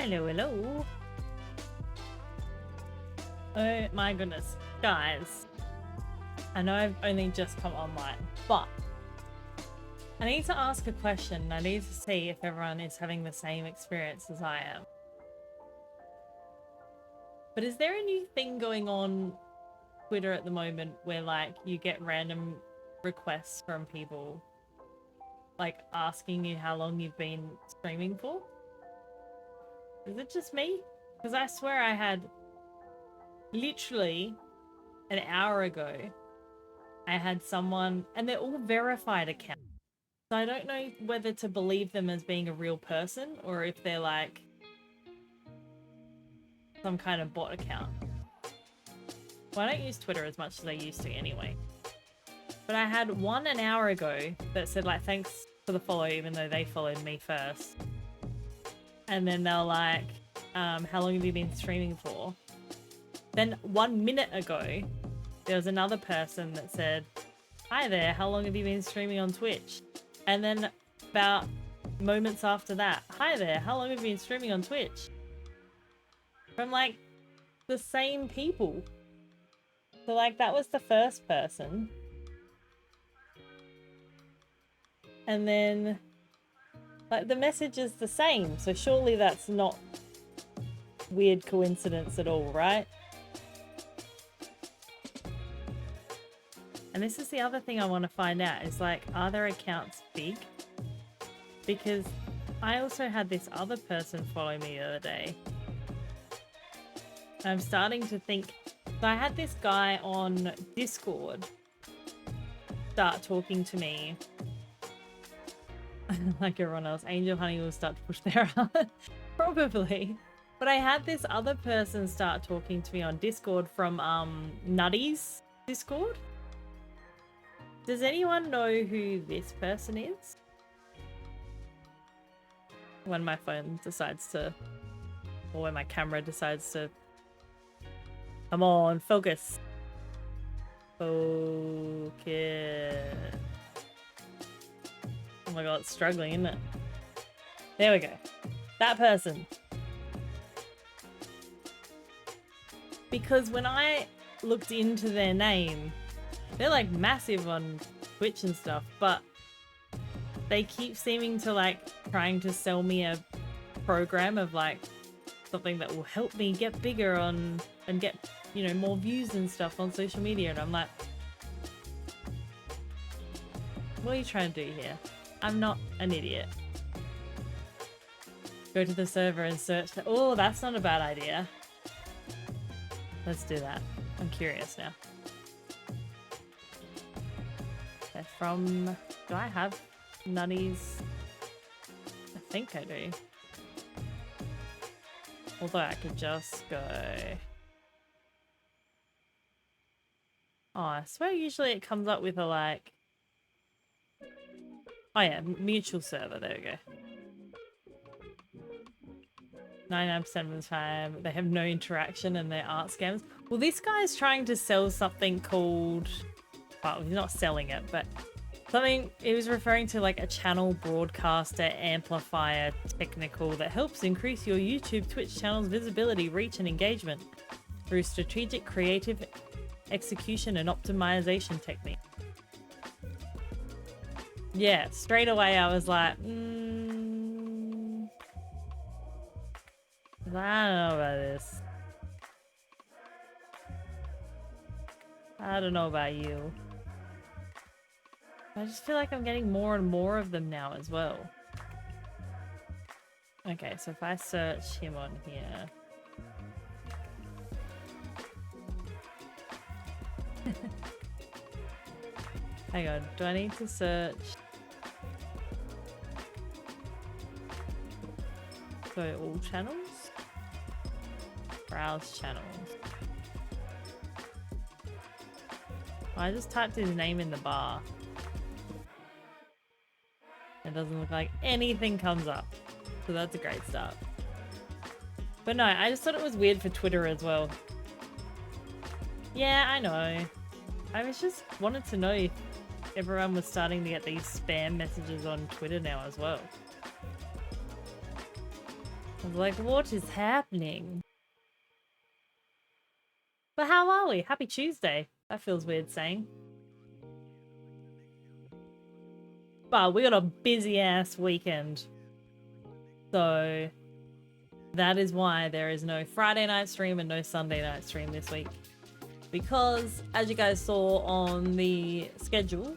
Hello, hello. Oh my goodness. Guys, I know I've only just come online, but I need to ask a question. I need to see if everyone is having the same experience as I am. But is there a new thing going on Twitter at the moment where like you get random requests from people like asking you how long you've been streaming for? Is it just me? Because I swear I had literally an hour ago, I had someone, and they're all verified accounts. So I don't know whether to believe them as being a real person or if they're like some kind of bot account. Well, I don't use Twitter as much as I used to anyway. But I had one an hour ago that said like, thanks for the follow, even though they followed me first. And then they're like, how long have you been streaming for? Then 1 minute ago, there was another person that said, hi there, how long have you been streaming on Twitch? And then about moments after that, hi there, how long have you been streaming on Twitch? From like the same people. So like that was the first person. And then like the message is the same. So surely that's not weird coincidence at all, right? And this is the other thing I want to find out is like, are their accounts big? Because I also had this other person follow me the other day. I'm starting to think, so I had this guy on Discord start talking to me. Like everyone else, Angel Honey will start to push their out. Probably. But I had this other person start talking to me on Discord from Nutty's Discord. Does anyone know who this person is? When my phone decides to, or when my camera decides to, come on, focus. Focus. Oh my god, it's struggling, isn't it? There we go. That person. Because when I looked into their name, they're like massive on Twitch and stuff, but they keep seeming to like trying to sell me a program of like something that will help me get bigger on and get, you know, more views and stuff on social media. And I'm like, what are you trying to do here? I'm not an idiot. Go to the server and search. Oh, that's not a bad idea. Let's do that. I'm curious now. They're from... Do I have Nutty's? I think I do. Although I could just go... Oh, I swear usually it comes up with a like... Oh yeah, mutual server. There we go. 99% of the time they have no interaction and they're art scams. Well, this guy's trying to sell something called... Well, he's not selling it, but something... He was referring to like a channel broadcaster amplifier technical that helps increase your YouTube Twitch channel's visibility, reach, and engagement through strategic, creative execution and optimization technique. Yeah, straight away I was like, I don't know about this. I don't know about you. I just feel like I'm getting more and more of them now as well. Okay, so if I search him on here. Hang on, do I need to search? Go all channels? Browse channels. I just typed his name in the bar. It doesn't look like anything comes up. So that's a great start. But no, I just thought it was weird for Twitter as well. Yeah, I know. I was just wanted to know if everyone was starting to get these spam messages on Twitter now as well. I was like, what is happening? But how are we? Happy Tuesday. That feels weird saying. But we got a busy ass weekend. So that is why there is no Friday night stream and no Sunday night stream this week. Because as you guys saw on the schedule,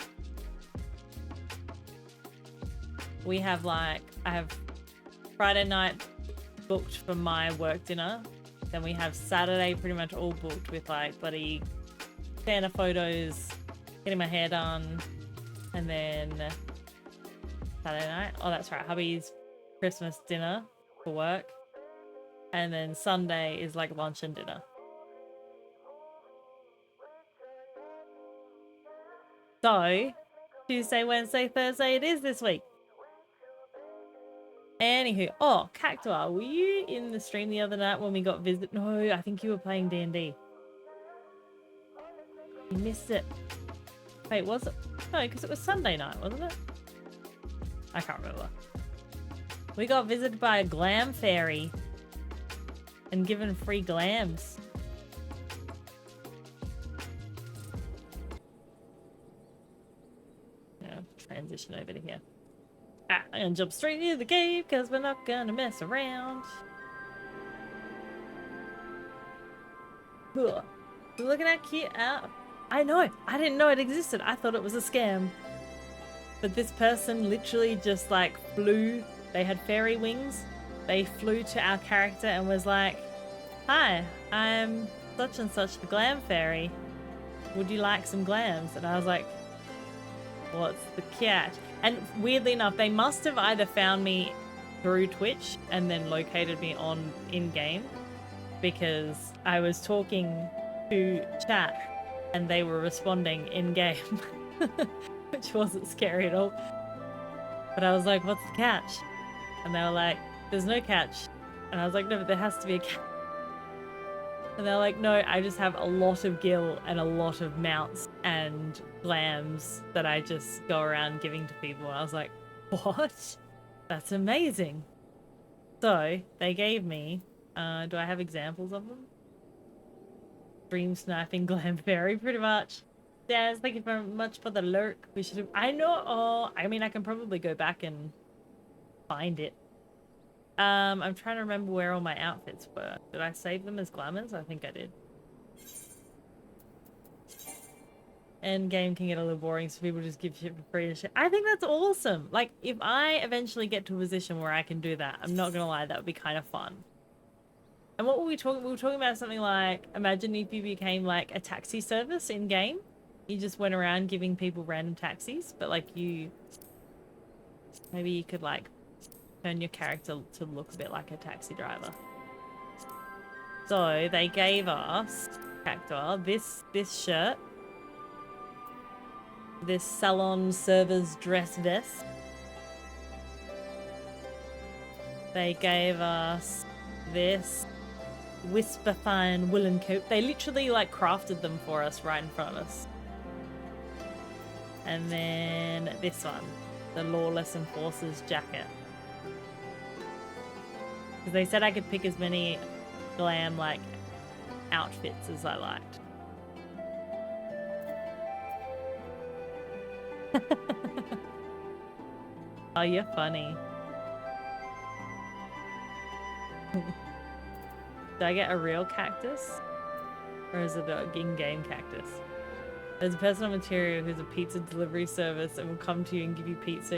we have I have Friday night booked for my work dinner. Then we have Saturday pretty much all booked with like bloody Santa photos, getting my hair done, and then Saturday night. Oh, that's right. Hubby's Christmas dinner for work. And then Sunday is like lunch and dinner. So, Tuesday, Wednesday, Thursday it is this week. Anywho, oh, Cactuar, were you in the stream the other night when we got visit? No, I think you were playing D&D. You missed it. Wait, was it? No, because it was Sunday night, wasn't it? I can't remember. We got visited by a glam fairy and given free glams. Yeah, transition over to here. I'm gonna jump straight into the game because we're not gonna mess around. Ugh. Look at that cute out. I know, I didn't know it existed. I thought it was a scam. But this person literally just like flew. They had fairy wings. They flew to our character and was like, hi, I'm such and such the glam fairy. Would you like some glams? And I was like, what's the catch? And weirdly enough, they must have either found me through Twitch and then located me on in-game, because I was talking to chat and they were responding in-game, which wasn't scary at all. But I was like, what's the catch? And they were like, there's no catch. And I was like, no, but there has to be a catch. And they're like, no, I just have a lot of gil and a lot of mounts and glams that I just go around giving to people. And I was like, what? That's amazing. So they gave me, do I have examples of them? Dream sniping glam fairy, pretty much. Daz, thank you very much for the lurk. We should have, I know, oh, I mean, I can probably go back and find it. I'm trying to remember where all my outfits were. Did I save them as glamours? I think I did. End game can get a little boring, so people just give shit for free and shit. I think that's awesome. Like, if I eventually get to a position where I can do that, I'm not gonna lie, that would be kind of fun. And what were we talking? We were talking about something like, imagine if you became like a taxi service in game. You just went around giving people random taxis, but like maybe you could like turn your character to look a bit like a taxi driver. So they gave us Cactuar this shirt, this salon server's dress vest. They gave us this whisper fine woolen coat. They literally like crafted them for us right in front of us. And then this one, the Lawless Enforcer's jacket. Because they said I could pick as many glam like outfits as I liked. Oh, you're funny. Do I get a real cactus? Or is it a in-game cactus? There's a person on Material who's a pizza delivery service and will come to you and give you pizza.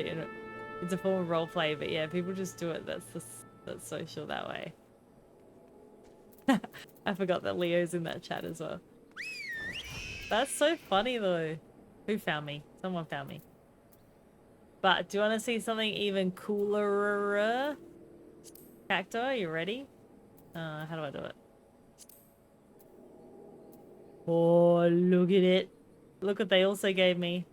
It's a form of roleplay, but yeah, people just do it. That's social that way. I forgot that Leo's in that chat as well. That's so funny though. Who found me? Someone found me. But do you want to see something even cooler? Cacto, are you ready? How do I do it? Oh, look at it. Look what they also gave me.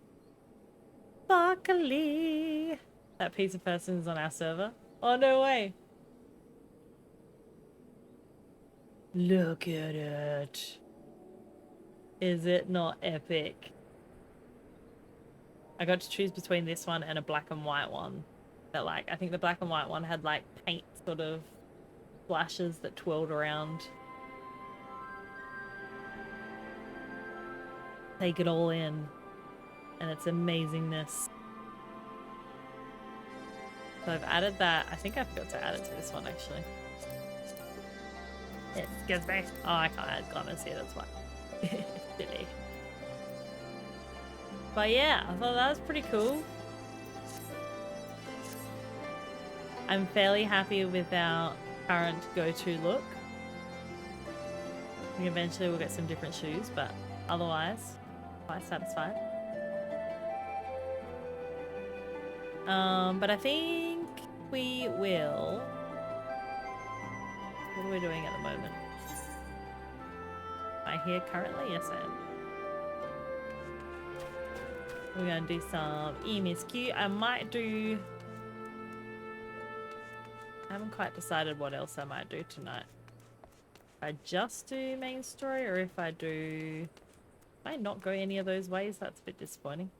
Sparkly. That pizza person is on our server. Oh, no way. Look at it. Is it not epic? I got to choose between this one and a black and white one. That like, I think the black and white one had like paint sort of flashes that twirled around. Take it all in, and its amazingness. So I've added that. I think I forgot to add it to this one actually. Excuse me. Oh, I can't add comments here, that's why. Silly. But yeah, I thought that was pretty cool. I'm fairly happy with our current go-to look. I think eventually we'll get some different shoes, but otherwise, quite satisfied. But I think we will... What are we doing at the moment? Am I here currently? Yes, I am. We're going to do some MSQ. I might do... I haven't quite decided what else I might do tonight. If I just do main story, or if I do... Might not go any of those ways. That's a bit disappointing.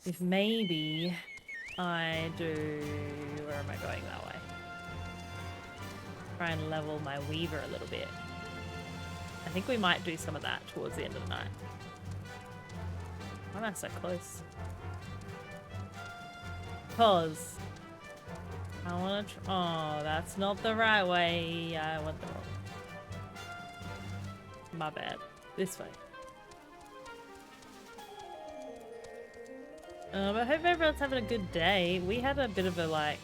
If maybe I do... Where am I going that way? Try and level my weaver a little bit. I think we might do some of that towards the end of the night. Why am I so close? Because I want to oh, that's not the right way. I went the wrong. My bad. This way. But I hope everyone's having a good day. We had a bit of a, like,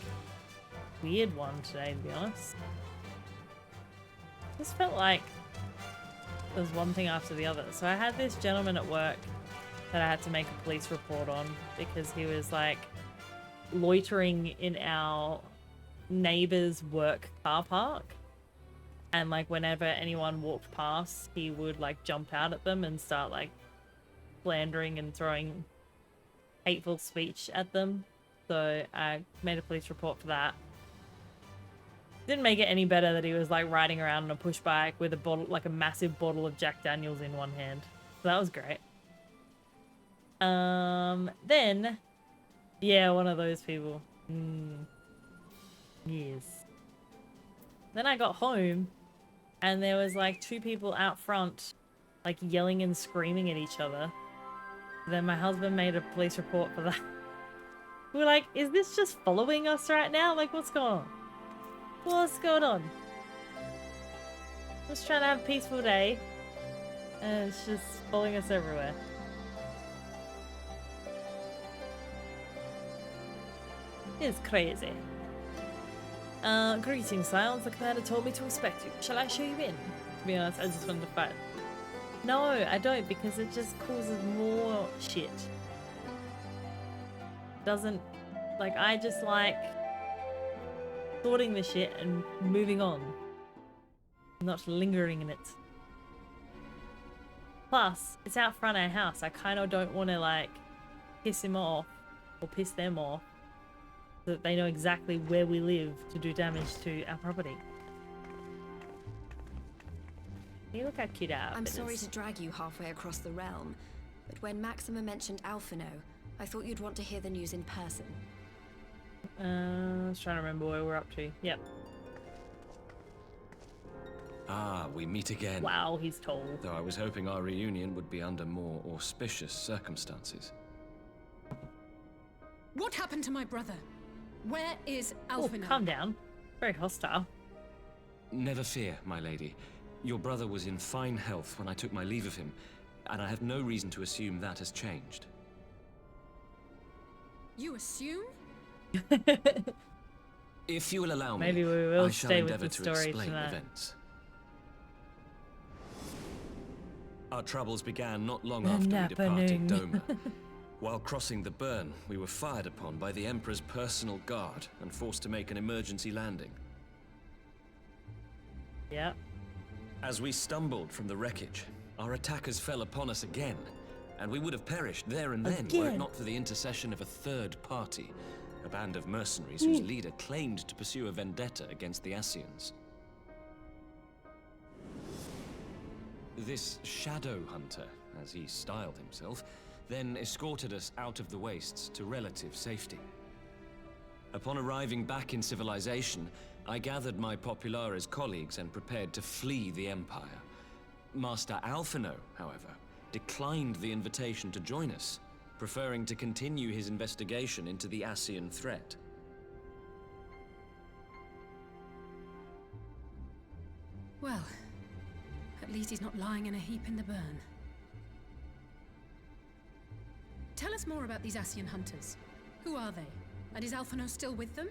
weird one today, to be honest. Just felt like there was one thing after the other. So I had this gentleman at work that I had to make a police report on because he was, like, loitering in our neighbor's work car park. And, like, whenever anyone walked past, he would, like, jump out at them and start, like, slandering and throwing hateful speech at them. So I made a police report for that. Didn't make it any better that he was like riding around on a push bike with a bottle, like a massive bottle of Jack Daniels in one hand. So that was great. Then, yeah, one of those people. Yes. Then I got home and there was like two people out front like yelling and screaming at each other. Then my husband made a police report for that. We were like, is this just following us right now? Like, what's going on? What's going on? Just trying to have a peaceful day. And it's just following us everywhere. It's crazy. Greetings, Silence. The commander told me to respect you. Shall I show you in? To be honest, I just wanted to fight. No, I don't, because it just causes more shit. Doesn't... Like, I just like... sorting the shit and moving on. Not lingering in it. Plus, it's out front of our house. I kind of don't want to, like, piss him off. Or piss them off. So that they know exactly where we live to do damage to our property. You look how cute our I'm sorry to drag you halfway across the realm, but when Maxima mentioned Alphino, I thought you'd want to hear the news in person. I was trying to remember where we're up to. Yep. Ah, we meet again. Wow, he's tall. Though I was hoping our reunion would be under more auspicious circumstances. What happened to my brother? Where is Alphino? Oh, calm down. Very hostile. Never fear, my lady. Your brother was in fine health when I took my leave of him, and I have no reason to assume that has changed. You assume? If you will allow me, maybe we will I shall stay with endeavor the to story explain tonight. events. Our troubles began not long after we departed Doma. While crossing the burn, we were fired upon by the Emperor's personal guard and forced to make an emergency landing. Yep. As we stumbled from the wreckage, our attackers fell upon us again, and we would have perished there and then were it not for the intercession of a third party, a band of mercenaries whose leader claimed to pursue a vendetta against the Ascians. This shadow hunter, as he styled himself, then escorted us out of the wastes to relative safety. Upon arriving back in civilization, I gathered my Populares colleagues and prepared to flee the Empire. Master Alphino, however, declined the invitation to join us, preferring to continue his investigation into the Ascian threat. Well, at least he's not lying in a heap in the burn. Tell us more about these Ascian hunters. Who are they? And is Alphino still with them?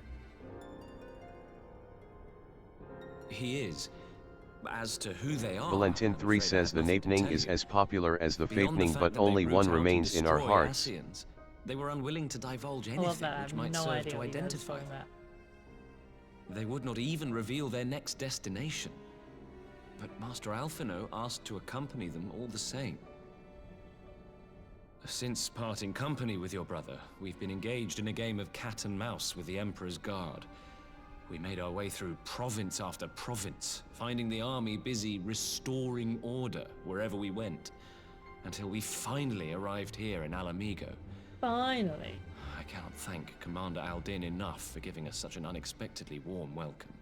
He is. As to who they are, Valentin 3 says the Napening is as popular as the Fatening, but only one remains in our hearts. Ascians, they were unwilling to divulge I love anything that. I which have might no serve idea to what you guys are identify talking them. about. They would not even reveal their next destination. But Master Alphino asked to accompany them all the same. Since parting company with your brother, we've been engaged in a game of cat and mouse with the Emperor's Guard. We made our way through province after province, finding the army busy restoring order wherever we went, until we finally arrived here in Alamigo. Finally. I cannot thank Commander Aldin enough for giving us such an unexpectedly warm welcome.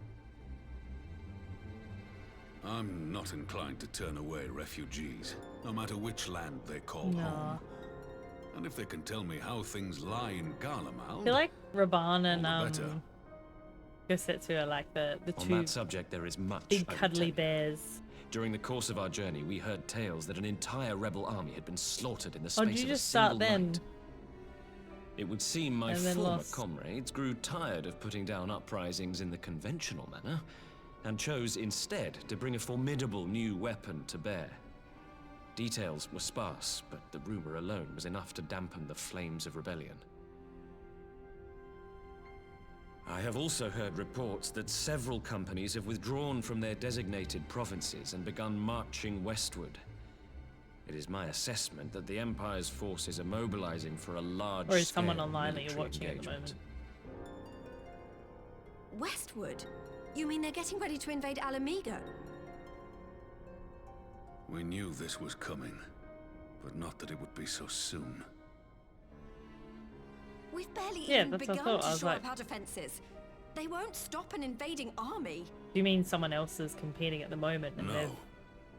I'm not inclined to turn away refugees, no matter which land they call No. home. And if they can tell me how things lie in Garlemald, I feel like Raban and all the better. Gosetsu are like the On two that subject, there is much big I would tell cuddly you. bears. During the course of our journey, we heard tales that an entire rebel army had been slaughtered in the Oh, space did you of a just start single then? night. It would seem my And then former lost. comrades grew tired of putting down uprisings in the conventional manner, and chose instead to bring a formidable new weapon to bear. Details were sparse, but the rumor alone was enough to dampen the flames of rebellion. I have also heard reports that several companies have withdrawn from their designated provinces and begun marching westward. It is my assessment that the Empire's forces are mobilizing for a large Or is someone online that you're watching at the engagement. moment? Westward? You mean they're getting ready to invade Alamigo? we knew this was coming, but not that it would be so soon. We've barely Yeah, even that's what I begun thought. I to was shore like- up our defenses. They won't stop an invading army. Do you mean someone else is competing at the moment and No,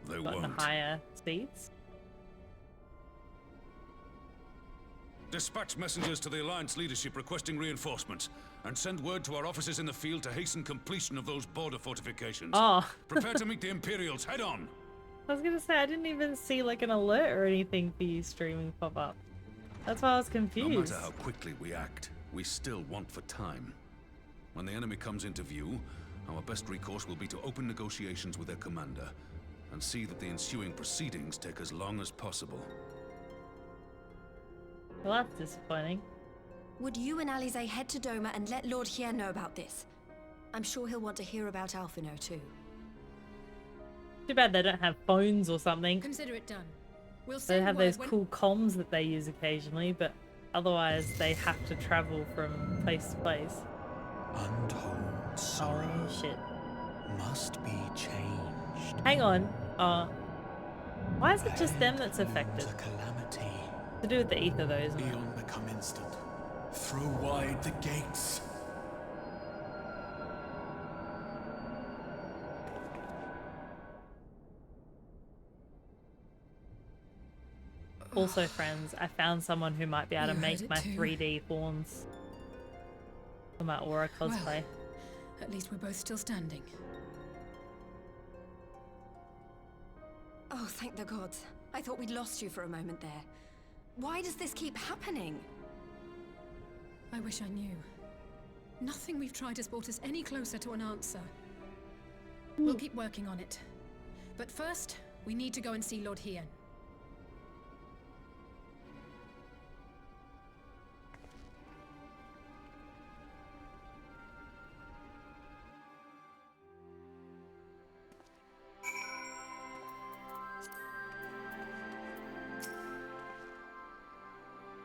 they've they gotten won't. higher speeds? Dispatch messengers to the Alliance leadership requesting reinforcements, and send word to our officers in the field to hasten completion of those border fortifications. Oh, Prepare to meet the Imperials head on! I was gonna say I didn't even see like an alert or anything for you streaming pop up. That's why I was No confused. matter how quickly we act, we still want for time. When the enemy comes into view, our best recourse will be to open negotiations with their commander, and see that the ensuing proceedings take as long as possible. Well, that's disappointing. Would you and Alize head to Doma and let Lord Hien know about this? I'm sure he'll want to hear about Alphino too. Too bad they don't have phones or something. Consider it done. We'll They send have word those when- cool comms that they use occasionally, but otherwise they have to travel from place to place. Untold sorrow Oh shit. must be changed. Hang on. Why is it just them that's Ahead affected? looms a calamity. To do with the ether though, isn't it? Beyond become instant. Throw wide the gates. Also, friends, I found someone who might be able to You heard make it my too. 3D horns for my Aura cosplay. Well, at least we're both still standing. Oh, thank the gods. I thought we'd lost you for a moment there. Why does this keep happening? I wish I knew. Nothing we've tried has brought us any closer to an answer. We'll keep working on it. But first, we need to go and see Lord Hien.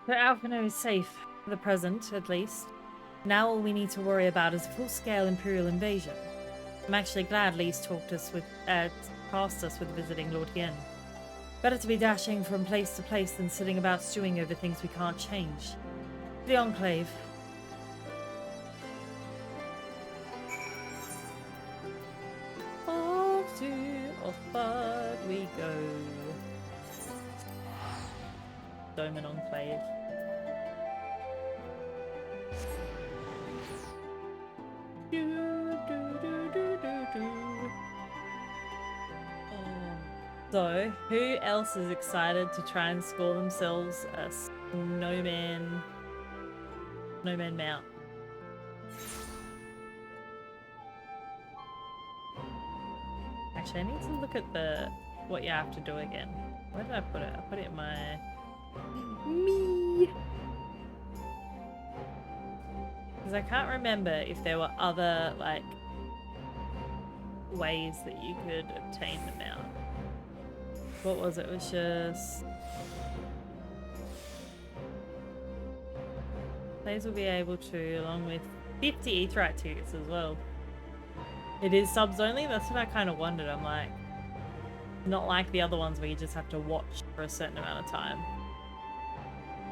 So Alphino is safe, for the present at least. Now all we need to worry about is a full-scale Imperial invasion. I'm actually glad Lee's tasked us with visiting Lord Hien. Better to be dashing from place to place than sitting about stewing over things we can't change. The Enclave. go. Doman Enclave. So, who else is excited to try and score themselves a snowman mount? Actually, I need to look at what you have to do again. Where did I put it? I put it in my me. Because I can't remember if there were other like ways that you could obtain the mount. What was it? It was just players will be able to, along with 50 Aetheryte tickets as well. It is subs only? That's what I kind of wondered. I'm like, not like the other ones where you just have to watch for a certain amount of time.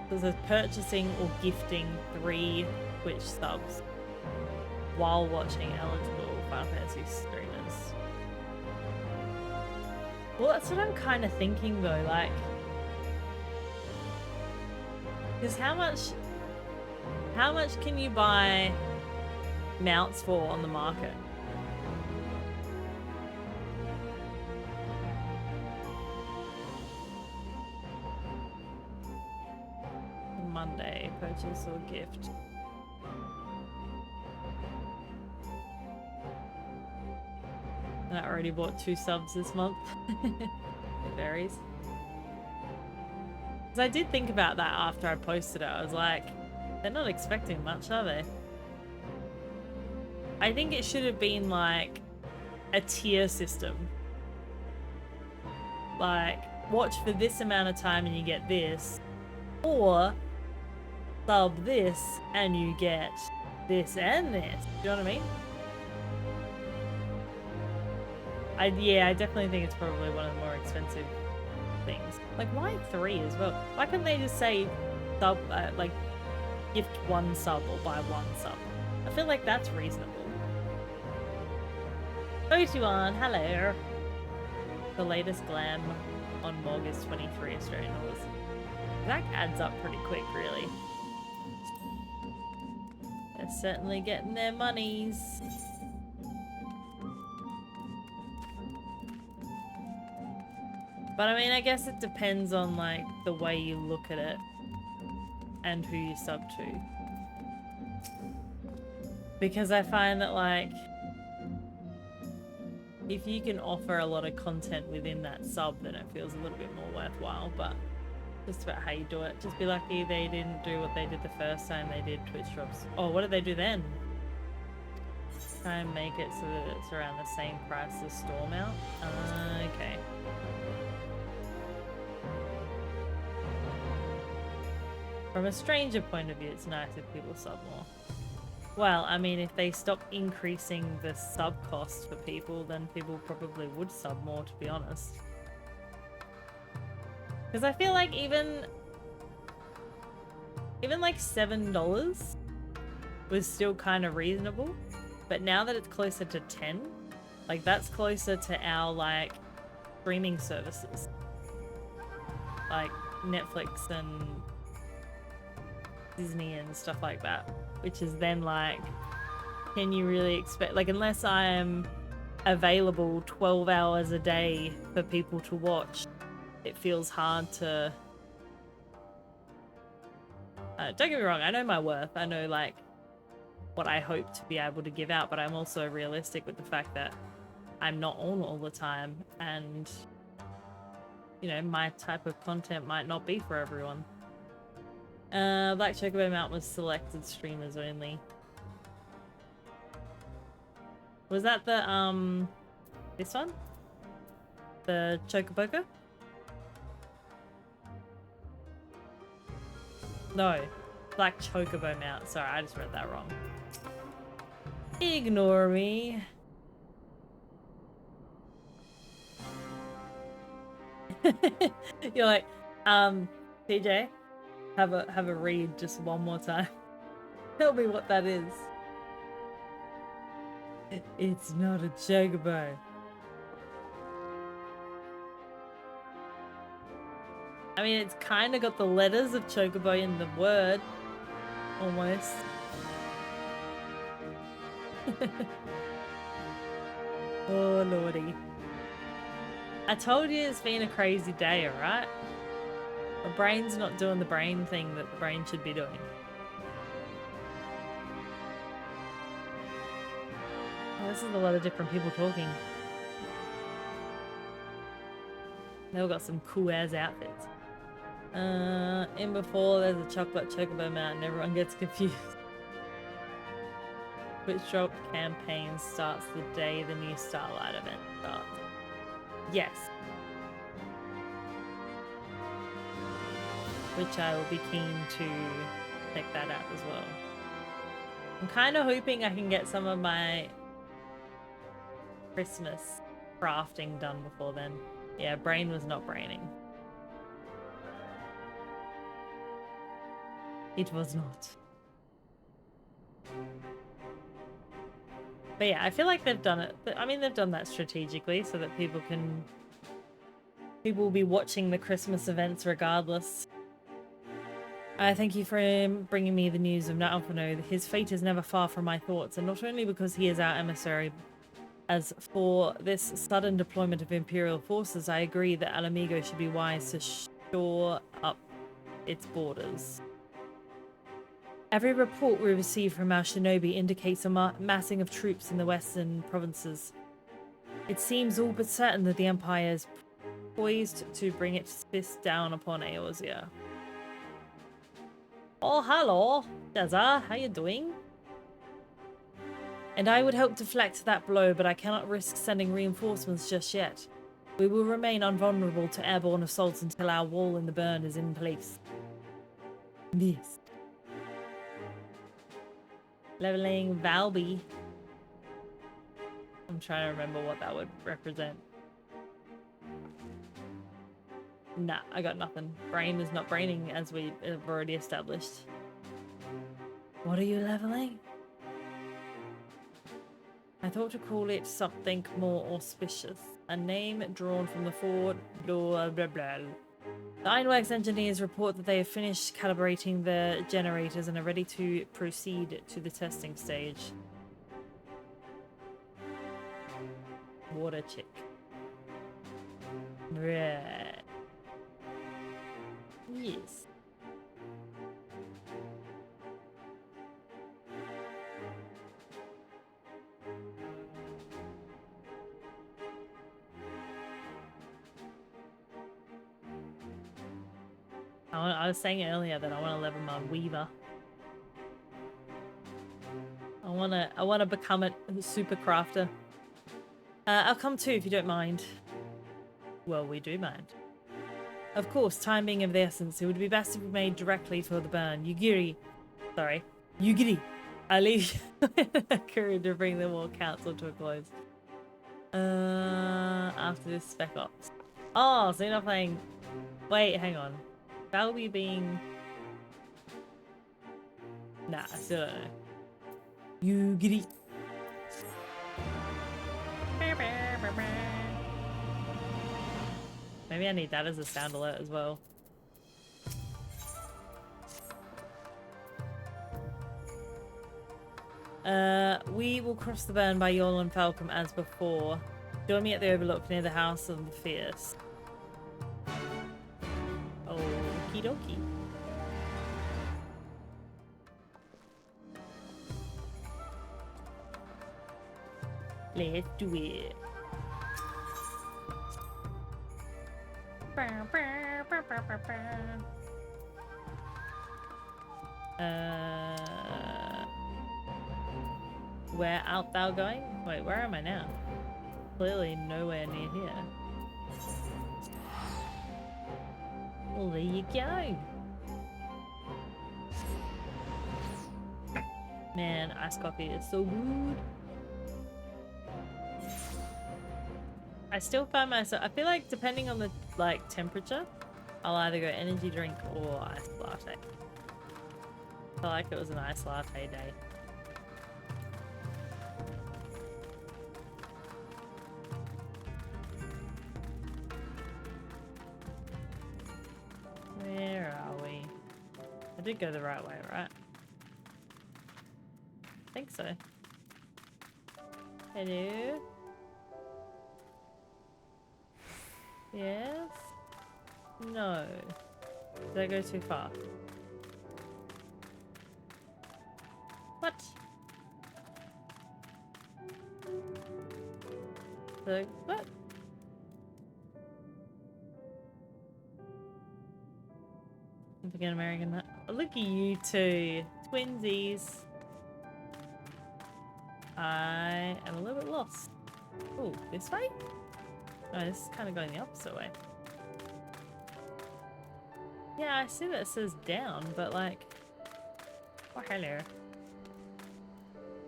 So it says purchasing or gifting 3 Twitch subs while watching eligible Final Fantasy streamers. Well, that's what I'm kind of thinking though, like, because how much can you buy mounts for on the market? Monday, purchase or gift. And I already bought 2 subs this month. It varies. Because I did think about that after I posted it. I was like, they're not expecting much, are they? I think it should have been like a tier system. Like, watch for this amount of time and you get this. Or sub this and you get this and this. Do you know what I mean? Yeah, I definitely think it's probably one of the more expensive things. Like, why 3 as well? Why couldn't they just say sub, like, gift 1 sub or buy 1 sub? I feel like that's reasonable. 31, hello. The latest glam on Morg is 23 Australian dollars. That adds up pretty quick, really. They're certainly getting their monies. But I mean, I guess it depends on like the way you look at it and who you sub to. Because I find that like, if you can offer a lot of content within that sub, then it feels a little bit more worthwhile, but just about how you do it. Just be lucky they didn't do what they did the first time they did Twitch drops. Oh, what did they do then? Try and make it so that it's around the same price as store mount? Okay. From a stranger point of view, it's nice if people sub more. Well, I mean, if they stop increasing the sub cost for people, then people probably would sub more, to be honest. Because I feel like even like $7 was still kind of reasonable. But now that it's closer to 10, like that's closer to our like streaming services. Like Netflix and Disney and stuff like that. Which is then like, can you really expect, like unless I am available 12 hours a day for people to watch, it feels hard to... don't get me wrong, I know my worth. I know like what I hope to be able to give out, but I'm also realistic with the fact that I'm not on all the time and, you know, my type of content might not be for everyone. Black Chocobo mount was selected streamers only. Was that the, this one? The Chocoboco? No. Black Chocobo mount. Sorry, I just read that wrong. Ignore me. You're like, TJ, have a read just one more time. Tell me what that is. It's not a chocobo. I mean, it's kind of got the letters of Chocobo in the word. Almost. Oh, lordy. I told you it's been a crazy day, alright? My brain's not doing the brain thing that the brain should be doing. Oh, this is a lot of different people talking. They all got some cool ass outfits. In before there's a chocolate chocobo mountain, everyone gets confused. Which drop campaign starts the day the new Starlight event starts? Yes. Which I will be keen to check that out as well. I'm kind of hoping I can get some of my Christmas crafting done before then. Yeah, brain was not braining. It was not. But yeah, I feel like they've done it. I mean, they've done that strategically so that people will be watching the Christmas events regardless. Thank you for bringing me the news of Alphino. His fate is never far from my thoughts, and not only because he is our emissary. As for this sudden deployment of Imperial forces, I agree that Alamigo should be wise to shore up its borders. Every report we receive from our shinobi indicates a massing of troops in the western provinces. It seems all but certain that the Empire is poised to bring its fist down upon Eorzea. Oh, hello, Dazza, how you doing? And I would help deflect that blow, but I cannot risk sending reinforcements just yet. We will remain invulnerable to airborne assaults until our wall in the burn is in place. Yes. Leveling Valby. I'm trying to remember what that would represent. Nah, I got nothing. Brain is not braining, as we have already established. What are you leveling? I thought to call it something more auspicious. A name drawn from the Ford, blah blah blah. The Ironworks engineers report that they have finished calibrating the generators and are ready to proceed to the testing stage. Water chick. Right. Yes. I was saying earlier that I want to level my Weaver. I want to become a super crafter. I'll come too if you don't mind. Well, we do mind. Of course, time being of the essence, it would be best if we made directly for the burn. Yugiri. I leave Kuru to bring the war council to a close. After this Spec Ops. Oh, so you're not playing... Wait, hang on. Valby being... Nah, I still don't know. Yugiri. Maybe I need that as a sound alert as well. We will cross the burn by Yol and Falcom as before. Join me at the Overlook near the House of the Fierce. Okie dokie. Let's do it. Where art thou going? Wait, where am I now? Clearly nowhere near here. Well, there you go. Man, iced coffee is so good. I still find myself, I feel like depending on the temperature, I'll either go energy drink or iced latte. I feel like it was an iced latte day. did go the right way, right? I think so. Hello? Yes? No. Did I go too far? What? What? I'm thinking American that. Oh, look at you two. Twinsies. I am a little bit lost. Oh, this way? No, this is kind of going the opposite way. Yeah, I see that it says down, but like... Oh, hello.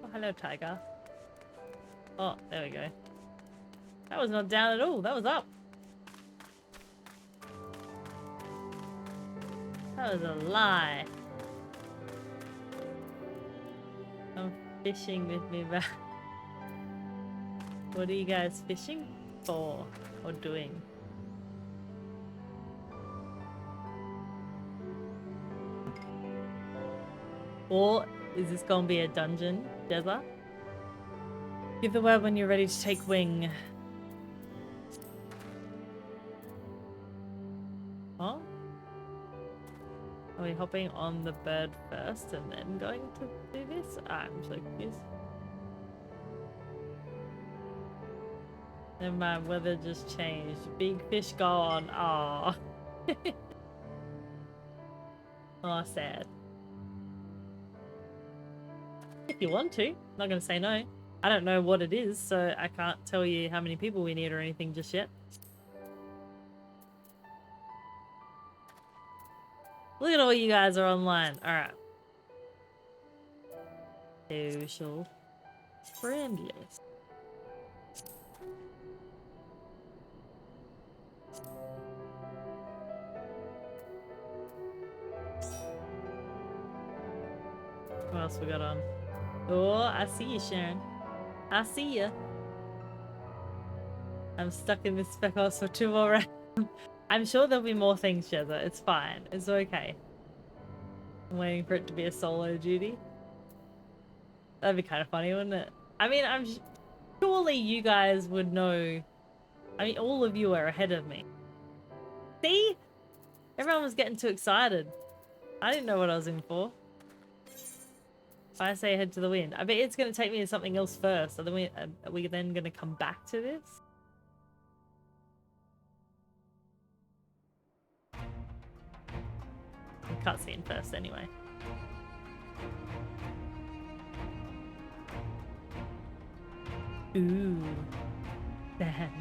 Oh, hello, tiger. Oh, there we go. That was not down at all. That was up. That was a lie. I'm fishing with me back. What are you guys fishing for or doing? Or is this gonna be a dungeon, Jezza? Give the word when you're ready to take wing. Huh? Are we hopping on the bird first and then going to do this? I'm so confused. Never mind, weather just changed. Big fish gone. Aww. Oh, sad. If you want to. Not gonna say no. I don't know what it is, so I can't tell you how many people we need or anything just yet. Look at all you guys are online. Alright. Social. Friend list. What else we got on? Oh, I see you, Sharon. I see you. I'm stuck in this spec house for 2 more rounds. I'm sure there'll be more things, Jezza. It's fine. It's okay. I'm waiting for it to be a solo duty. That'd be kind of funny, wouldn't it? I mean, surely you guys would know. I mean, all of you are ahead of me. See? Everyone was getting too excited. I didn't know what I was in for. If I say head to the wind, I bet it's going to take me to something else first. Are we then going to come back to this? Cutscene first, anyway. Ooh, that.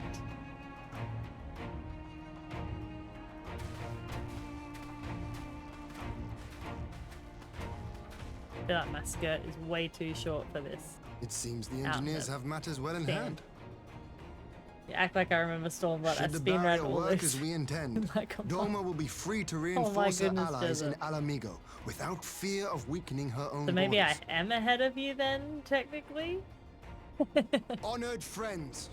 I feel like my skirt is way too short for this. It seems the engineers have matters well in hand. You act like I remember Stormblood. I Should the spin around barrier all work this. as we intend, Like, Doma will be free to reinforce her goodness, allies in Jezza. Alamigo without fear of weakening her own So maybe I borders. am ahead of you then, technically? Honored friends,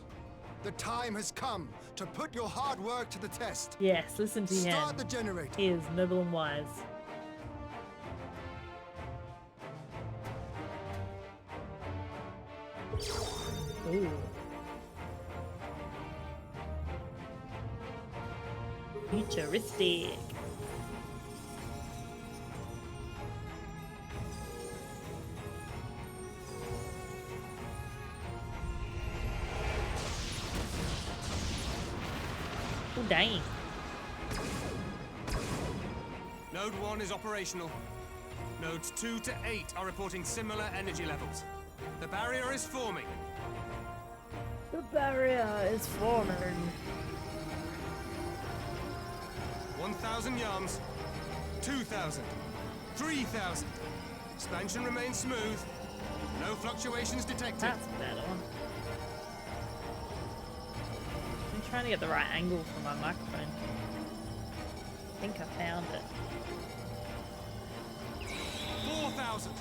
the time has come to put your hard work to the test. Yes, listen to him. Start the generator. He is noble and wise. Ooh. Futuristic. Oh, dang. Node 1 is operational. Nodes 2 to 8 are reporting similar energy levels. The barrier is forming. The barrier is forming. 1,000 yards. 2,000. 3,000. Expansion remains smooth. No fluctuations detected. That's a better one. I'm trying to get the right angle for my microphone. I think I found it. 4,000.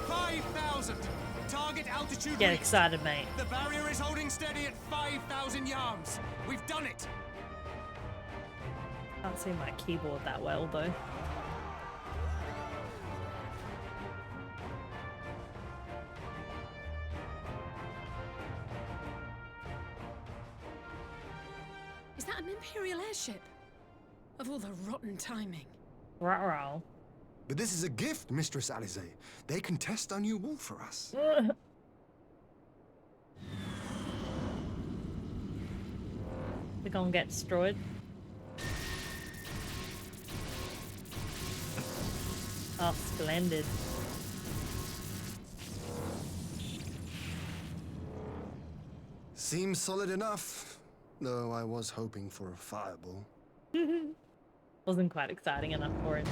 5,000. Target altitude Get reached. excited, mate. The barrier is holding steady at 5,000 yards. We've done it. Can't see my keyboard that well though. Is that an Imperial airship? Of all the rotten timing. Ruh-roh. But this is a gift, Mistress Alize. They can test our new wall for us. They're gonna get destroyed. Oh, splendid. Seems solid enough, though I was hoping for a fireball. Wasn't quite exciting enough for him.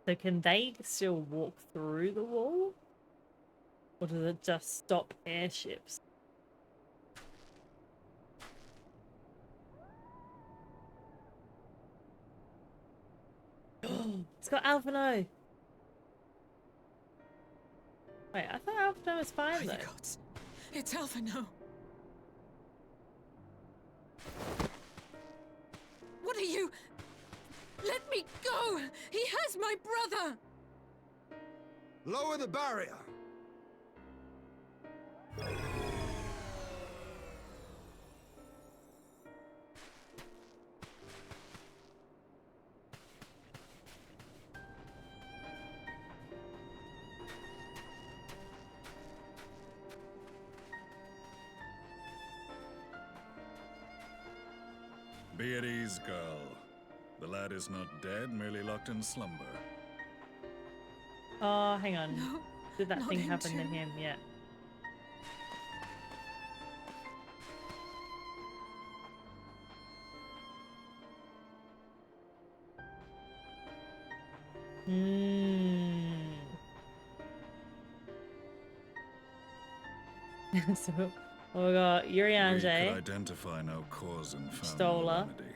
So can they still walk through the wall? Or does it just stop airships? It's got Alphino. Wait, I thought Alphino was fine though. Gods. It's Alphino. What are you? Let me go! He has my brother! Lower the barrier! Be at ease, girl. The lad is not dead, merely locked in slumber. Oh, hang on. No, Did that not thing him happen to too. him yet? So we got We Urianger. could identify no cause and found Stola. no remedy.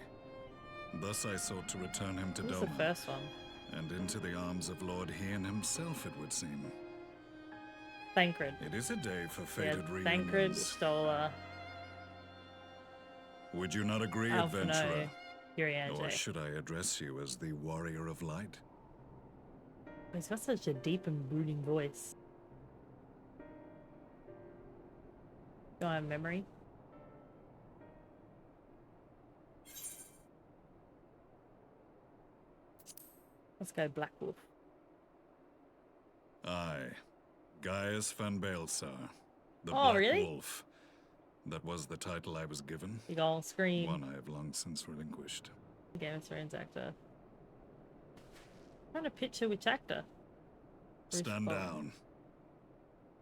Thus I sought to return him to What was the Doma, first one? and into the arms of Lord Hien himself, it would seem. Thancred. It is a day for Yeah, fated Thancred, reunions. Stola, Would you not agree, Alphino, adventurer? Or Urianger. should I address you as the Warrior of Light? He's got such a deep and brooding voice. Do I have memory? Let's go Black Wolf. Aye, Gaius van Baelsar, the Oh, Black really? Wolf. That was the title I was given. Big old screen. One I have long since relinquished. Game of Thrones actor. Trying to picture which actor. Stand Bruce down.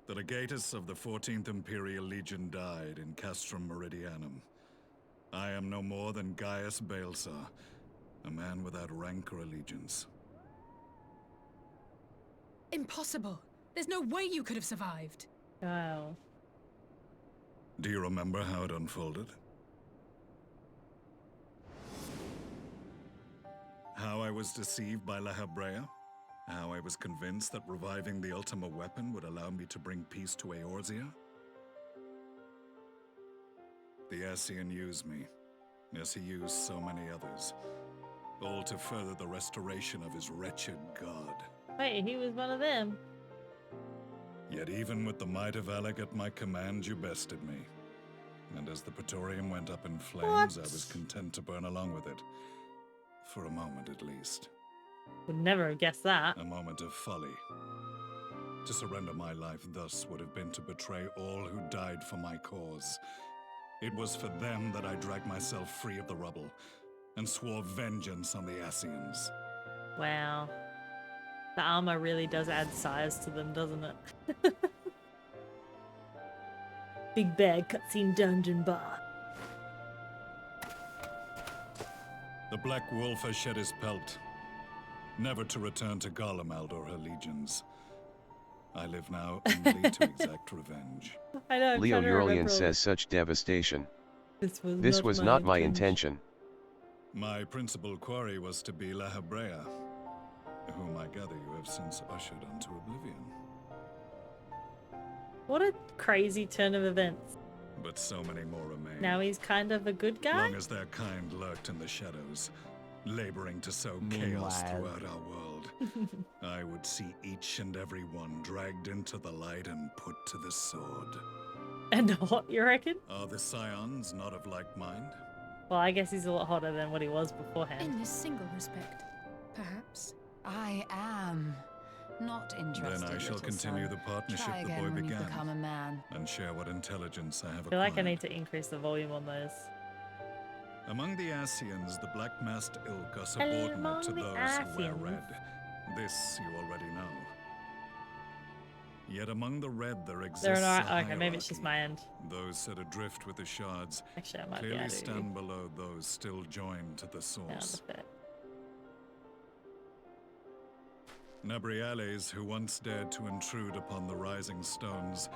The legatus of the 14th Imperial Legion died in Castrum Meridianum. I am no more than Gaius Baelsar, a man without rank or allegiance. Impossible. There's no way you could have survived. Wow. Do you remember how it unfolded? How I was deceived by La Habrea? How I was convinced that reviving the Ultima weapon would allow me to bring peace to Eorzea? The Ascian used me, as he used so many others, all to further the restoration of his wretched god. Wait, he was one of them. Yet even with the might of Alec at my command, you bested me. And as the Praetorium went up in flames, I was content to burn along with it. For a moment at least. Would never have guessed that. A moment of folly. To surrender my life thus would have been to betray all who died for my cause. It was for them that I dragged myself free of the rubble, and swore vengeance on the Ascians. Wow. The armor really does add size to them, doesn't it? Big bad cutscene dungeon bar. The Black Wolf has shed his pelt, never to return to Garlemald or her legions. I live now only to exact revenge. I know. I'm Leo trying to remember. Urlian says such devastation. This was not my intention. My principal quarry was to be La Habrea, whom I gather you have since ushered onto oblivion. What a crazy turn of events. But so many more remain. Now he's kind of a good guy? Long as their kind lurked in the shadows, laboring to sow chaos throughout our world. I would see each and every one dragged into the light and put to the sword. And what, you reckon? Are the scions not of like mind? Well, I guess he's a lot hotter than what he was beforehand. In this single respect, perhaps. I am not interested. Then I shall little continue son. the partnership Try the again boy when you began, become a man. and share what intelligence I have I feel acquired. like I need to increase the volume on those. Among the Asians, the black-masked ilk are subordinate to those who wear red. This you already know. Yet among the red there exists okay, maybe it's just my end. Those set adrift with the shards Actually, I might be clearly able to stand below those still joined to the source. Nabriales, who once dared to intrude upon the rising stones,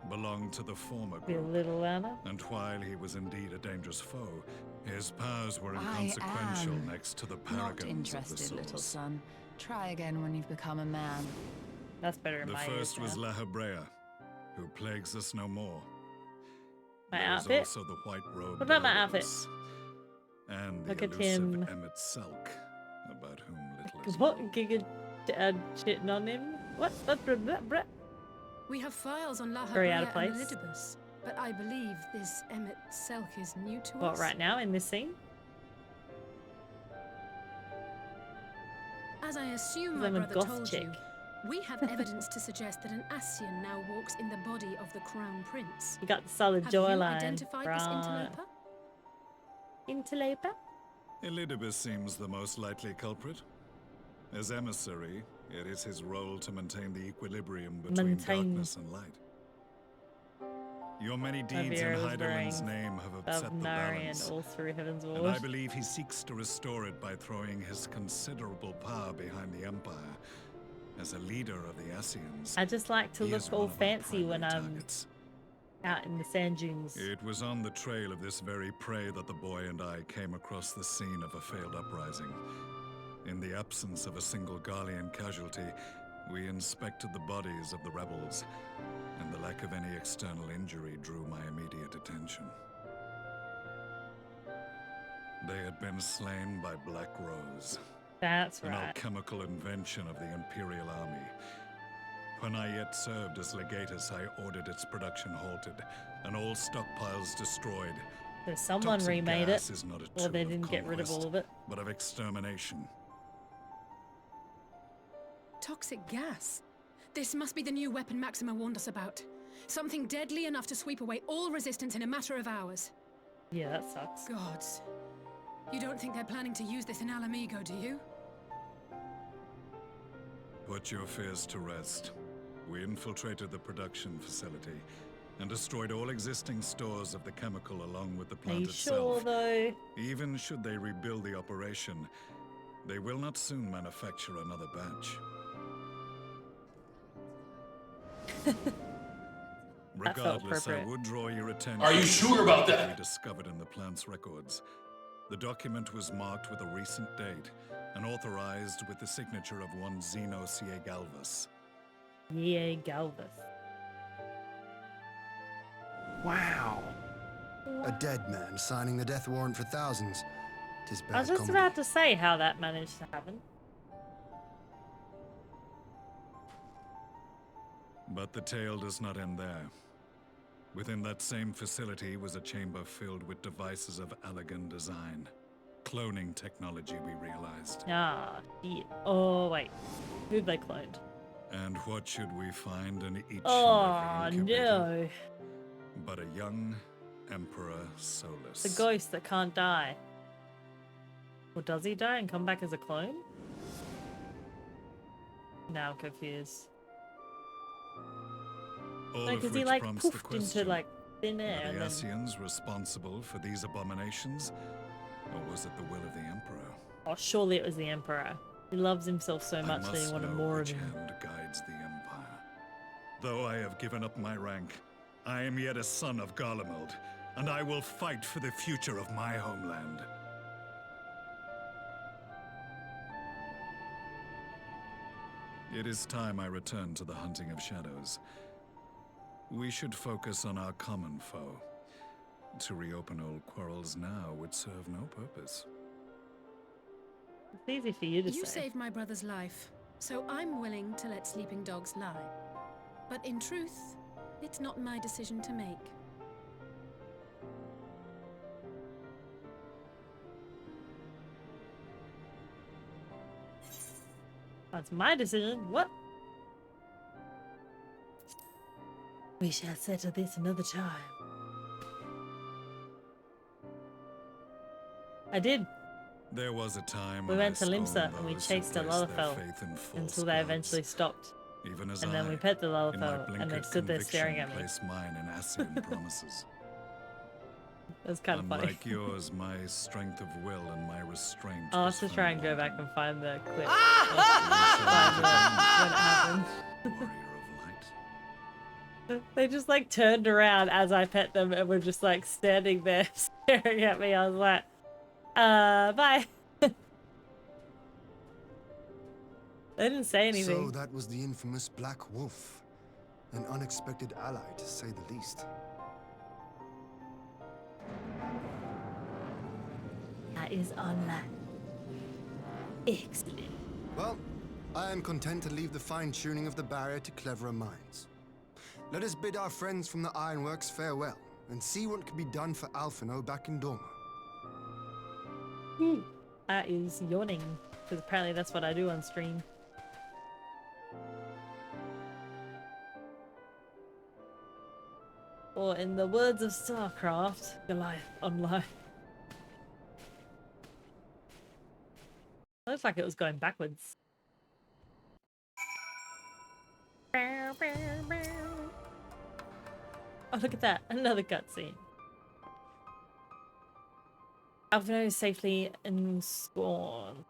belonged to the former Be a group. little louder. And while he was indeed a dangerous foe, his powers were inconsequential next to the paragons Not interested, of the source. little son. Try again when you've become a man. That's better in The my first ears was now. La Hebrea, who plagues us no more. My There was outfit? also the white robe. What about my outfit? And the Look at elusive him. Emmett Selk, about whom little is What? known. Giga shitting on him? What? We have files on La Very out of Hebrea and place. Elidibus, but I believe this Emmett Selk is new to What, us. right now in this scene? As I assume my I'm a brother goth told chick. you, we have evidence to suggest that an Asian now walks in the body of the Crown Prince. You got the solid Have you jawline. identified this interloper? Interloper? Elidibus seems the most likely culprit. As emissary, it is his role to maintain the equilibrium between darkness and light. Your many deeds in Javier was Heidelman's wearing name have upset the Bavnarian balance. all through Heaven's And I Ward. believe he seeks to restore it by throwing his considerable power behind the Empire. As a leader of the Asians, I just like to he look is all one of our fancy when primary I'm targets. out in the sand dunes. It was on the trail of this very prey that the boy and I came across the scene of a failed uprising. In the absence of a single Garlean casualty, we inspected the bodies of the rebels, and the lack of any external injury drew my immediate attention. They had been slain by Black Rose, That's an right. alchemical invention of the Imperial Army. When I yet served as legatus, I ordered its production halted and all stockpiles destroyed. So someone Toxic remade gas it, is not a or they tool of didn't get rid of conquest, all of it. but of extermination. Toxic gas. This must be the new weapon Maxima warned us about. Something deadly enough to sweep away all resistance in a matter of hours. Yeah, that sucks. Gods. You don't think they're planning to use this in Alamigo, do you? Put your fears to rest. We infiltrated the production facility and destroyed all existing stores of the chemical along with the Are plant you itself. sure though? Even should they rebuild the operation, they will not soon manufacture another batch. Regardless, I would draw your attention. Are you sure about to that? what we discovered in the plant's records. The document was marked with a recent date and authorized with the signature of one Zeno C.A. Galvus. Yeah, Galvus. Wow. A dead man signing the death warrant for thousands. Tis bad I was just comedy. about to say how that managed to happen. But the tale does not end there. Within that same facility was a chamber filled with devices of elegant design. Cloning technology, we realized. Ah, yeah. Oh, wait. Who've they cloned? And what should we find in each Oh, and every incubator? no. But a young Emperor Solus. The ghost that can't die. Or does he die and come back as a clone? Now I'm confused. All No, of because he which like prompts the poofed question, into like thin air were and the then... Asians responsible for these abominations? Or was it the will of the Emperor? Oh, surely it was the Emperor. He loves himself so much that he wanted more of which him. hand guides the Empire. Though I have given up my rank, I am yet a son of Garlemald, and I will fight for the future of my homeland. It is time I return to the hunting of shadows. We should focus on our common foe. To reopen old quarrels now would serve no purpose. It's easy for you to You say. saved my brother's life. So I'm willing to let sleeping dogs lie. But in truth, it's not my decision to make. That's my decision. What? We shall settle this another time. There was a time We when went to I Limsa scorned and we those who chased a placed their Lalafell faith in false until they gods. eventually stopped. Even as And then I, we pet the in my Lalafell and they blinkered stood there staring at me. conviction, place mine in Ascian promises. It was kind of funny. Unlike yours, my strength of will and my restraint. I'll was have to try and go firm back and find the clip. bonding. When it happened. Warrior of light. They just like turned around as I pet them and were just like standing there staring at me. I was like, bye. They didn't say anything. So that was the infamous Black Wolf. An unexpected ally, to say the least. That is online. Excellent. Well, I am content to leave the fine-tuning of the barrier to cleverer minds. Let us bid our friends from the Ironworks farewell, and see what can be done for Alphino back in Dorma. That is yawning, because apparently that's what I do on stream. Or in the words of StarCraft, Goliath online. Looks like it was going backwards. Oh, look at that. Another cutscene. Alphino is safely ensconced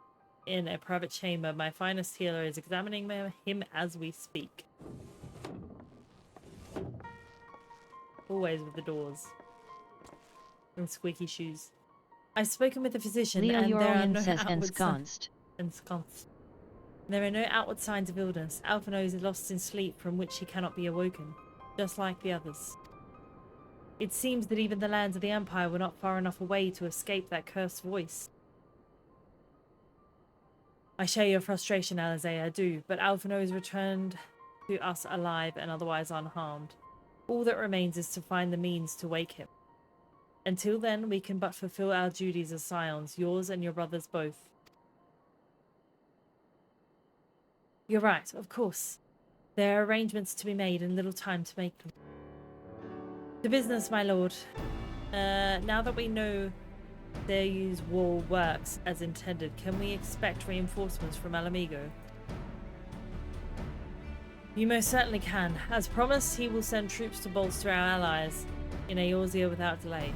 in a private chamber. My finest healer is examining him as we speak. Always with the doors. And squeaky shoes. I've spoken with the physician Leo and there are no says outward ensconced. Ensconced. There are no outward signs of illness. Alphino is lost in sleep from which he cannot be awoken, just like the others. It seems that even the lands of the Empire were not far enough away to escape that cursed voice. I share your frustration, Alizé, I do, but Alphino is returned to us alive and otherwise unharmed. All that remains is to find the means to wake him. Until then, we can but fulfill our duties as scions, yours and your brother's both. You're right, of course. There are arrangements to be made and little time to make them. To business, my lord. Now that we know Dayu's wall works as intended, can we expect reinforcements from Alamigo? You most certainly can. As promised, he will send troops to bolster our allies in Eorzea without delay.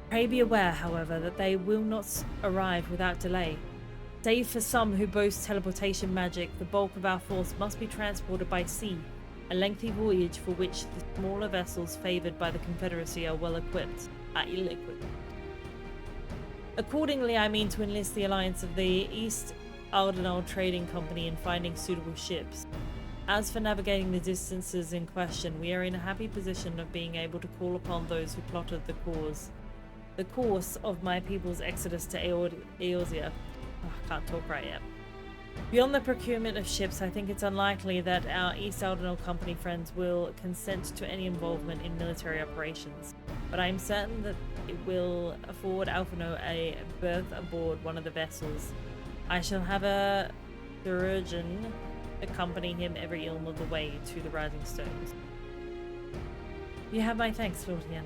Pray be aware, however, that they will not arrive without delay. Save for some who boast teleportation magic, the bulk of our force must be transported by sea, a lengthy voyage for which the smaller vessels favoured by the Confederacy are well equipped, ill-equipped. Accordingly, I mean to enlist the alliance of the East Ardenal Trading Company in finding suitable ships. As for navigating the distances in question, we are in a happy position of being able to call upon those who plotted the course of my people's exodus to Eorzea. Oh, I can't talk right yet. Beyond the procurement of ships, I think it's unlikely that our East Ardenal Company friends will consent to any involvement in military operations, but I am certain that it will afford Alphino a berth aboard one of the vessels. I shall have a surgeon accompany him every ilm of the way to the Rising Stones. You have my thanks, Lord Yen.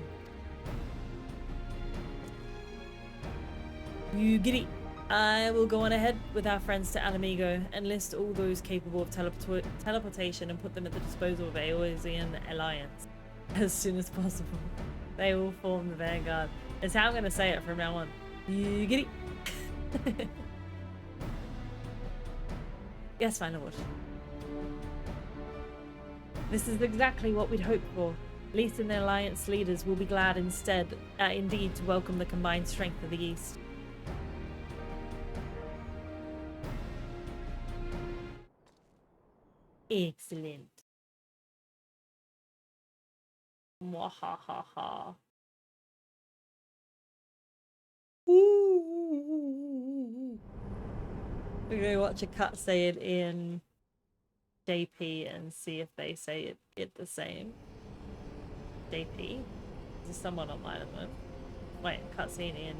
You giddy. I will go on ahead with our friends to Alamigo, enlist all those capable of teleportation and put them at the disposal of Eorzean Alliance as soon as possible. They will form the vanguard. That's how I'm going to say it from now on. You giddy. Yes, my lord. This is exactly what we'd hoped for. Least in the Alliance leaders will be glad indeed to welcome the combined strength of the East. Excellent. Mwahaha. Ooh. We're gonna watch a cutscene in JP and see if they say it the same. JP? There's someone online at the moment. Wait, cutscene in...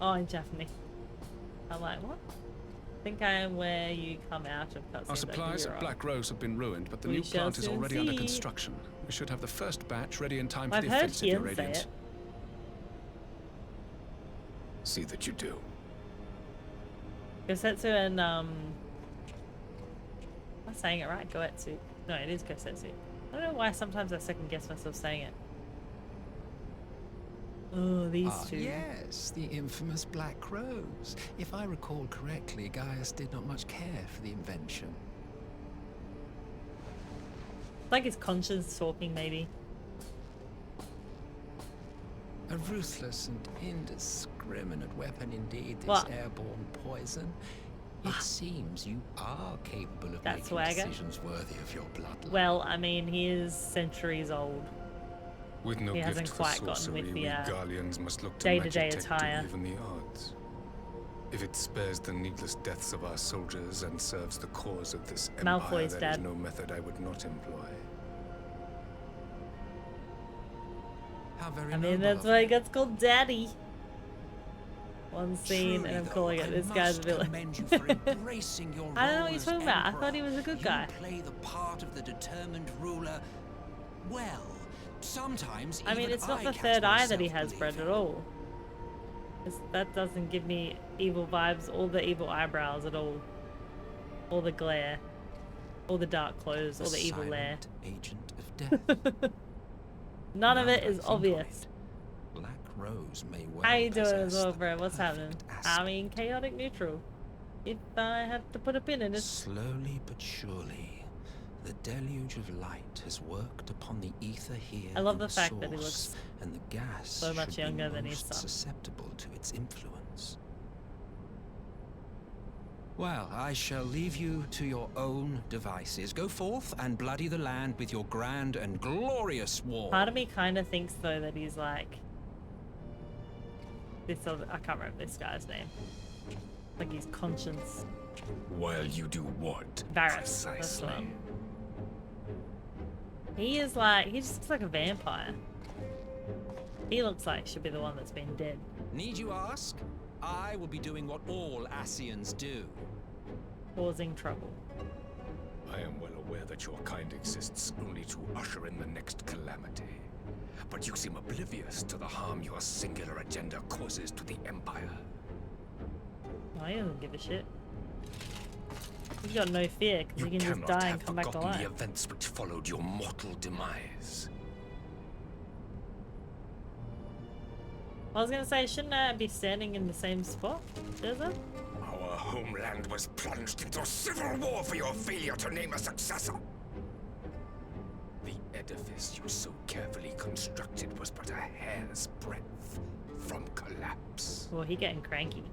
Oh, in Japanese. I'm like, what? I think I am where you come out of cutscenes. Our supplies at Black Rose have been ruined, but the We new shall plant is soon already under see. construction. We should have the first batch ready in time for I've the heard offensive, Your Kian say Radiance. it. See that you do. Gosetsu and am I saying it right? Goetsu. No, it is Gosetsu. I don't know why sometimes I second guess myself saying it. Oh, these two. Yes, the infamous Black Rose. If I recall correctly, Gaius did not much care for the invention. Like his conscience talking, maybe. A ruthless and indiscriminate weapon indeed, this What? airborne poison. It seems you are capable of That making swagger? decisions worthy of your bloodline. Well, I mean, he is centuries old. With no He hasn't gift for quite gotten sorcery, with the we Gallians must look to day-to-day magic attire. to even the odds. If it spares the needless deaths of our soldiers and serves the cause of this empire, Malfoy's there is dad. no method I would not employ. How very I mean, noble that's of why he you. gets called Daddy. One scene, Truly, and I'm though, calling it I this guy's must villain. commend you for embracing your I don't know role what you're as talking about. I emperor. thought he was a good guy. You play the part of the determined ruler well. Sometimes I mean, even it's not the catch third eye that he myself has, Brett, believing. at all. That doesn't give me evil vibes, all the evil eyebrows at all. All the glare. All the dark clothes, all the evil lair. silent agent of death. None of Now it that I is think of obvious. it, Black Rose may well How you doing as possess well, the Brett? What's perfect happening? aspect. I mean, chaotic neutral. If I have to put a pin in it. Slowly but surely, the deluge of light has worked upon the ether here. I love in the fact that he source, looks and the gas so much should be younger than his most son. susceptible to its influence. Well, I shall leave you to your own devices. Go forth and bloody the land with your grand and glorious war. Part of me kind of thinks, though, that he's like... This other... I can't remember this guy's name. Like his conscience. While you do what? Varys. That's the Precisely. one. He is like... He just looks like a vampire. He looks like should be the one that's been dead. Need you ask? I will be doing what all Asians do. Causing trouble. I am well aware that your kind exists only to usher in the next calamity. But you seem oblivious to the harm your singular agenda causes to the Empire. Oh, he doesn't give a shit. He's got no fear, because he You can just cannot die and have come back to forgotten life. the events which followed your mortal demise. I was gonna say, shouldn't I be standing in the same spot? Does it? Our homeland was plunged into civil war for your failure to name a successor. The edifice you so carefully constructed was but a hair's breadth from collapse. Well, he getting cranky.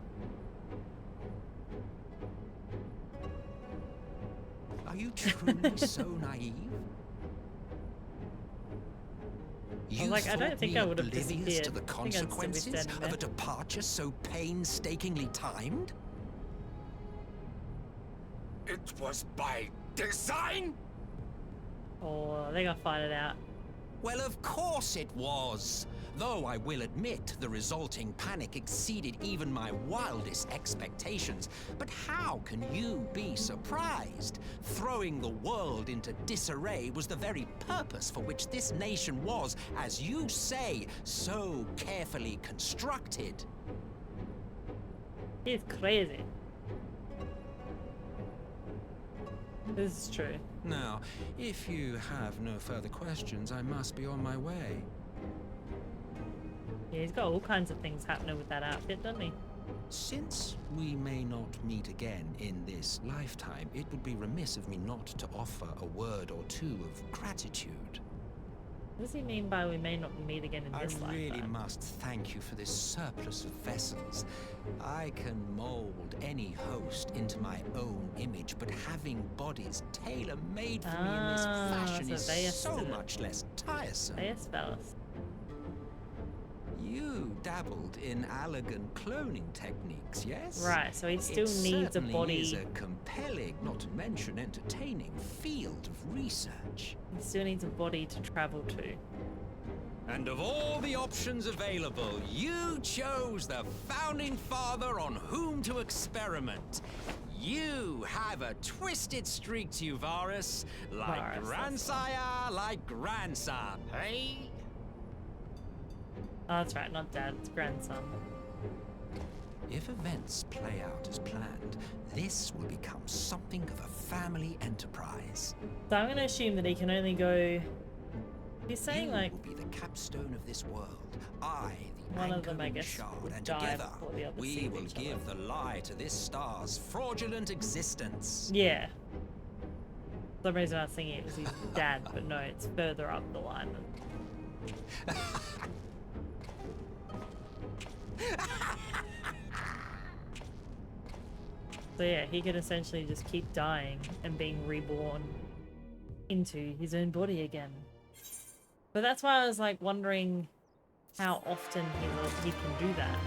Are you truly so naive? I was like, I don't thought think me I would have oblivious disappeared. to the I think I'd still be consequences standing of a there. departure so painstakingly timed? It was by design? Or they gonna find it out. Well, of course it was. Though I will admit the resulting panic exceeded even my wildest expectations. But how can you be surprised? Throwing the world into disarray was the very purpose for which this nation was, as you say, so carefully constructed. He's crazy. This is true. Now, if you have no further questions, I must be on my way. Yeah, he's got all kinds of things happening with that outfit, doesn't he? Since we may not meet again in this lifetime, it would be remiss of me not to offer a word or two of gratitude. What does he mean by we may not meet again in this I really lifetime? must thank you for this surplus of vessels. I can mold any host into my own image, but having bodies tailor-made for me in this fashion so is Veus so did it. much less tiresome. Yes, fellas. You dabbled in elegant cloning techniques, yes? Right, so he still it needs a body. Is a compelling, not to mention entertaining, field of research. He still needs a body to travel to. And of all the options available, you chose the founding father on whom to experiment. You have a twisted streak to you, Varus. Like grandsire, like grandson, hey? Oh, that's right, not dad, it's grandson. If events play out as planned, this will become something of a family enterprise. So I'm going to assume that he can only go... He's saying, like... will be the capstone of this world. I, the one of them, I anchoring guess, shard, would and die together before the other we see will each give other. the lie to this star's fraudulent existence. Yeah. For some reason I was thinking it was his dad, but no, it's further up the line. So yeah, he could essentially just keep dying and being reborn into his own body again. But that's why I was like wondering how often he can do that.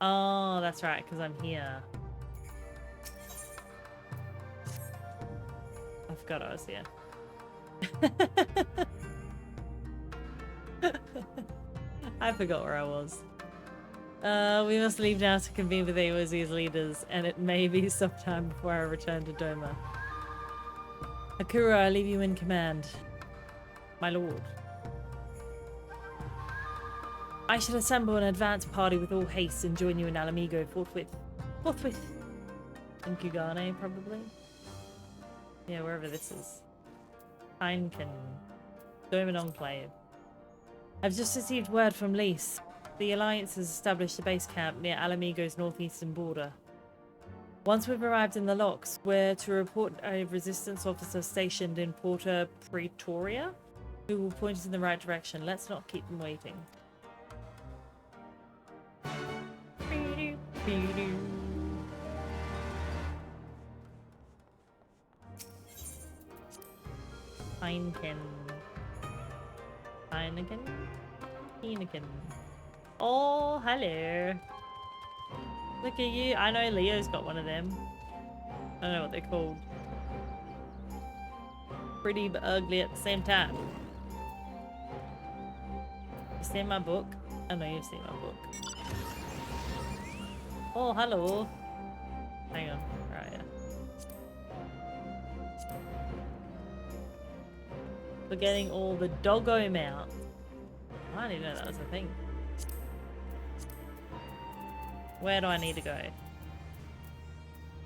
Oh, that's right, because I'm here. I forgot I was here. I forgot where I was. We must leave now to convene with AOZ's leaders, and it may be some time before I return to Doma. Akura, I leave you in command. My lord. I shall assemble an advance party with all haste and join you in Alamigo forthwith. Forthwith. In Kugane, probably? Yeah, wherever this is. Heineken. Doman Enclave. I've just received word from Lys. The Alliance has established a base camp near Alamigo's northeastern border. Once we've arrived in the locks, we're to report a resistance officer stationed in Porta Pretoria, who will point us in the right direction. Let's not keep them waiting. Heineken. Heineken? Heineken. Oh, hello. Look at you. I know Leo's got one of them. I don't know what they're called. Pretty but ugly at the same time. You seen my book? I know you've seen my book. Oh, hello. Hang on. Right, yeah. For getting all the doggo mounts. I didn't know that was a thing. Where do I need to go?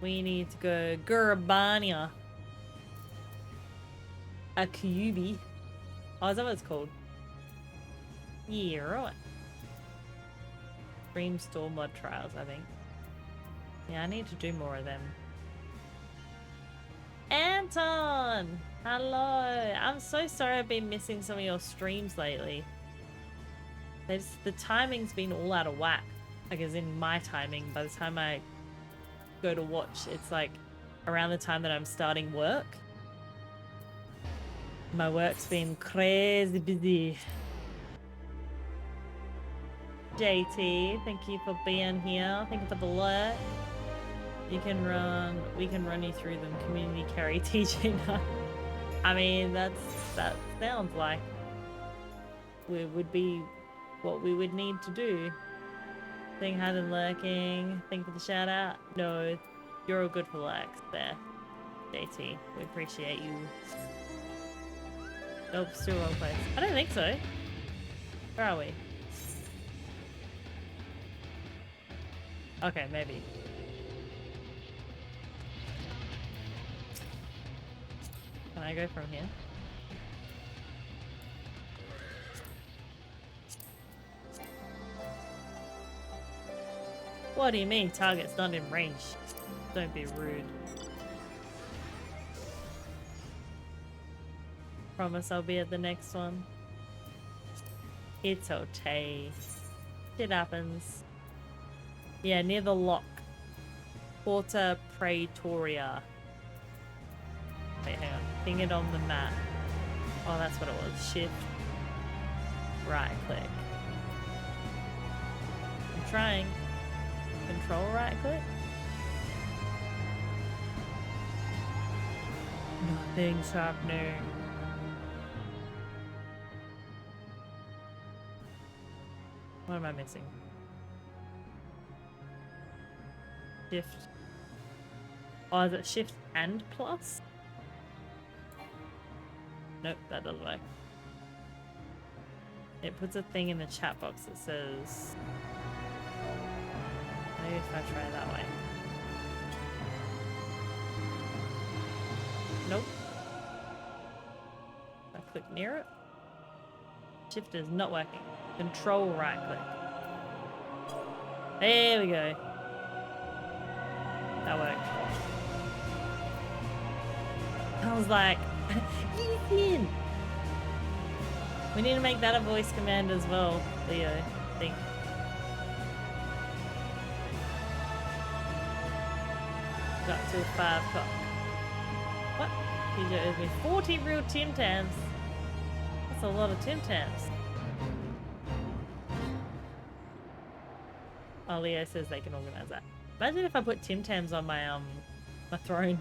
We need to go Gurbania. A Kyubi. Oh, is that what it's called? Yeah, right. Dream Store mod trials, I think. Yeah, I need to do more of them. Anton! Hello! I'm so sorry I've been missing some of your streams lately. The timing's been all out of whack. Like, as in my timing. By the time I go to watch, it's like around the time that I'm starting work. My work's been crazy busy. JT, thank you for being here. Thank you for the alert. We can run you through them. Community carry TJ now. I mean, that sounds like we would be what we would need to do. Thing hasn't lurking. Thank you for the shout out. No, you're all good for likes there, JT. We appreciate you. Nope, still wrong place. I don't think so. Where are we? Okay, maybe. Can I go from here? What do you mean target's not in range? Don't be rude. Promise I'll be at the next one. It's okay. Shit happens. Yeah, near the lock. Porta Pretoria. Wait, hang on. Ping it on the map. Oh, that's what it was. Shift, right click. I'm trying. Control right click. Nothing's happening. What am I missing? Shift. Oh, is it shift and plus? Nope, that doesn't work. It puts a thing in the chat box that says... Maybe if I try it that way. Nope. I click near it. Shift is not working. Control right click. There we go. That worked. I was like, Ethan! We need to make that a voice command as well, Leo, I think. Got till 5 o'clock. What? TJ owes me 40 real Tim Tams. That's a lot of Tim Tams. Oh, Leo says they can organize that. Imagine if I put Tim Tams on my my throne.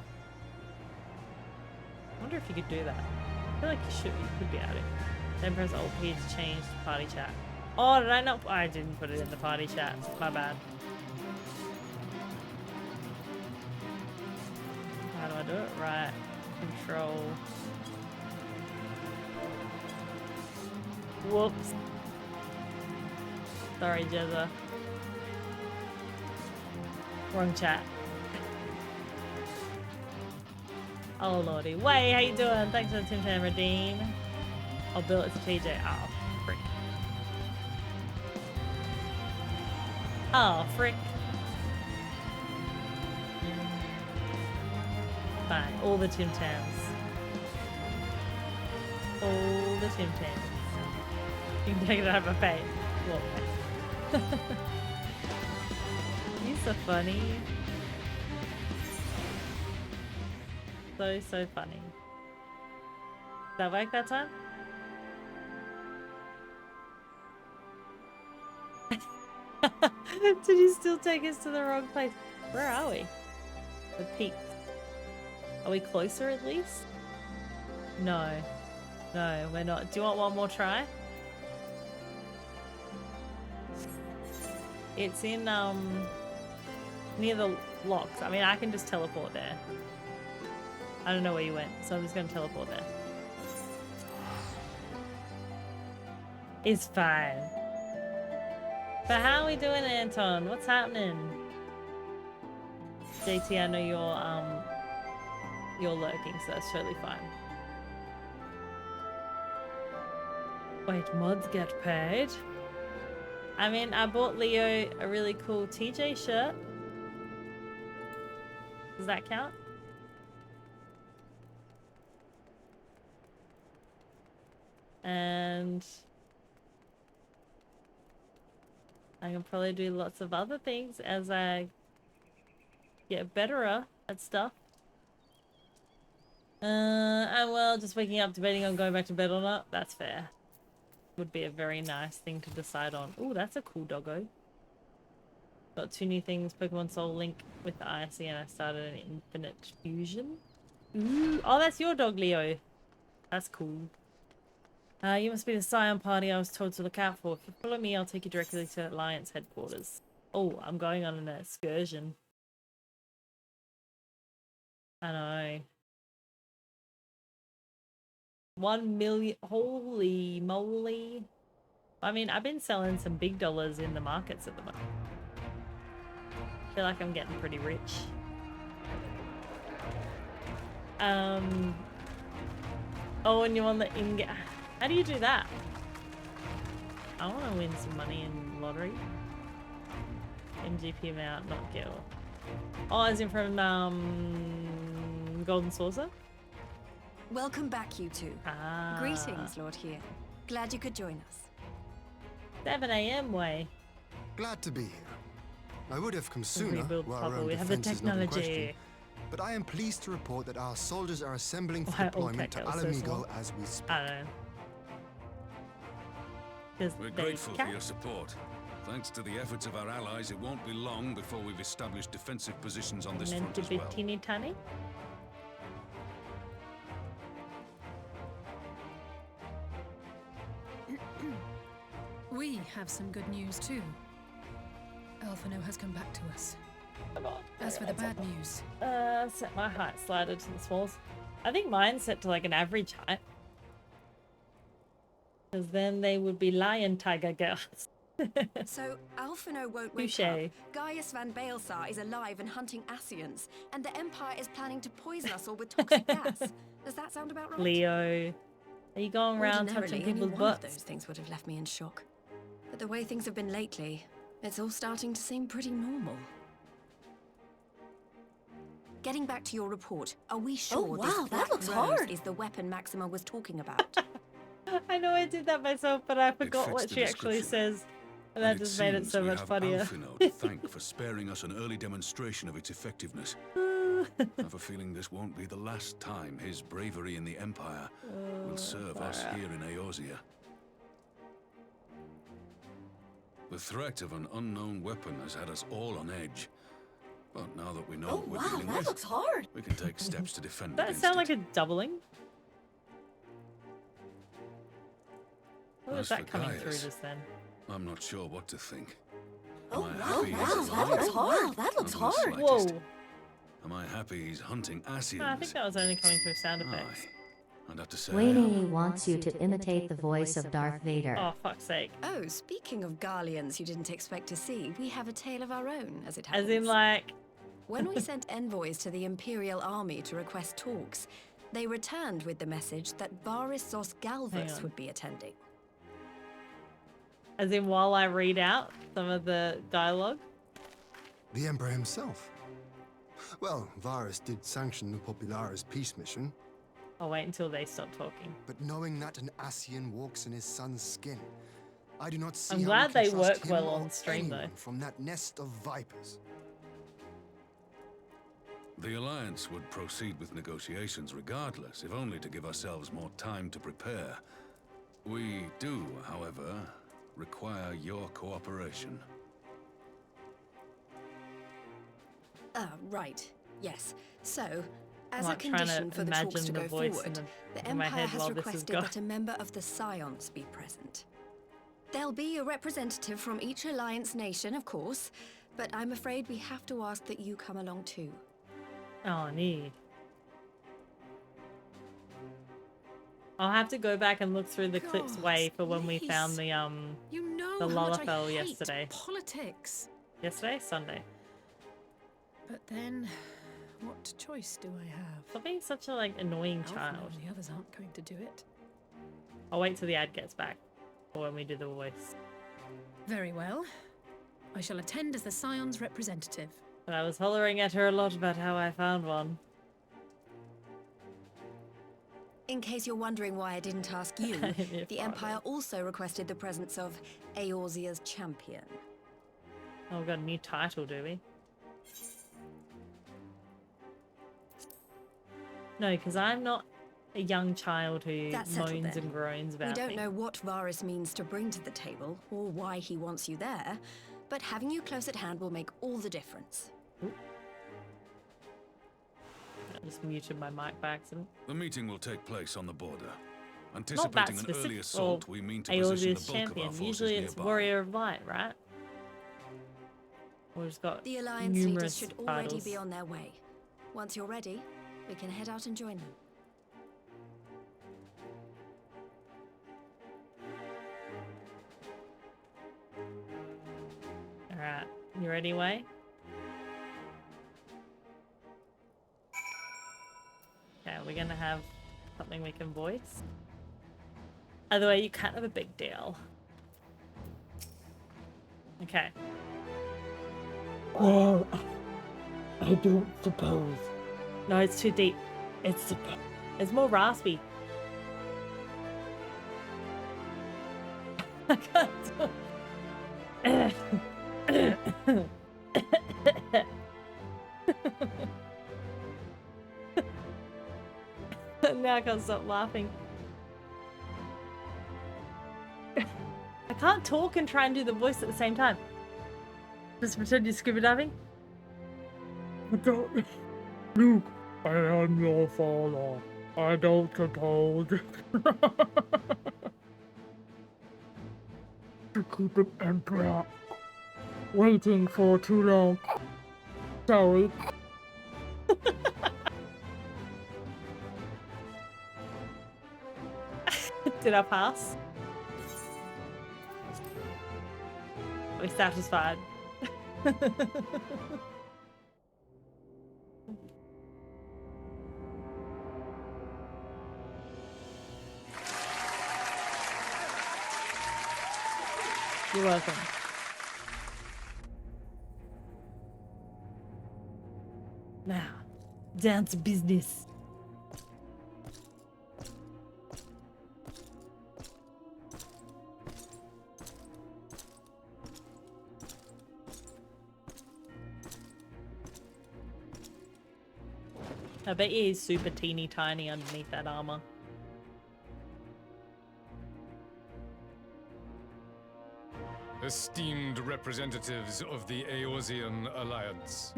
I wonder if you could do that. I feel like you could be able to. Then press Alt P to change the party chat. Oh, did I not? I didn't put it in the party chat. My bad. How do I do it? Right. Control. Whoops. Sorry, Jezza. Wrong chat. Oh lordy. Way, how you doing? Thanks for the Tim Tam redeem. I'll bill it to TJ. Oh, frick. Oh, frick. Fine. All the Tim Tams. All the Tim Tams. You can take it out of a pay. Well, you're so funny. So funny. Did that work that time? Did you still take us to the wrong place? Where are we? The peaks. Are we closer at least? No. No, we're not. Do you want one more try? It's in, near the locks. I mean, I can just teleport there. I don't know where you went, so I'm just gonna teleport there. It's fine. But how are we doing, Anton? What's happening? JT, I know you're lurking, so that's totally fine. Wait, mods get paid? I mean, I bought Leo a really cool TJ shirt. Does that count? And I can probably do lots of other things as I get better at stuff. And well, just waking up debating on going back to bed or not. That's fair. Would be a very nice thing to decide on. Oh, that's a cool doggo. Got 2 new things. Pokemon Soul Link with the IC, and I started an Infinite Fusion. Ooh. Oh, that's your dog, Leo. That's cool. You must be the Scion party I was told to look out for. If you follow me, I'll take you directly to Alliance headquarters. Oh, I'm going on an excursion. I know. 1 million. Holy moly. I mean, I've been selling some big dollars in the markets at the moment. I feel like I'm getting pretty rich. Oh, and you want the in-game. How do you do that? I want to win some money in lottery. MGP amount, not kill. Oh, as in from Golden Saucer? Welcome back, you two. Ah. Greetings, Lord here. Glad you could join us. 7 AM way. Glad to be here. I would have come sooner. Rebuild while proper. our own We have the defense is not in technology. question, But I am pleased to report that our soldiers are assembling for Why all deployment to tech girls so Alamigo small? as we speak. I don't know. 'Cause We're they grateful can. for your support. Thanks to the efforts of our allies, it won't be long before we've established defensive positions on this Meant front to as be well. teeny tiny. We have some good news too. Alphino has come back to us. As for the bad news, Set my height slider to the smallest. I think mine's set to like an average height. Because then they would be lion tiger girls. So, Alphino won't wake Touché. up. Gaius van Baelsar is alive and hunting Asians, and the Empire is planning to poison us all with toxic gas. Does that sound about right? Leo, are you going around touching Ordinarily, any people's one butts? of those things would have left me in shock. But the way things have been lately, it's all starting to seem pretty normal. Getting back to your report, are we sure wow, this that Black looks Rose hard. is the weapon Maxima was talking about? I know I did that myself, but I forgot fits what the she actually description. says. And that just made it seems so we much have funnier. Alphino to thank for sparing us an early demonstration of its effectiveness. I have a feeling this won't be the last time his bravery in the Empire will serve us far out. here in Eorzea. The threat of an unknown weapon has had us all on edge. But now that we know what we're wow, dealing that with, looks hard. we can take steps to defend Does that against sound it. like a doubling? What was As for that coming through Gaius, just then? I'm not sure what to think. Oh, Am I wow, happy wow, he's that alive? looks hard. That looks Not the hard. slightest. Whoa. Am I happy he's hunting Asians? No, I think that was only coming through sound effects. I'd have to say Wayne wants you to imitate the voice of Darth Vader. Oh, fuck's sake. Oh, speaking of Garleans you didn't expect to see, we have a tale of our own, as it happens. As in, like... When we sent envoys to the Imperial Army to request talks, they returned with the message that Varys Zos Hang Galvus on. would be attending. As in, while I read out some of the dialogue? The Emperor himself. Well, Varys did sanction the Popularis peace mission, I'll wait until they stop talking. but knowing that an Asian walks in his son's skin, I do not see I'm how glad we can they trust work him well or on stream, though. anyone from that nest of vipers. the Alliance would proceed with negotiations regardless, if only to give ourselves more time to prepare. We do, however, require your cooperation. Right. Yes. So, as I'm a like trying condition to for the talks imagine to the go voice forward, the in my Empire head has while this is requested going. that a member of the Scions be present. There'll be a representative from each Alliance nation, of course, but I'm afraid we have to ask that you come along too. Oh, neat. I'll have to go back and look through the clips God, way for when we please. found the you know the how much I Lalafell hate yesterday. politics. Yesterday? Sunday. But then, what choice do I have? Stop being such a like annoying Alphino child. and the others aren't going to do it. I'll wait till the ad gets back. Or when we do the voice. Very well. I shall attend as the Scion's representative. But I was hollering at her a lot about how I found one. In case you're wondering why I didn't ask you, You're the fine. Empire also requested the presence of Eorzea's champion. Oh, we've got a new title, do we? No, because I'm not a young child who That's settled moans then. and groans about We don't me. know what Varys means to bring to the table, or why he wants you there, but having you close at hand will make all the difference. I just muted my mic by accident. The meeting will take place on the border. Not that Anticipating an specific. early assault, we mean to position Eorzea's the bulk champion. of our forces Usually it's nearby. Warrior of Light, right? Or it's got The Alliance leaders numerous should already titles. be on their way. Once you're ready, we can head out and join them. Alright, you ready, Way? Okay, we're gonna have something we can voice. Either way, you can't have a big deal. Okay. Well, I don't suppose. No, it's too deep. It's more raspy. I can't do Now I can't stop laughing. I can't talk and try and do the voice at the same time. Just pretend you're scuba diving. Luke, I am your father. I don't get told. To keep it emperor. Waiting for too long. Sorry. Did I pass? Are we satisfied? You're welcome. Now, down to business. I bet he's super teeny tiny underneath that armor. Esteemed representatives of the Eorzean Alliance.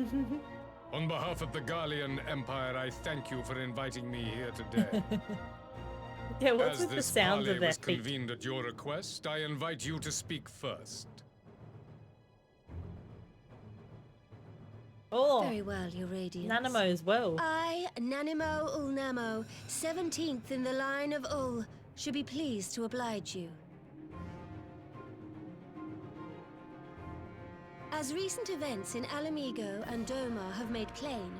On behalf of the Garlean Empire, I thank you for inviting me here today. Yeah, what's As with the this sounds parley of their was feet? convened at your request, I invite you to speak first. Oh, very well, Your Radiance. Nanimo as well. I, Nanimo Ulnamo, 17th in the line of Ul, should be pleased to oblige you. As recent events in Alamigo and Doma have made plain,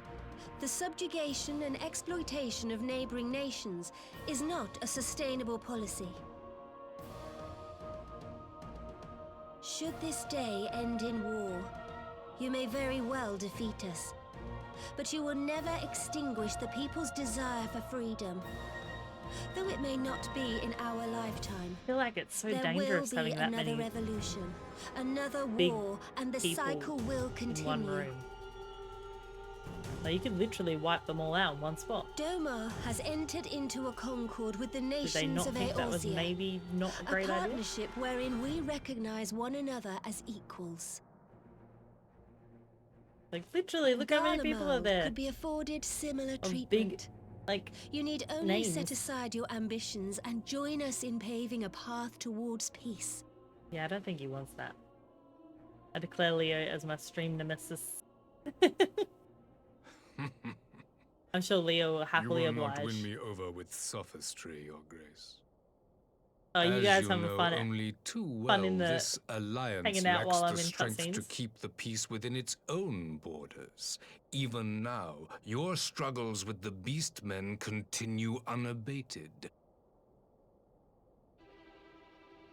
the subjugation and exploitation of neighboring nations is not a sustainable policy. Should this day end in war, you may very well defeat us, but you will never extinguish the people's desire for freedom. Though it may not be in our lifetime, I feel like it's so there dangerous will having be that another many revolution, another big war, and the people cycle will in one continue. room. Like, you could literally wipe them all out in one spot. Doma has entered into a concord with the Did they nations not of think that was Eorzea, maybe not a great idea? partnership wherein we recognize one another as equals. Like, literally, look how many people are Garlemald there. could be afforded similar Of treatment. big, like, you need only names. set aside your ambitions and join us in paving a path towards peace. Yeah, I don't think he wants that. I declare Leo as my stream nemesis. I'm sure Leo will happily you will oblige. not win me over with sophistry, Your Grace. Oh, you As guys you having know fun only too well, fun in the this alliance hanging out lacks while I'm the in strength to cutscenes. keep the peace within its own borders. Even now, your struggles with the Beastmen continue unabated.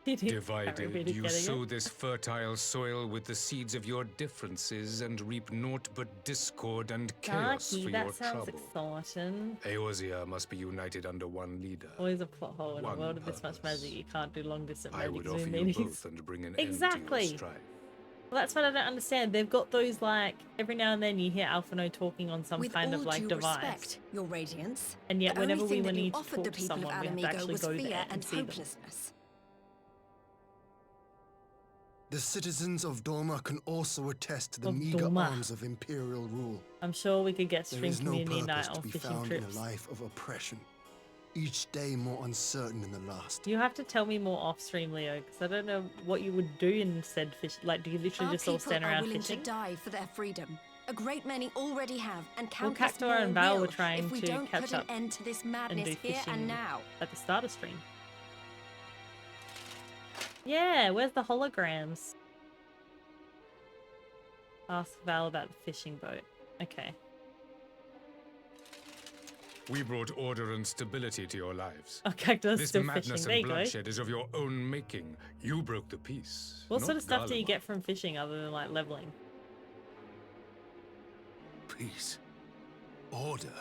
Divided, you sow this fertile soil with the seeds of your differences and reap naught but discord and chaos Darky, for that your sounds trouble. exciting. Eorzea must be united under one leader. Always a plot hole in a One world of this much magic. You can't do long distance I magic would Zoom offer you meetings. both and bring an end to Exactly. your strife. Well, that's what I don't understand. They've got those, like, every now and then you hear Alphino talking on some With kind all of, like, due device. respect, Your Radiance, And yet the whenever only we thing that you need to offered talk the to people of someone, we have to Alamigo actually was go fear there and and see them. hopelessness. The citizens of Doma can also attest to the Of meager Doma. arms of imperial rule. I'm sure we could get There stream is no community purpose night to on be fishing found trips. in a life of oppression, each day more uncertain than the last. You have to tell me more off stream, Leo, because I don't know what you would do in said fish. Like, do you literally Our just all people stand are around willing fishing? to die for their freedom. A great many already have, and Well, countless Cactuar more and Val will were trying if we to don't catch put an up end to this and madness do here fishing and now. at the start of stream. Yeah, where's the holograms? Ask Val about the fishing boat. Okay. We brought order and stability to your lives. Oh, Cactus This still madness fishing. There and you go. bloodshed is of your own making. You broke the peace. What sort not of stuff do you Garlemald. get from fishing other than, like, leveling? Peace. Order.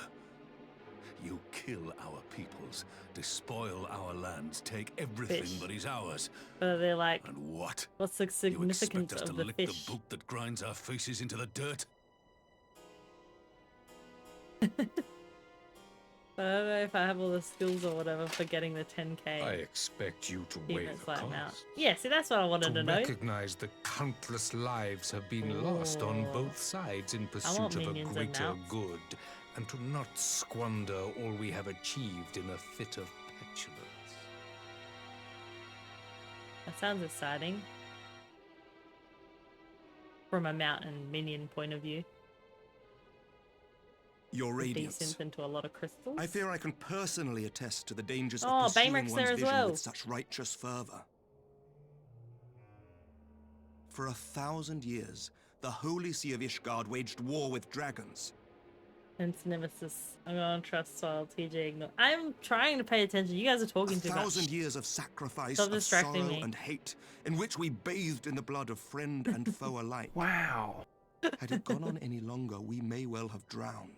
You kill our peoples, despoil our lands, take everything Fish. that is ours. But they're like, And what? what's the You expect significance us to of the lick fish? the boot that grinds our faces into the dirt? But I don't know if I have all the skills or whatever for getting the 10k. I expect you to weigh the cost. Yeah, see, that's what I wanted to know. Recognize that countless lives have been lost on both sides in pursuit of a greater good, and to not squander all we have achieved in a fit of petulance. That sounds exciting. From a mountain minion point of view. Your Radiance. Descent into a lot of crystals. I fear I can personally attest to the dangers of pursuing Bayrek's one's there as vision well. with such righteous fervor. For 1,000 years, the Holy See of Ishgard waged war with dragons. Hence Nemesis. I'm gonna trust while TJ ignore. I'm trying to pay attention. You guys are talking too much. 1,000 years of sacrifice, Stop of distracting sorrow me. and hate, in which we bathed in the blood of friend and foe alike. Wow. Had it gone on any longer, we may well have drowned.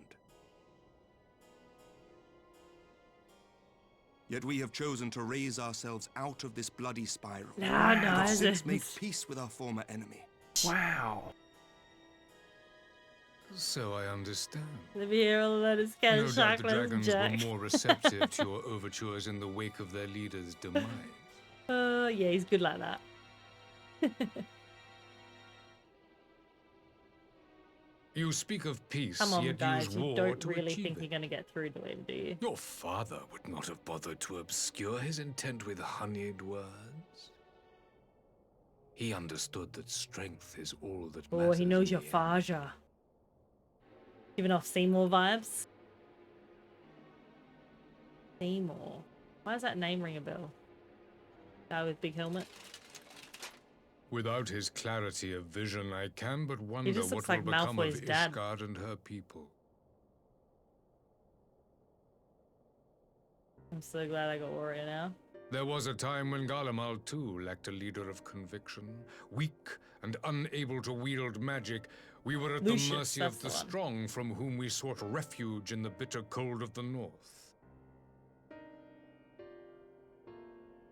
Yet we have chosen to raise ourselves out of this bloody spiral. No, and have since made peace with our former enemy. Wow. So I understand. The beer that is kind No of doubt the chocolate dragons Jack. were more receptive to your overtures in the wake of their leader's demise. Yeah, he's good like that. You speak of peace, Come on, yet guys, use you war don't to really achieve think it. you're gonna get through to him, do you? Your father would not have bothered to obscure his intent with honeyed words. He understood that strength is all that Oh, matters. he knows your Faja. Giving off Seymour vibes. Seymour. Why does that name ring a bell? Guy with big helmet. Without his clarity of vision, I can but wonder just what looks will like become Malfoy's of dad. Ishgard and her people. I'm so glad I got Warrior now. There was a time when Garlemald too lacked a leader of conviction. Weak and unable to wield magic, we were at Lucious, the mercy that's of the the one. strong, from whom we sought refuge in the bitter cold of the north.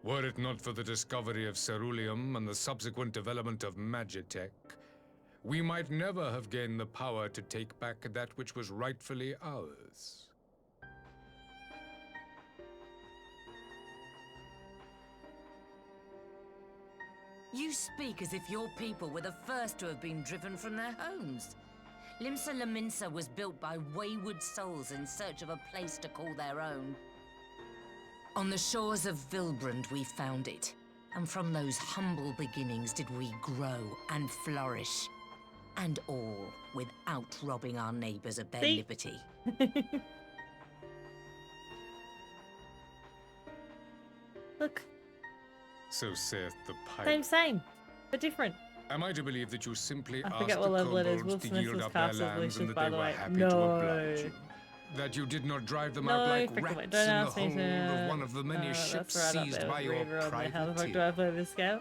Were it not for the discovery of ceruleum and the subsequent development of Magitech, we might never have gained the power to take back that which was rightfully ours. You speak as if your people were the first to have been driven from their homes. Limsa Lominsa was built by wayward souls in search of a place to call their own. On the shores of Vilbrand we found it, and from those humble beginnings did we grow and flourish. And all without robbing our neighbors of their liberty. Look, So saith the pipe. same, but different. Am I to believe that you simply I asked forget the what level it is. kobolds Will to Smith yield was up their cast as lands Lucius, and that by they the were way. happy to No. oblige you? That you did not drive them No, out like freaking rats wait, in don't the ask me hold to. of one of the many ships that's right up seized there by with your Reaver on there. How the fuck do privateer. I play this scale?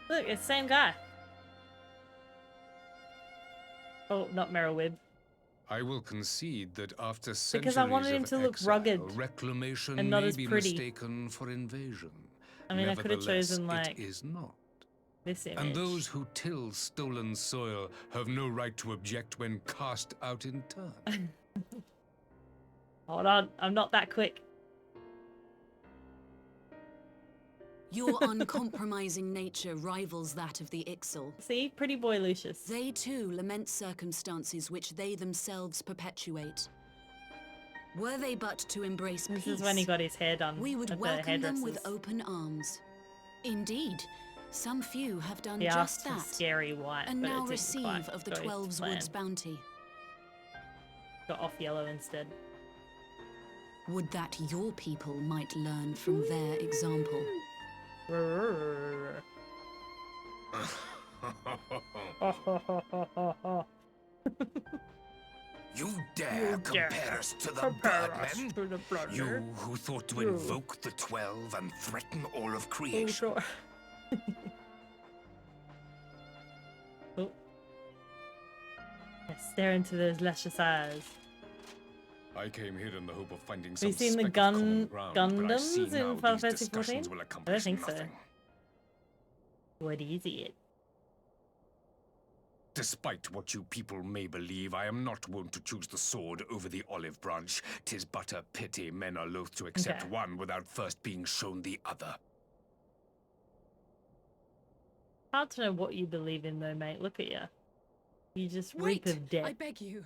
Look, it's the same guy. Oh, not Merrowwib. I will concede that after Because centuries I wanted him of to look exile, rugged reclamation and not may as be pretty. mistaken for invasion. I mean, I could have Nevertheless, chosen like it is not. this image. And those who till stolen soil have no right to object when cast out in turn. Hold on, I'm not that quick. Your uncompromising nature rivals that of the Ixal. See, pretty boy Lucius. They too lament circumstances which they themselves perpetuate. Were they but to embrace This peace, is when he got his hair done. we would at the welcome them with hairdressers. open arms. Indeed, some few have done He just asked for that, scary white, and but it now didn't receive quite of the go to 12's plan. Woods bounty. Got off yellow instead. Would that your people might learn from their example. You dare compare us to the Birdmen? You who thought to invoke the 12 and threaten all of creation? Oh, sure. Oh. Yeah, stare into those luscious eyes. I came here in the hope of finding Have some you seen the speck of common ground, but I see Gundams now in Final these Fantasy discussions 14? will I don't accomplish think so. nothing. What is it? Despite what you people may believe, I am not wont to choose the sword over the olive branch. 'Tis but a pity men are loath to accept one without first being shown the other. Hard to know what you believe in, though, mate. Look at you. You just reek Wait, of death. I beg you.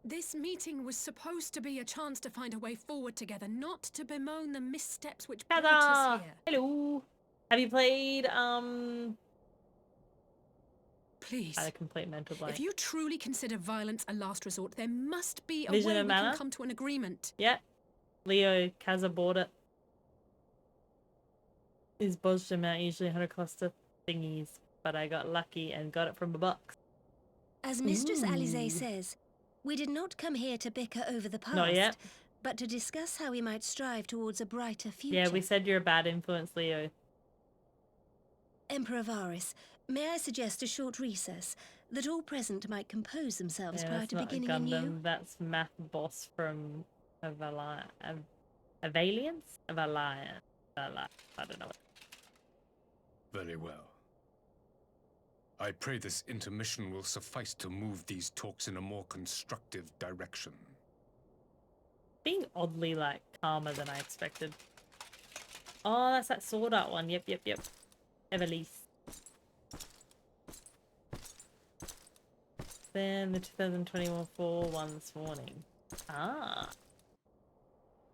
This meeting was supposed to be a chance to find a way forward together, not to bemoan the missteps which brought us here. Hello. Have you played, Please. I had a complete mental blank. If you truly consider violence a last resort, there must be a Vision way of we Mana? can come to an agreement. Yeah. Leo Kaza bought it. These Boston aren't usually 100 cluster thingies, but I got lucky and got it from a box. As Mistress Ooh. Alize says, we did not come here to bicker over the past, Not yet. but to discuss how we might strive towards a brighter future. Yeah, we said you're a bad influence, Leo. Emperor Varys, may I suggest a short recess, that all present might compose themselves Yeah, prior that's to not beginning Gundam. anew? That's Math Boss from Avaliance? Avaliance? I don't know. Very well. I pray this intermission will suffice to move these talks in a more constructive direction. Being oddly, like, calmer than I expected. Oh, that's that sword art one. Yep. Everlease. Then the 2021 fall one this morning. Ah.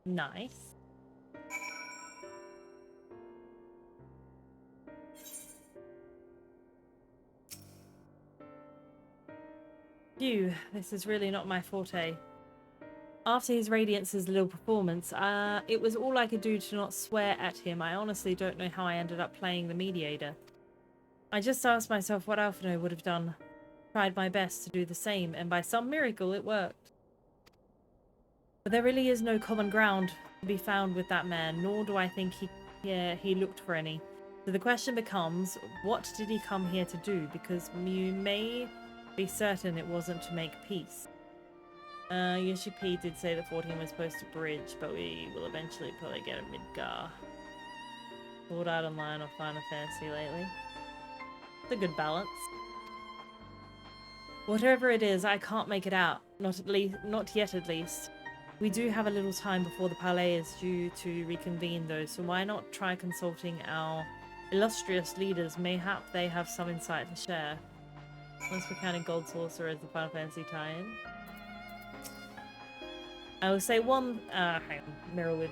Nice. Phew, this is really not my forte. After his Radiance's little performance, it was all I could do to not swear at him. I honestly don't know how I ended up playing the mediator. I just asked myself what Alphino would have done. Tried my best to do the same, and by some miracle it worked. But there really is no common ground to be found with that man, nor do I think he looked for any. So the question becomes, what did he come here to do? Because you may be certain it wasn't to make peace. Yoshi P did say that 14 was supposed to bridge, but we will eventually probably get a Midgar. Sword Art Online or Final Fantasy lately. It's a good balance. Whatever it is, I can't make it out. Not yet at least. We do have a little time before the Palais is due to reconvene though, so why not try consulting our illustrious leaders? Mayhap they have some insight to share. Unless we're counting Gold Saucer as the Final Fantasy tie-in. I will say one... hang on, Mirrorwood.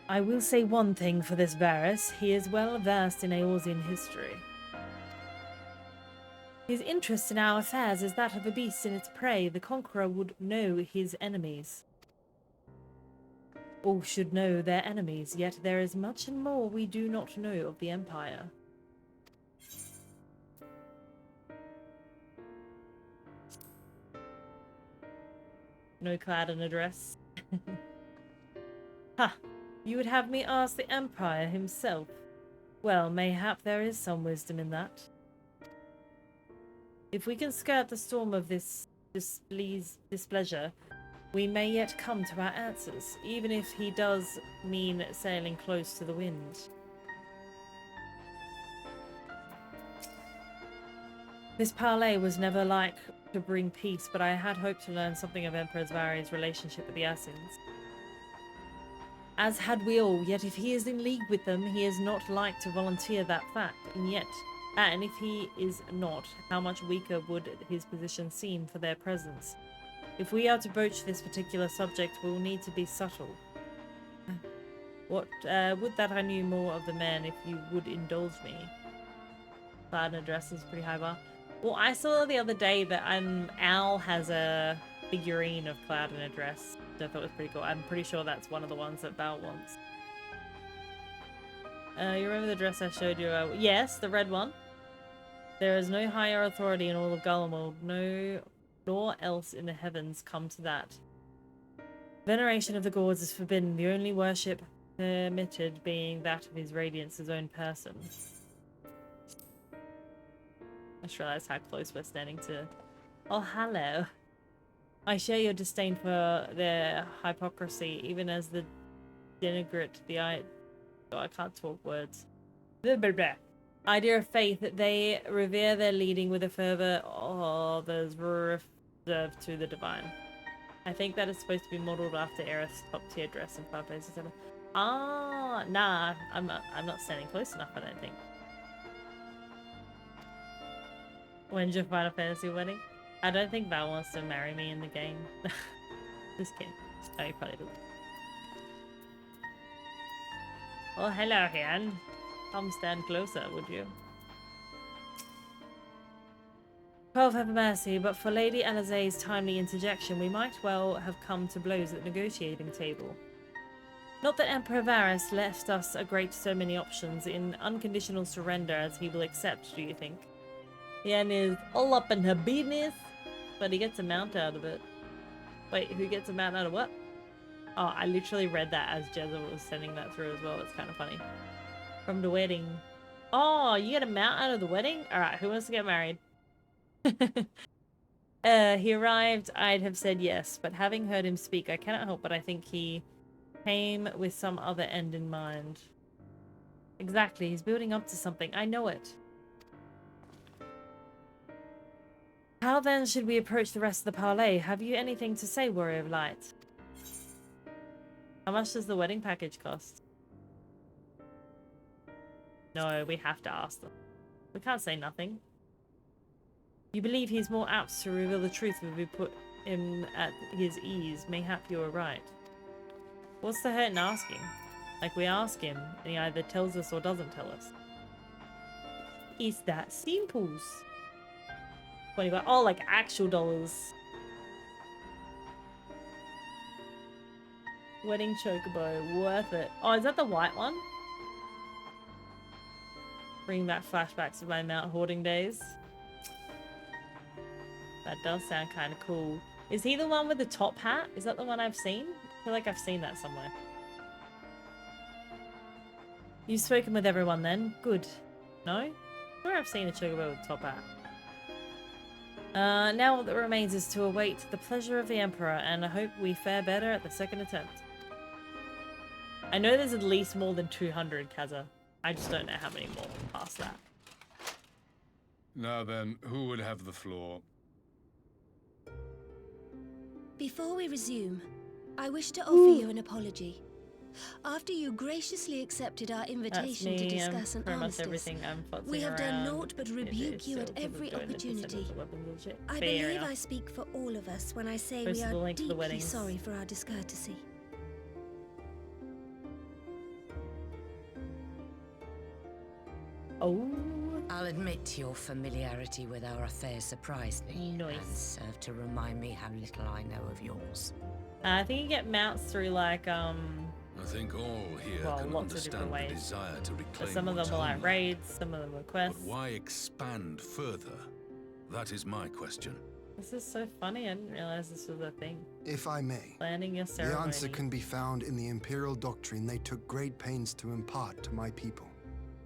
I will say one thing for this Varys. He is well versed in Eorzean history. His interest in our affairs is that of a beast in its prey. The Conqueror would know his enemies. All should know their enemies, yet there is much and more we do not know of the Empire. No clad in a dress. Ha! You would have me ask the Empire himself. Well, mayhap there is some wisdom in that. If we can skirt the storm of this displeasure, we may yet come to our answers, even if he does mean sailing close to the wind. This parley was never like to bring peace, but I had hoped to learn something of Emperor Zvari's relationship with the Assassins. As had we all, yet if he is in league with them, he is not like to volunteer that fact, and if he is not, how much weaker would his position seem for their presence? If we are to broach this particular subject, we will need to be subtle. Would that I knew more of the man if you would indulge me. Clad in a dress is pretty high bar. Well, I saw the other day that Al has a figurine of Cloud in a dress, which I thought was pretty cool. I'm pretty sure that's one of the ones that Val wants. You remember the dress I showed you? Yes, the red one. There is no higher authority in all of Garlemald, nor else in the heavens come to that. Veneration of the gods is forbidden, the only worship permitted being that of his Radiance's own person. I just realised how close we're standing to... Oh, hello. I share your disdain for their hypocrisy, even as the denigrate the eye... Oh, I can't talk words. Blah, blah, blah. Idea of faith that they revere their leading with a fervor. Oh, there's reserved to the divine. I think that is supposed to be modeled after Aerith's top tier dress in 5 places. Ah, nah, I'm not standing close enough, I don't think. When's your Final Fantasy wedding? I don't think Val wants to marry me in the game. Just kidding. No, he probably doesn't. Well, hello, Hian. Come stand closer, would you? 12 have mercy, but for Lady Alizé's timely interjection, we might well have come to blows at the negotiating table. Not that Emperor Varys left us a great so many options in unconditional surrender as he will accept, do you think? Hian is all up in her business, but he gets a mount out of it. Wait, who gets a mount out of what? Oh, I literally read that as Jezza was sending that through as well. It's kind of funny. From the wedding. Oh, you get a mount out of the wedding? Alright, who wants to get married? He arrived, I'd have said yes, but having heard him speak, I cannot help but I think he came with some other end in mind. Exactly, he's building up to something. I know it. How then should we approach the rest of the parley? Have you anything to say, Warrior of Light? How much does the wedding package cost? No, we have to ask them. We can't say nothing. You believe he's more apt to reveal the truth if we put him at his ease. Mayhap you are right. What's the hurt in asking? Like, we ask him, and he either tells us or doesn't tell us. It's that simple. 25. Oh, like actual dollars. Wedding chocobo, worth it. Oh, is that the white one? Bring back flashbacks of my Mount Hoarding days. That does sound kind of cool. Is he the one with the top hat? Is that the one I've seen? I feel like I've seen that somewhere. You've spoken with everyone then? Good. No? I'm sure I've seen a chocobo with a top hat. Now all that remains is to await the pleasure of the Emperor, and I hope we fare better at the second attempt. I know there's at least more than 200, Kaza. I just don't know how many more past that. Now then, who would have the floor? Before we resume, I wish to offer you an apology. After you graciously accepted our invitation to discuss an armistice, we have done naught but rebuke you at every opportunity. I believe I speak for all of us when I say we are deeply sorry for our discourtesy. Oh. I'll admit your familiarity with our affairs surprised me. Nice. And served to remind me how little I know of yours. I think you get mounts through like I think all here can understand the desire to reclaim some of them are like raids, some of them are quests. But why expand further? That is my question. This is so funny, I didn't realize this was a thing. If I may, planning your ceremony. The answer can be found in the Imperial doctrine they took great pains to impart to my people.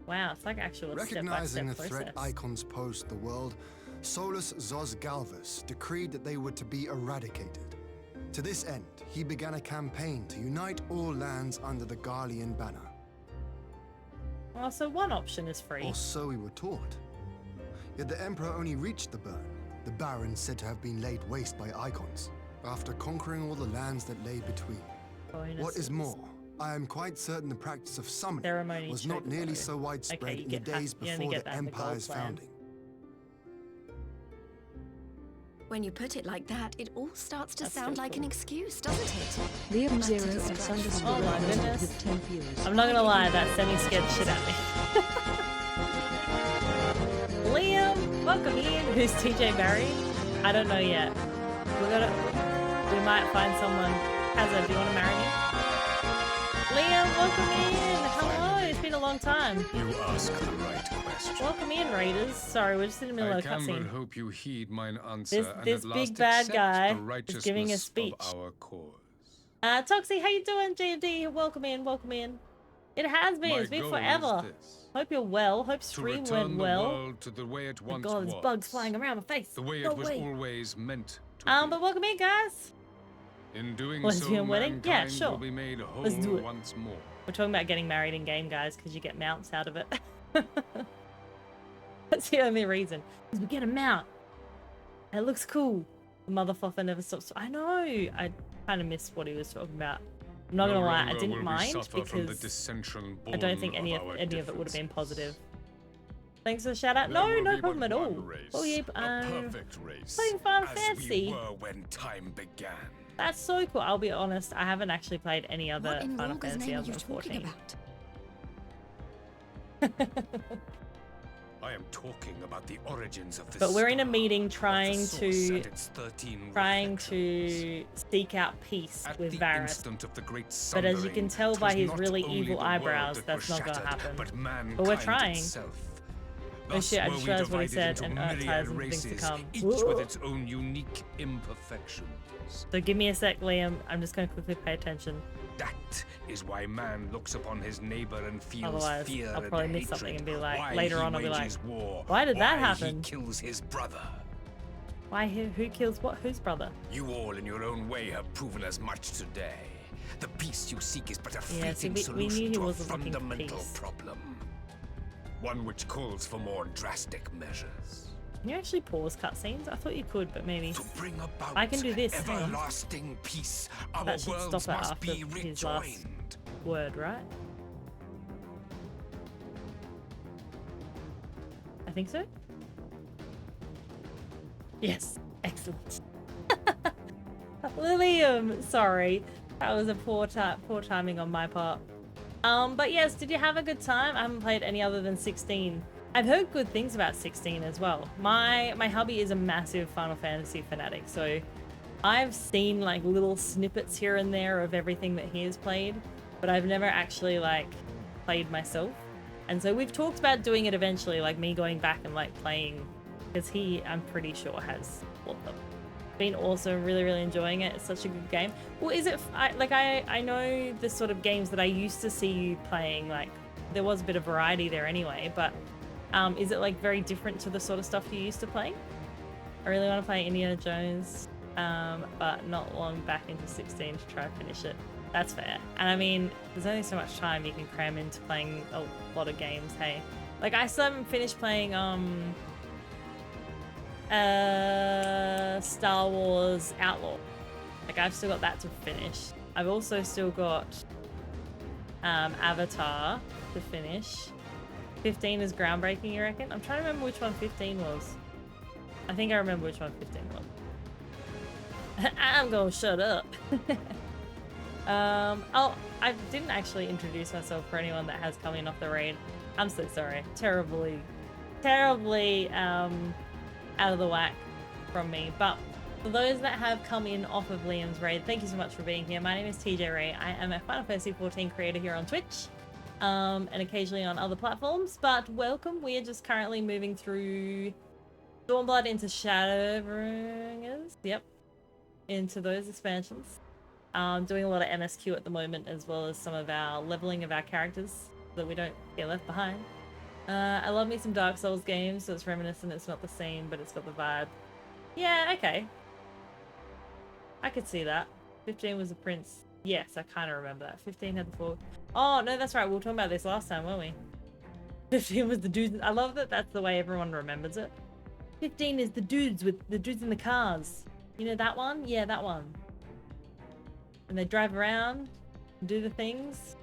Wow, it's like actual Recognizing the step-by-step threat process. icons posed the world, Solus Zos Galvus decreed that they were to be eradicated. To this end, he began a campaign to unite all lands under the Garlean banner. Well, so one option is free. Or so we were taught. Yet the Emperor only reached the burn, the barren said to have been laid waste by icons, after conquering all the lands that lay between. What is more, I am quite certain the practice of summoning was not nearly so widespread in the days before the Empire's founding. When you put it like that, it all starts to sound like an excuse, doesn't it? Liam Zero and Sunder's Oh my goodness. with 10 viewers. I'm not gonna lie, that semi-scared the shit out of me. Liam, welcome in. Who's TeejayRei? I don't know yet. We might find someone. Kaza, do you want to marry me? Liam, welcome in. Hello, it's been a long time. You ask the right question. Welcome in, Raiders. Sorry, we're just in the middle of a I can but cutscene. hope you heed mine answer This and at big last bad accept guy the is giving a righteousness speech. of our cause. Toxie, how you doing, JMD? Welcome in, welcome in. It has been, it's been forever. Hope you're well, hope stream went well. World to the way it once God, there's was. bugs flying around my face. The way No it was way. always meant to But welcome in, guys. In doing Lesbian so, wedding? Yeah, mankind sure. will be made whole Let's do it. once more. We're talking about getting married in game, guys, because you get mounts out of it. That's the only reason. Because we get a mount. It looks cool. The mother fluffer never stops. I know. I kind of missed what he was talking about. I'm not gonna lie, I didn't mind because I don't think any of it would have been positive. Thanks for the shout out. No, no problem at all. Oh yeah, playing Final Fantasy. When time began. That's so cool. I'll be honest, I haven't actually played any other Final Fantasy other than 14. I am talking about the origins of this. But we're in a meeting trying to seek out peace with Varus. But as you can tell by his really evil eyebrows, that's not gonna happen. But we're trying. Oh shit, I just realized what he said, and ties and things to come. Each with its own unique imperfections. So give me a sec, Liam. I'm just gonna quickly pay attention. That is why man looks upon his neighbor and feels Otherwise, fear I'll probably and miss something and be like, why later he on I'll be like, wages war, why did that why happen? He kills his brother. Why? Who kills what? Whose brother? You all in your own way have proven as much today. The peace you seek is but a fleeting solution to a fundamental problem. One which calls for more drastic measures. Can you actually pause cutscenes? I thought you could, but maybe. To bring about I can do this. everlasting peace, our that should worlds stop it must after be his last rejoined. word, right? I think so. Yes, excellent. Lilium, sorry, that was a poor timing on my part. But yes, did you have a good time? I haven't played any other than 16. I've heard good things about 16 as well. My hubby is a massive Final Fantasy fanatic, so I've seen like little snippets here and there of everything that he has played, but I've never actually like played myself. And so we've talked about doing it eventually, like me going back and like playing, because he, I'm pretty sure, has all of them. Been also really enjoying it. It's such a good game. Well, is it I know the sort of games that I used to see you playing, like there was a bit of variety there anyway, but is it like very different to the sort of stuff you used to play? I really want to play Indiana Jones, but not long back into 16 to try to finish it. That's fair. And I mean, there's only so much time you can cram into playing a lot of games, hey? Like I still haven't finished playing Star Wars Outlaw. Like I've still got that to finish. I've also still got Avatar to finish. 15 is groundbreaking, you reckon? I'm trying to remember which one 15 was. I think I remember which one 15 was. I'm gonna shut up. Oh, I didn't actually introduce myself for anyone that has come in off the raid. I'm so sorry. Terribly out of the whack from me. But for those that have come in off of Liam's raid, thank you so much for being here. My name is TeejayRei. I am a Final Fantasy 14 creator here on Twitch, and occasionally on other platforms. But welcome. We are just currently moving through Stormblood into Shadowbringers. Yep, into those expansions. Doing a lot of MSQ at the moment, as well as some of our leveling of our characters so that we don't get left behind. I love me some Dark Souls games, so it's reminiscent. It's not the same, but it's got the vibe. Yeah, okay. I could see that. 15 was a prince. Yes, I kind of remember that. 15 had the fork. Oh, no, that's right. We were talking about this last time, weren't we? 15 was the dudes. I love that that's the way everyone remembers it. 15 is the dudes in the cars. You know that one? Yeah, that one. And they drive around and do the things.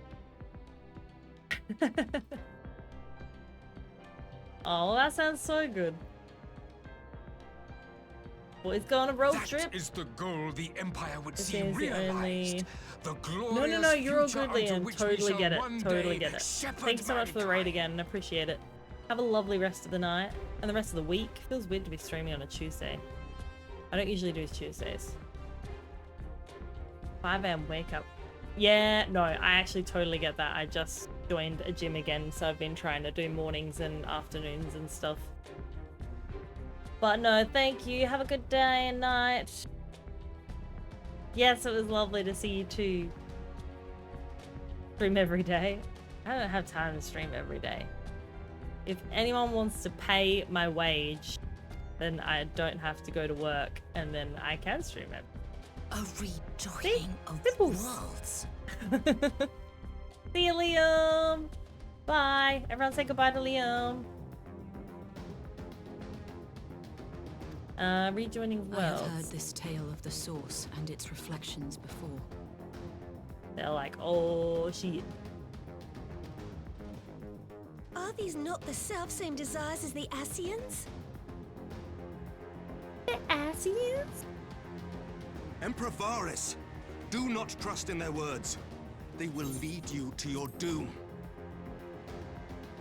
Oh, that sounds so good. Boys go on a road trip. That is the goal the Empire would This see is the realized. only... The glorious No, you're all future good, Liam. unto which Totally we get shall it. one Totally day get it. shepherd Thanks so much for the raid again. Appreciate it. Have a lovely rest of the night and the rest of the week. Feels weird to be streaming on a Tuesday. I don't usually do Tuesdays. 5 AM wake up. Yeah, no, I actually totally get that. I just joined a gym again, so I've been trying to do mornings and afternoons and stuff. But no, thank you. Have a good day and night. Yes, it was lovely to see you too. Stream every day. I don't have time to stream every day. If anyone wants to pay my wage, then I don't have to go to work, and then I can stream it. A rejoining of worlds. See you, Liam. Bye. Everyone say goodbye to Liam. Rejoining I have heard worlds. this tale of the source and its reflections before. They're like, oh shit. Are these not the self-same desires as the Asians? The Asians? Emperor Varys, do not trust in their words. They will lead you to your doom.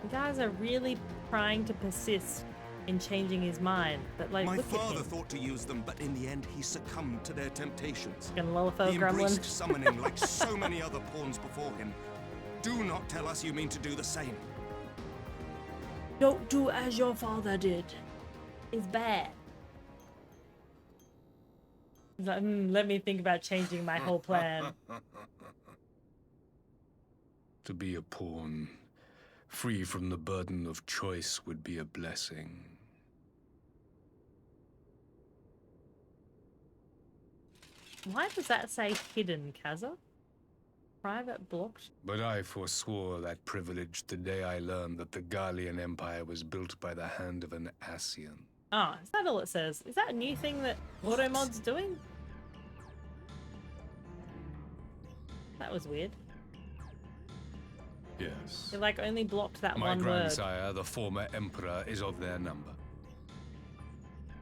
You guys are really trying to persist in changing his mind, but like, My look at father him. thought to use them, but in the end he succumbed to their temptations. Gonna Lullifell He gremlin. embraced summoning like so many other pawns before him. Do not tell us you mean to do the same. Don't do as your father did. It's bad. He's like, let me think about changing my whole plan. To be a pawn, free from the burden of choice, would be a blessing. Why does that say hidden, Kaza? Private blocked? But I forswore that privilege the day I learned that the Garlean Empire was built by the hand of an Asian. Oh, is that all it says? Is that a new thing that Automod's doing? That was weird. Yes. It like only blocked that My one word. grandsire, the former emperor, is of their number.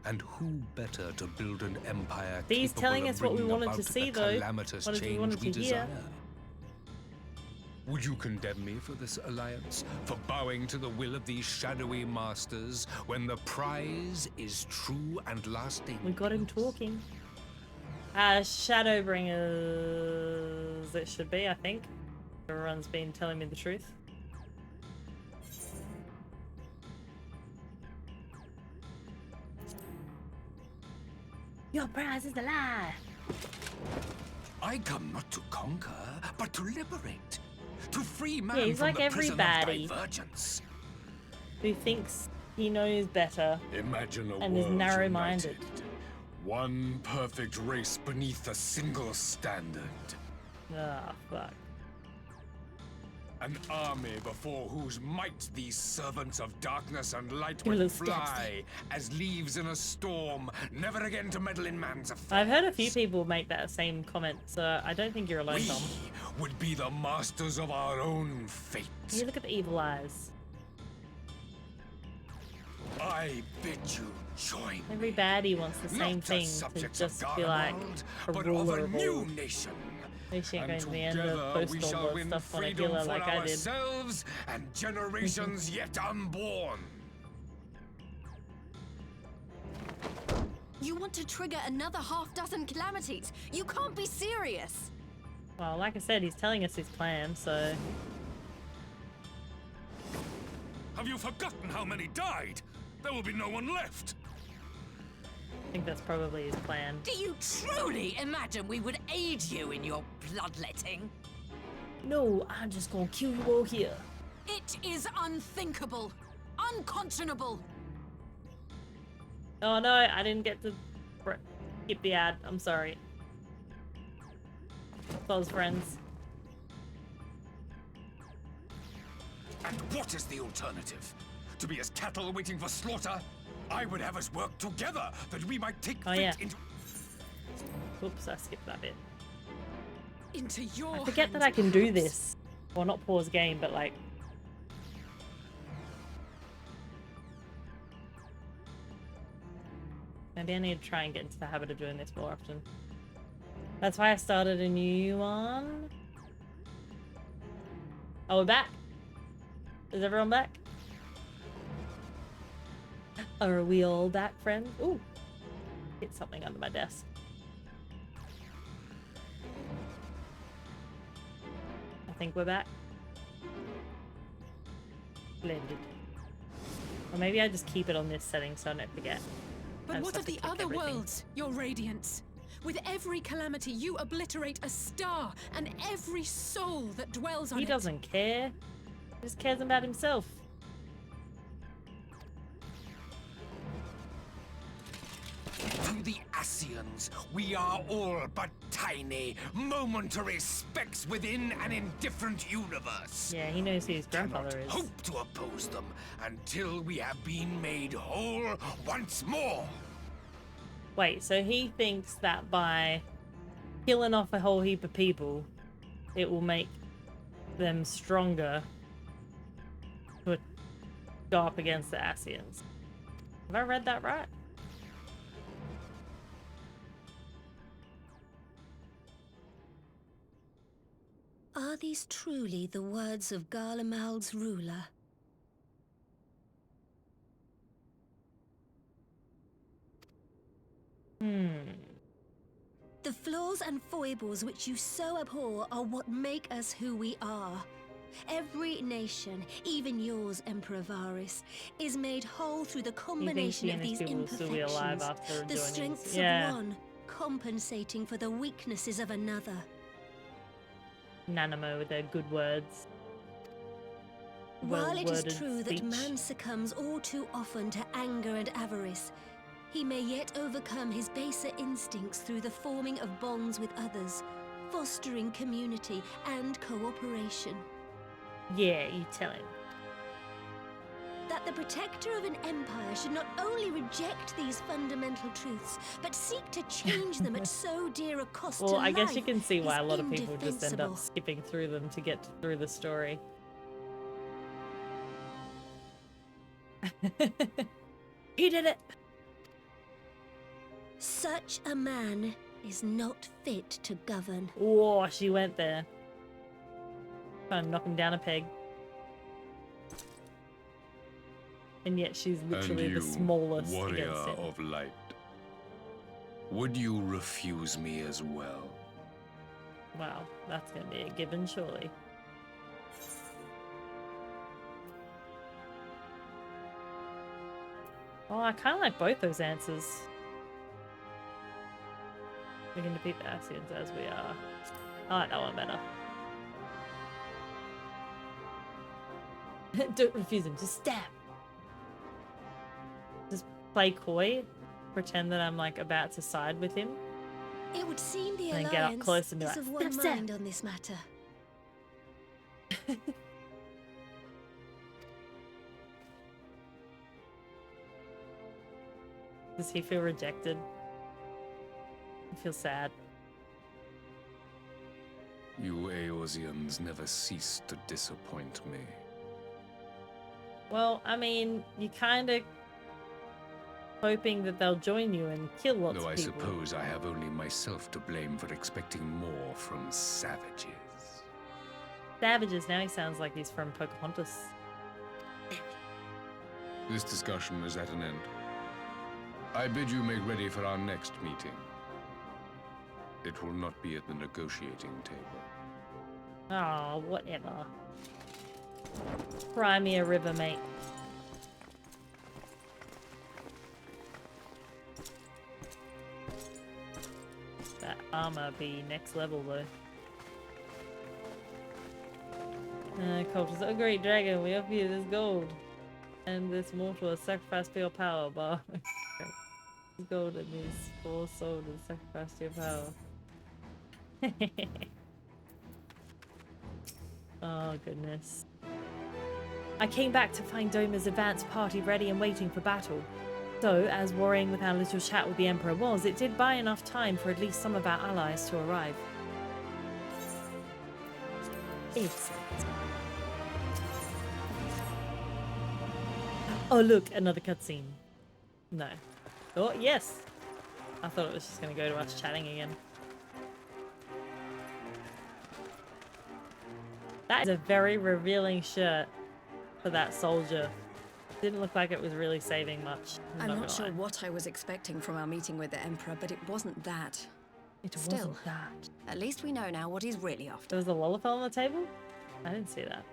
And who better to build an empire He's capable telling of us what we bringing wanted about to see, the though. calamitous What did we change wanted we to hear? desire? Would you condemn me for this alliance? For bowing to the will of these shadowy masters when the prize is true and lasting? We got him talking. Shadowbringers it should be, I think. Everyone's been telling me the truth. Your prize is a lie. I come not to conquer, but to liberate. To free man Yeah, he's from like the every prison of baddie divergence. who thinks he knows better Imagine a and is world narrow-minded. united. One perfect race beneath a single standard. Ah, fuck. An army before whose might these servants of darkness and light Your would little fly as leaves in a storm, never again to meddle in man's affairs. I've heard a few people make that same comment, so I don't think you're alone, Tom. Would be the masters of our own fate. You look at the evil eyes. I bid you join. Every baddie wants the same Not thing, as to subjects just of be like Garlemald, a but ruler of a of new all. nation. They ain't going to the end Together of we post all shall the win stuff on a freedom killer for like I did. ourselves and generations yet unborn. You want to trigger another half-dozen calamities? You can't be serious! Well, like I said, he's telling us his plan, so... Have you forgotten how many died? There will be no one left. I think that's probably his plan. Do you truly imagine we would aid you in your bloodletting? No, I'm just gonna kill you all here. It is unthinkable, unconscionable. Oh no, I didn't get to skip the ad. I'm sorry. Those friends. And what is the alternative? To be as cattle waiting for slaughter? I would have us work together that we might take Oh, fate yeah. into... Oops, I skipped that bit. Into your I forget that I can do this. Well, not pause game, but like... Maybe I need to try and get into the habit of doing this more often. That's why I started a new one. Oh, we're back. Is everyone back? Are we all back, friends? Ooh. Hit something under my desk. I think we're back. Splendid. Or maybe I just keep it on this setting so I don't forget. I But just what have of to the click other everything. worlds, your radiance? With every calamity, you obliterate a star and every soul that dwells on He it. doesn't care. He just cares about himself. To the Asians, we are all but tiny, momentary specks within an indifferent universe. Yeah, he knows who his grandfather is. Hope to oppose them until we have been made whole once more. Wait, so he thinks that by killing off a whole heap of people, it will make them stronger to go up against the Asians. Have I read that right? Are these truly the words of Garlemald's ruler? The flaws and foibles which you so abhor are what make us who we are. Every nation, even yours, Emperor Varys, is made whole through the combination of these imperfections. The strengths of one compensating for the weaknesses of another. Nanamo with their good words. While it is true that man succumbs all too often to anger and avarice, he may yet overcome his baser instincts through the forming of bonds with others, fostering community and cooperation. Yeah, you tell him. That the protector of an empire should not only reject these fundamental truths, but seek to change them at so dear a cost to life. Well, I guess you can see why a lot of people just end up skipping through them to get through the story. You did it! Such a man is not fit to govern. Oh, she went there. Trying to knock him down a peg. And yet she's literally the smallest warrior against him. of light. Would you refuse me as well? Wow, that's gonna be a given, surely. Oh, I kind of like both those answers. We can defeat the Asians as we are. I like that one better. Don't refuse him, just stab. Just play coy, pretend that I'm like about to side with him. It would seem the And get up close and be alliance like, is of one mind on this matter. Does he feel rejected? I feel sad. You Eorzeans never cease to disappoint me. Well, I mean, you kind of hoping that they'll join you and kill lots Though of I people. suppose I have only myself to blame for expecting more from savages. Savages, now he sounds like he's from Pocahontas. This discussion is at an end. I bid you make ready for our next meeting. It will not be at the negotiating table. Oh, whatever. Cry me a river, mate. That armor be next level, though. Cultures, oh great dragon, we offer you this gold. And this mortal is sacrificed for your power, but this gold and these 4 souls is sacrificed to your power. Oh goodness. I came back to find Doma's advanced party ready and waiting for battle. So, as worrying with our little chat with the Emperor was, it did buy enough time for at least some of our allies to arrive. Excellent. Oh look, another cutscene. No. Oh, yes! I thought it was just going to go to us chatting again. That is a very revealing shirt for that soldier. Didn't look like it was really saving much. I'm not sure what I was expecting from our meeting with the Emperor, but it wasn't that. Still, wasn't that. At least we know now what he's really after. There was a Lullifell on the table? I didn't see that.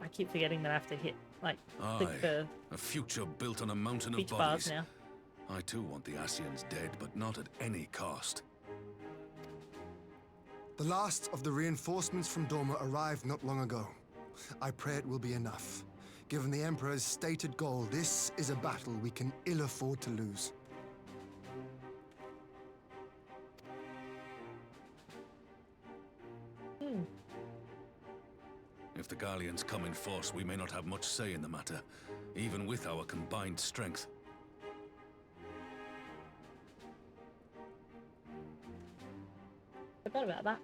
I keep forgetting that I have to hit, like, click the a future built on a mountain of beach bodies. bars now. I too want the Asians dead, but not at any cost. The last of the reinforcements from Dorma arrived not long ago. I pray it will be enough. Given the Emperor's stated goal, this is a battle we can ill afford to lose. If the Garleans come in force, we may not have much say in the matter. even with our combined strength. Forgot about that.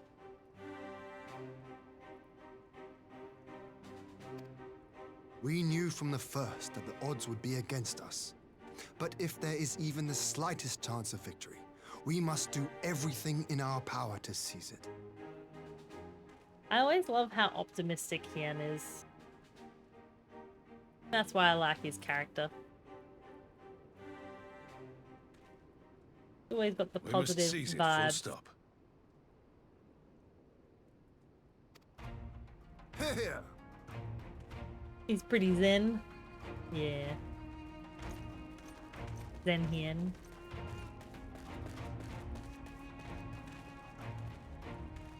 We knew from the first that the odds would be against us. But if there is even the slightest chance of victory, we must do everything in our power to seize it. I always love how optimistic Hien is. That's why I like his character. Always got the positive vibes. Stop. Here. He's pretty zen. Yeah. Zen Hien.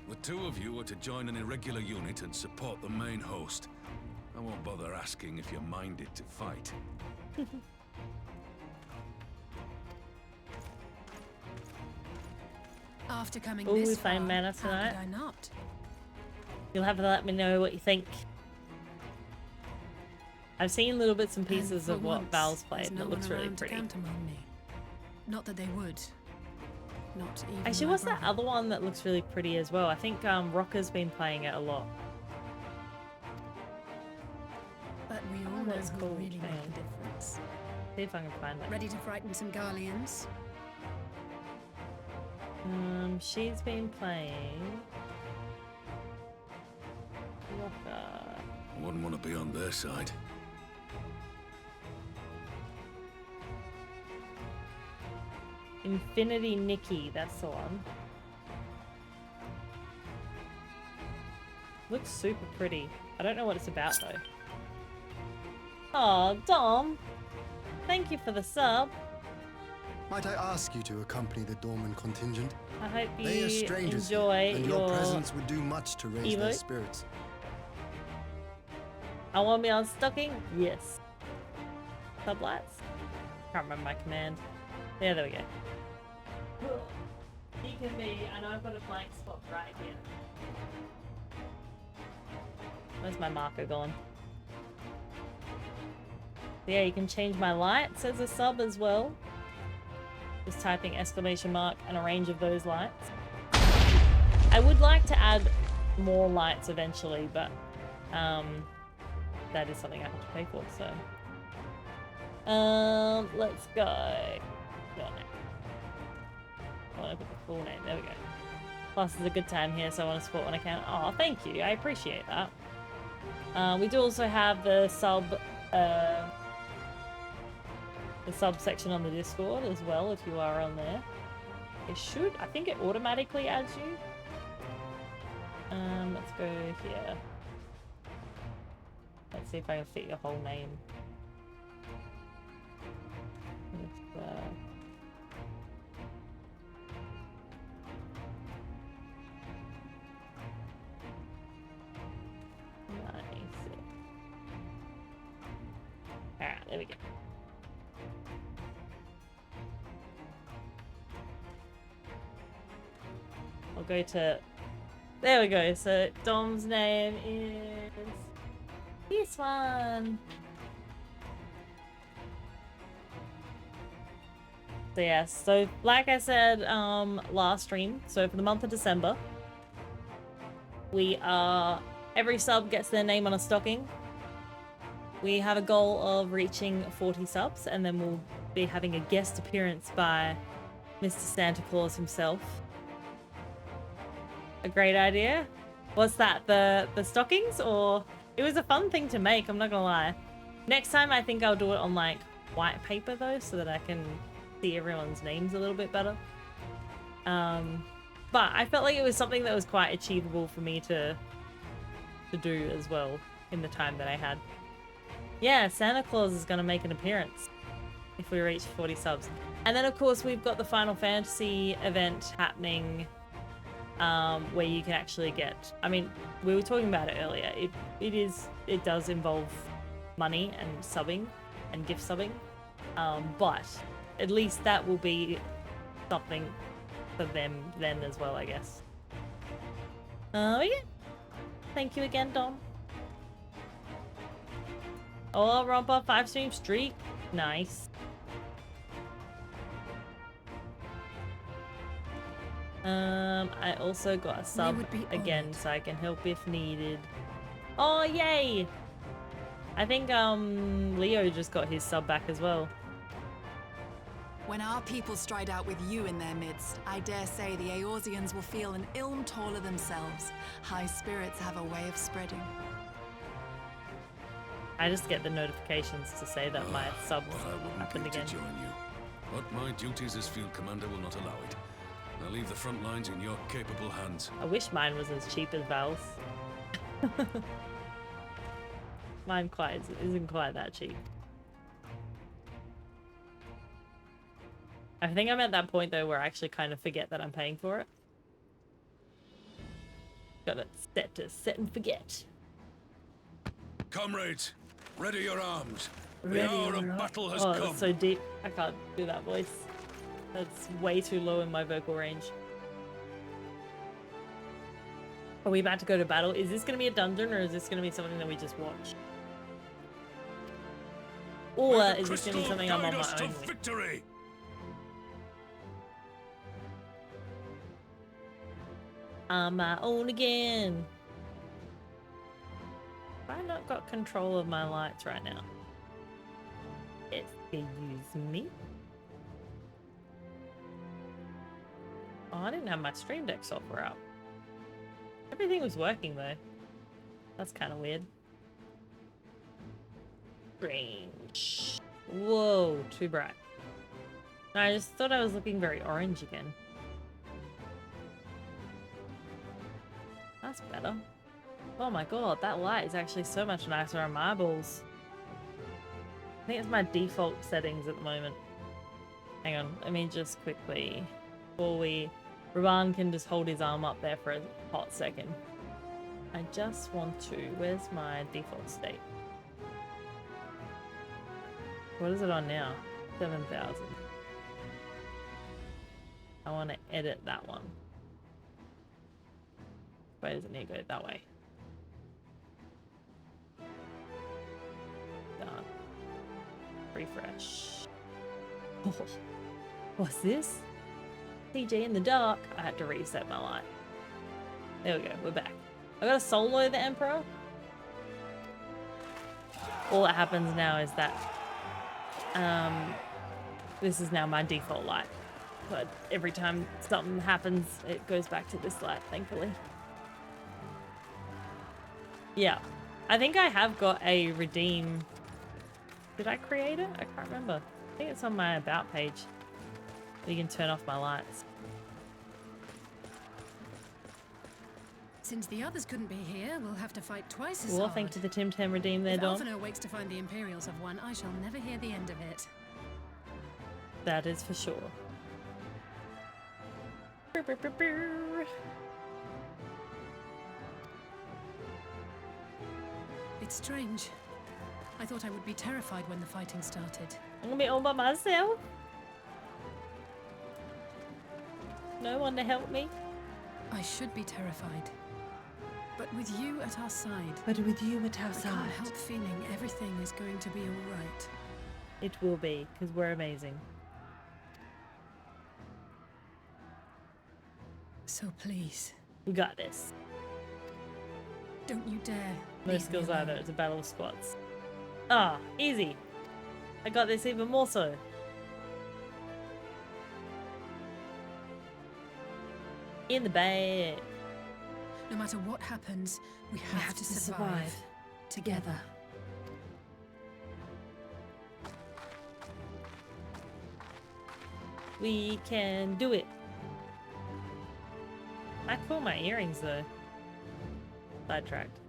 The two of you are to join an irregular unit and support the main host. I won't bother asking if you're minded to fight. After coming Will we this find far, mana how tonight? could I not? You'll have to let me know what you think. I've seen little bits and pieces of what Val's played, and it looks really pretty. Not that they would. Not even Actually, my what's that brother. other one that looks really pretty as well? I think Rocker's been playing it a lot. But we all know that's who cool. really Hang make on. a difference. See if I can find it. Ready to frighten some Garleans? She's been playing Rocker. Wouldn't want to be on their side. Infinity Nikki, that's the one. Looks super pretty. I don't know what it's about though. Oh, Dom! Thank you for the sub. Might I ask you to accompany the Dorman contingent? I hope They are you strangers, enjoy and your your presence would do much to raise their Evo. spirits. I want me on stocking? Yes. Sublights? Can't remember my command. Yeah, there we go. You can be, I know I've got a blank spot right here. Where's my marker gone? Yeah, you can change my lights as a sub as well. Just typing exclamation mark and a range of those lights. I would like to add more lights eventually, but that is something I have to pay for, so. Let's go. Got it. I want to put the full name. There we go. Plus, it's a good time here, so I want to support when I can. Oh, thank you. I appreciate that. We do also have the subsection on the Discord as well, if you are on there. It should. I think it automatically adds you. Let's go here. Let's see if I can fit your whole name. Alright, there we go. I'll go to... There we go. So Dom's name is... this one. So yes, so like I said last stream, so for the month of December, we are... every sub gets their name on a stocking. We have a goal of reaching 40 subs, and then we'll be having a guest appearance by Mr. Santa Claus himself. A great idea. What's that? The stockings? Or it was a fun thing to make, I'm not gonna lie. Next time I think I'll do it on like white paper though, so that I can see everyone's names a little bit better. But I felt like it was something that was quite achievable for me to do as well in the time that I had. Yeah, Santa Claus is gonna make an appearance if we reach 40 subs. And then of course we've got the Final Fantasy event happening, where you can actually get, I mean, we were talking about it earlier, it does involve money and subbing and gift subbing, but at least that will be something for them then as well, I guess. Yeah. Thank you again, Dom. Oh, Romper 5-stream streak. Nice. I also got a sub again, so I can help if needed. Oh, yay! I think Leo just got his sub back as well. When our people stride out with you in their midst, I dare say the Eorzeans will feel an ilm taller themselves. High spirits have a way of spreading. I just get the notifications to say that my sub happened again. To join you. But my duties as field commander will not allow it. I'll leave the front lines in your capable hands. I wish mine was as cheap as Val's. Mine isn't quite that cheap. I think I'm at that point though where I actually kind of forget that I'm paying for it. Got it set to set and forget. Comrades, ready your arms. The hour of battle has come. That's so deep. I can't do that voice. That's way too low in my vocal range. Are we about to go to battle? Is this going to be a dungeon or is this going to be something that we just watch? Or is this going to be something I'm on my own with? Victory! On my own again. Have I not got control of my lights right now? Excuse me. Oh, I didn't have my Stream Deck software up. Everything was working though. That's kind of weird. Strange. Whoa, too bright. No, I just thought I was looking very orange again. That's better. Oh my god, that light is actually so much nicer on my eyeballs. I think it's my default settings at the moment. Hang on, let me just quickly, before Raban can just hold his arm up there for a hot second. I just want to, where's my default state? What is it on now? 7,000. I want to edit that one. Where does it need to go? That way. Done. Refresh. Oh, what's this? TJ in the dark. I had to reset my light. There we go. We're back. I gotta solo the Emperor. All that happens now is that this is now my default light. But every time something happens, it goes back to this light, thankfully. Yeah. I think I have got a redeem. Did I create it? I can't remember. I think it's on my about page. You can turn off my lights. Since the others couldn't be here, we'll have to fight twice as Well, hard. thanks to the Tim Tam redeem there, If Dom. Alphinaud wakes to find the Imperials have won, I shall never hear the end of it. That is for sure. It's strange. I thought I would be terrified when the fighting started. I'm gonna be all by myself. No one to help me. I should be terrified. But with you at our side... But with you at our I side. can't help feeling everything is going to be all right. It will be, because we're amazing. So please... We got this. Don't you dare. No skills either. It's a battle of squats. Ah, easy. I got this even more so. In the bag. No matter what happens, we have to survive. Together. We can do it. I cool my earrings though. Sidetracked.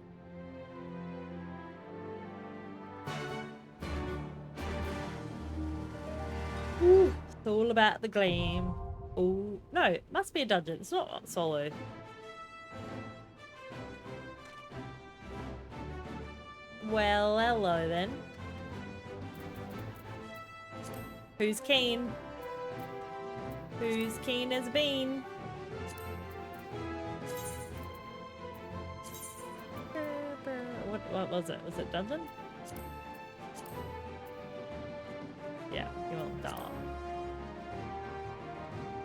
Ooh, it's all about the gleam. Oh no, it must be a dungeon. It's not solo. Well, hello then. Who's keen? Who's keen as a bean? What was it? Was it dungeon?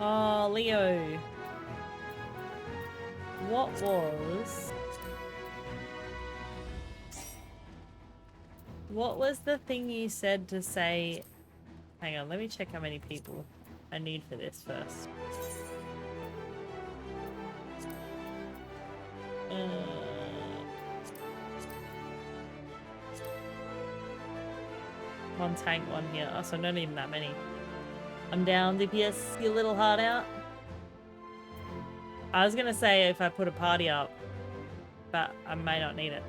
Oh, Leo. What was the thing you said to say? Hang on, let me check how many people I need for this first. One tank, one here. Oh, so not even that many. I'm down, DPS, you little heart out. I was gonna say if I put a party up, but I may not need it.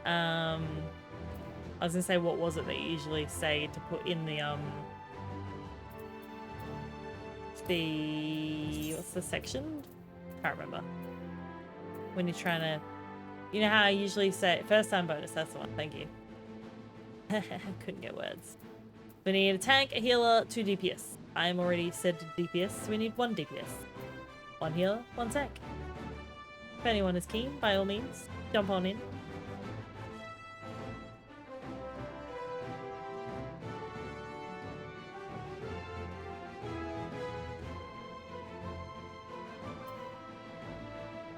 I was gonna say, what was it that you usually say to put in the what's the section? Can't remember. When you're trying to, you know how I usually say first time bonus, that's the one, thank you. Couldn't get words. We need a tank, a healer, 2 DPS. I am already set to DPS, so we need 1 DPS. 1 healer, 1 tank. If anyone is keen, by all means, jump on in.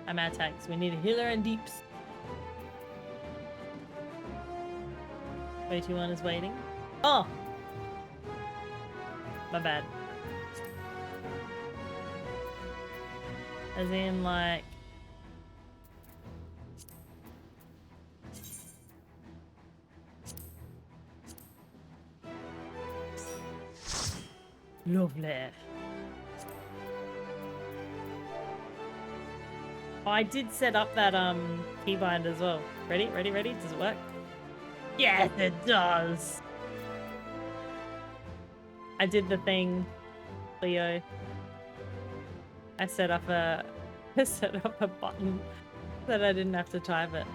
I'm at tanks. We need a healer and deeps. 321 is waiting. Oh! My bad. As in, like... Lovely. Oh, I did set up that keybind as well. Ready? Ready? Ready? Does it work? Yes, it does. I did the thing, Leo. I set up a button that I didn't have to type it.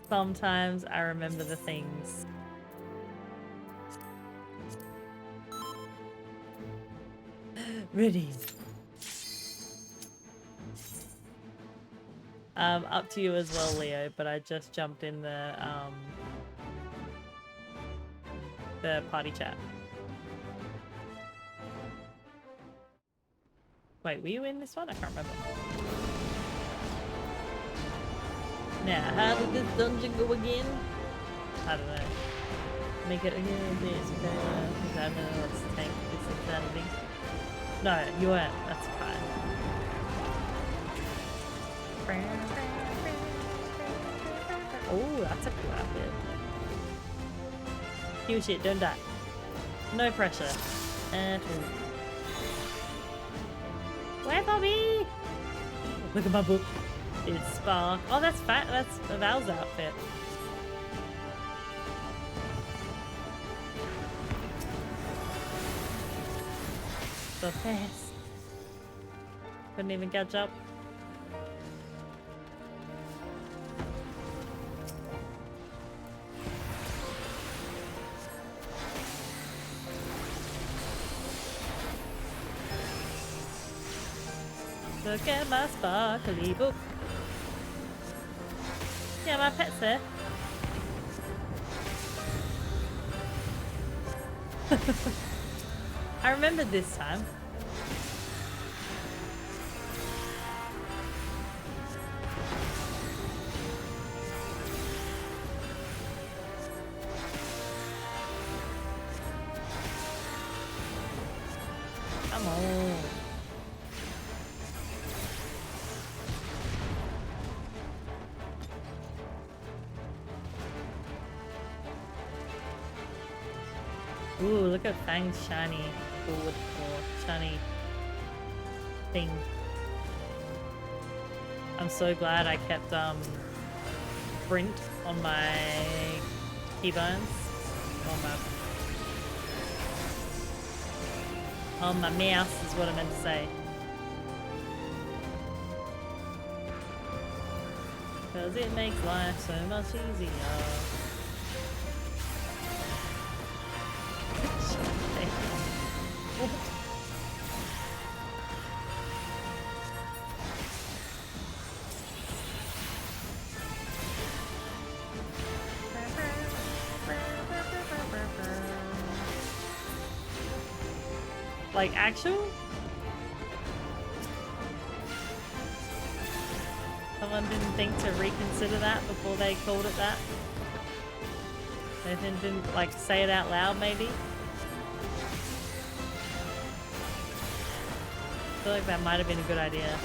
Sometimes I remember the things. Ready. Up to you as well, Leo, but I just jumped in the party chat. Wait, were you in this one? I can't remember. Now, how did this dungeon go again? I don't know. Make it again, this, I don't know, let's tank this insanity. No, you weren't. That's fine. Oh, that's a cool outfit. Heal shit, don't die. No pressure. At all. Where, Bobby? Look at my book. It's Spark. Oh, that's fat. That's Val's outfit. The best. Couldn't even catch up. Look at my sparkly book. Yeah, my pet's there. I remembered this time. Come on. Ooh, look at Fang's shiny forward or shiny thing. I'm so glad I kept print on my keybones. On my mouse is what I meant to say. Cause it makes life so much easier. Like, actual? Someone didn't think to reconsider that before they called it that? They didn't, like, say it out loud, maybe? I feel like that might have been a good idea.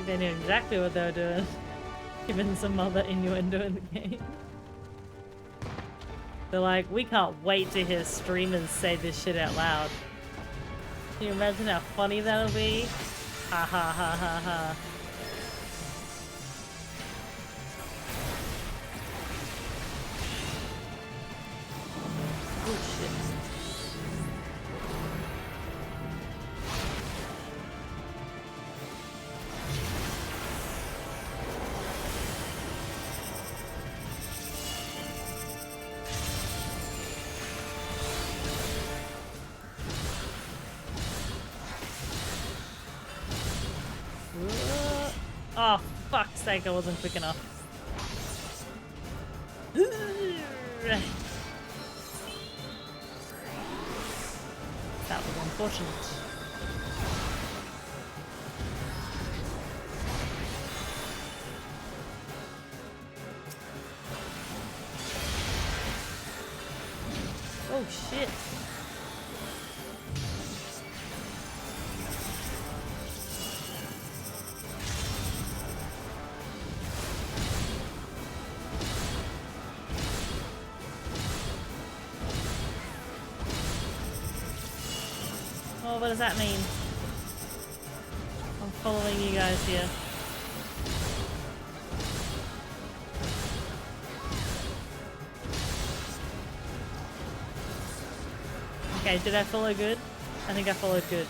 They knew exactly what they were doing, given some other innuendo in the game. They're like, we can't wait to hear streamers say this shit out loud. Can you imagine how funny that'll be? Ha ha ha ha ha. Oh shit. Oh, fuck's sake, I wasn't quick enough. That was unfortunate. Oh shit. Oh, what does that mean? I'm following you guys here. Okay, did I follow good? I think I followed good.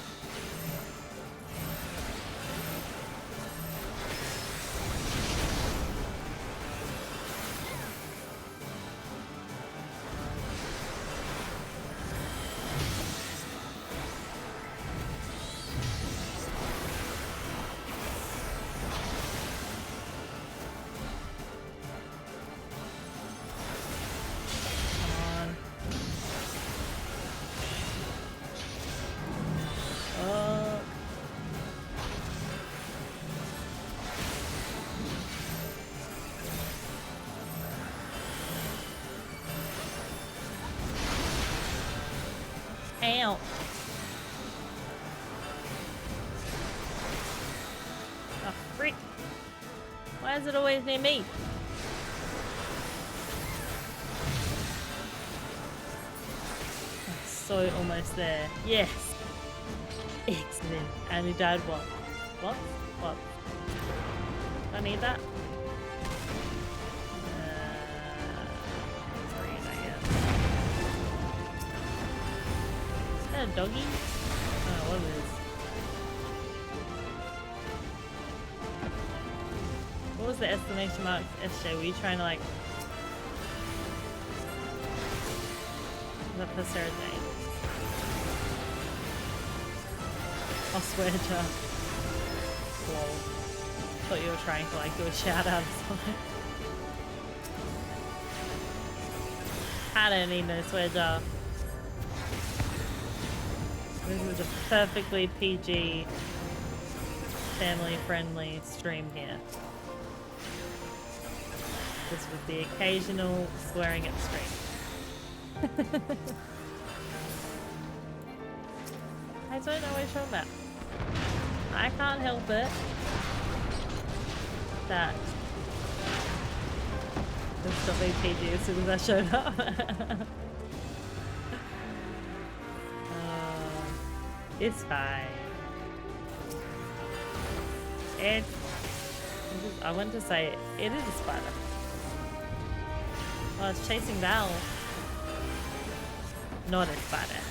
Ow. Oh, frick. Why is it always near me? I'm so almost there. Yes. Excellent. And he died what? What? What? Do I need that? Is that a doggy? Oh, what is? What was the exclamation mark, SJ? Were you trying to like... Is that for Sarah Jane? I'll swear to... Whoa. Thought you were trying to like do a shout out or something. I don't need no swear jar. This is a perfectly PG, family-friendly stream here. Just with the occasional swearing at stream. I don't know what you're talking about. I can't help it that it's still being PG as soon as I showed up. It's fine. I want to say it is a spider. Well, it's chasing Val. Not a spider.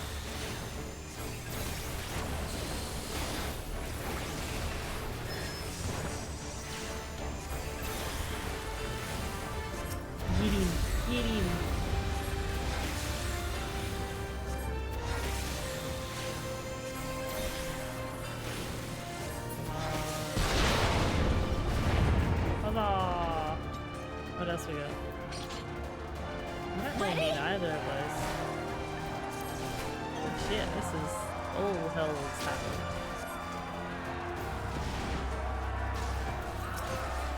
Get him. Get him. else we got? I don't really need either of those. Oh shit, this is all hell's happening.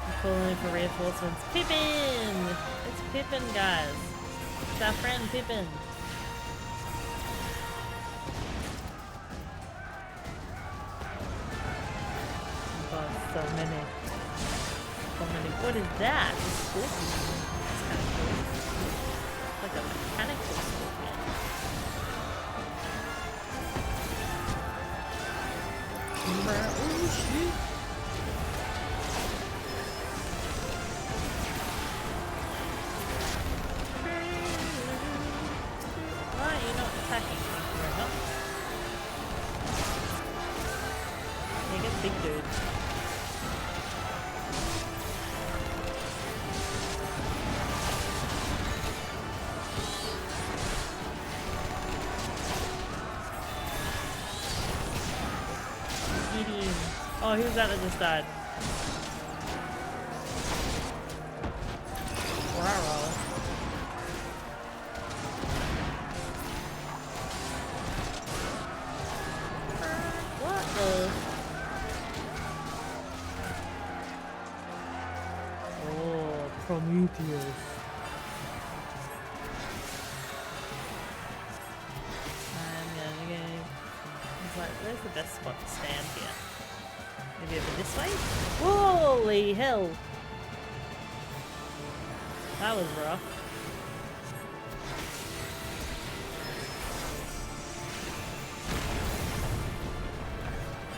I'm calling for reinforcements. Pippin! It's Pippin, guys. It's our friend Pippin. Oh, so many. So many. What is that? A scorpion. It's kind of cool. It's like a mechanical scorpion. Oh shit. Why are you not attacking? Thank you very much. Yeah, get big dude. Oh, who's that just died? Wow. What the? Oh, Prometheus. I'm gonna go. It's like, where's the best spot to stand here? Maybe over this way? Holy hell! That was rough.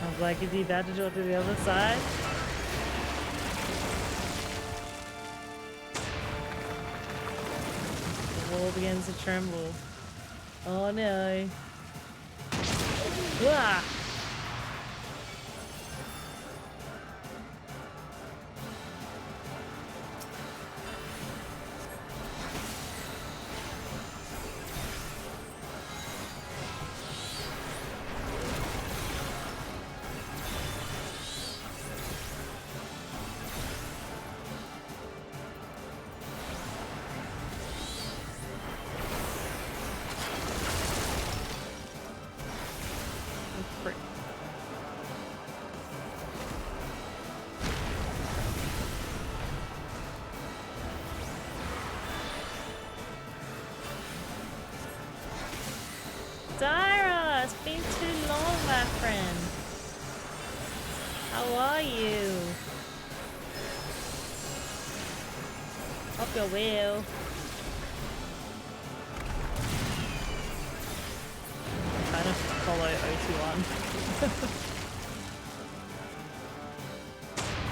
I was like, is he about to draw to the other side? The wall begins to tremble. Oh no. Wah! Dara, it's been too long, my friend. How are you? Hope you're well. I'm trying to follow OT1.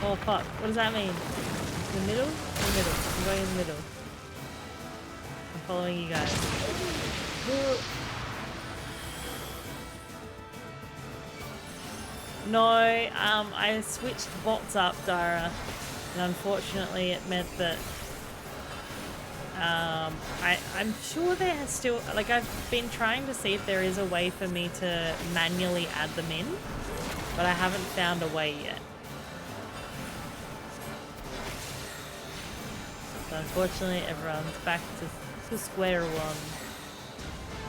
Oh fuck, what does that mean? In the middle? In the middle. I'm going in the middle. I'm following you guys. No, I switched bots up, Dara, and unfortunately it meant that I'm sure there is still, like, I've been trying to see if there is a way for me to manually add them in, but I haven't found a way yet. So unfortunately everyone's back to square one.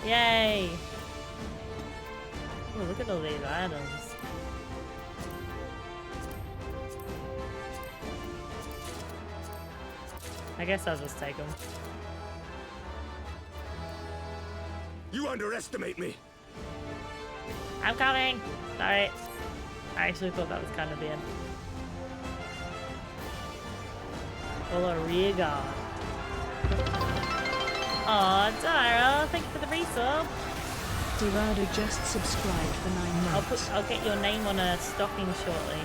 Yay! Oh, look at all these items. I guess I'll just take them. You underestimate me. I'm coming. Sorry. I actually thought that was kind of the end. Well, a rear guard. Aw, Dara, thank you for the resub. Dorado just subscribed for 9 months. I'll get your name on a stocking shortly.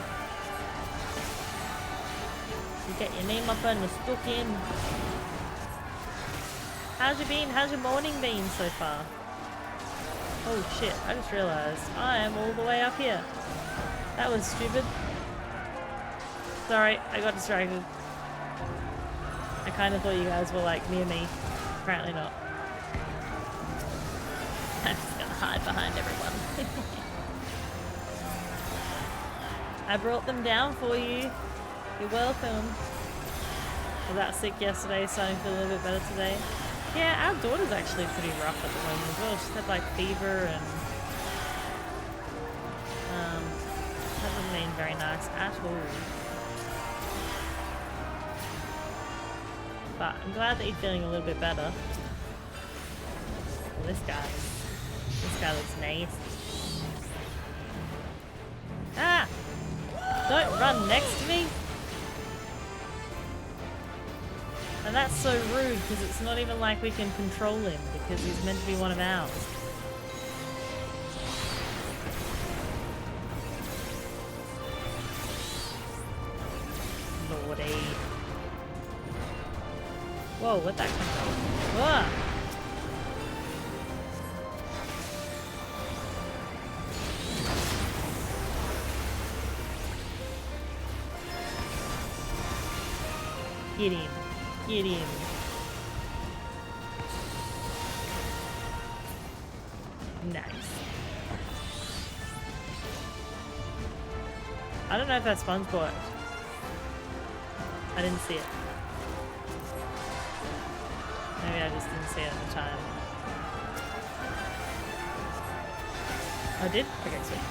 You get your name up on the stocking. How's you been? How's your morning been so far? Oh shit, I just realized I am all the way up here. That was stupid. Sorry, I got distracted. I kind of thought you guys were like near me. Apparently not. I'm just gonna hide behind everyone. I brought them down for you. You're welcome. Was that sick yesterday, starting to feel a little bit better today. Yeah, our daughter's actually pretty rough at the moment as well. She's had like fever and hasn't been very nice at all. But I'm glad that you're feeling a little bit better. Well, this guy looks nasty. Ah! Don't run next to me! And that's so rude because it's not even like we can control him because he's meant to be one of ours. Lordy. Whoa, where'd that come from? Whoa! Get him. Get him. Nice. I don't know if that sponge worked. I didn't see it. Maybe I just didn't see it at the time. Oh, I did? Okay, sweet.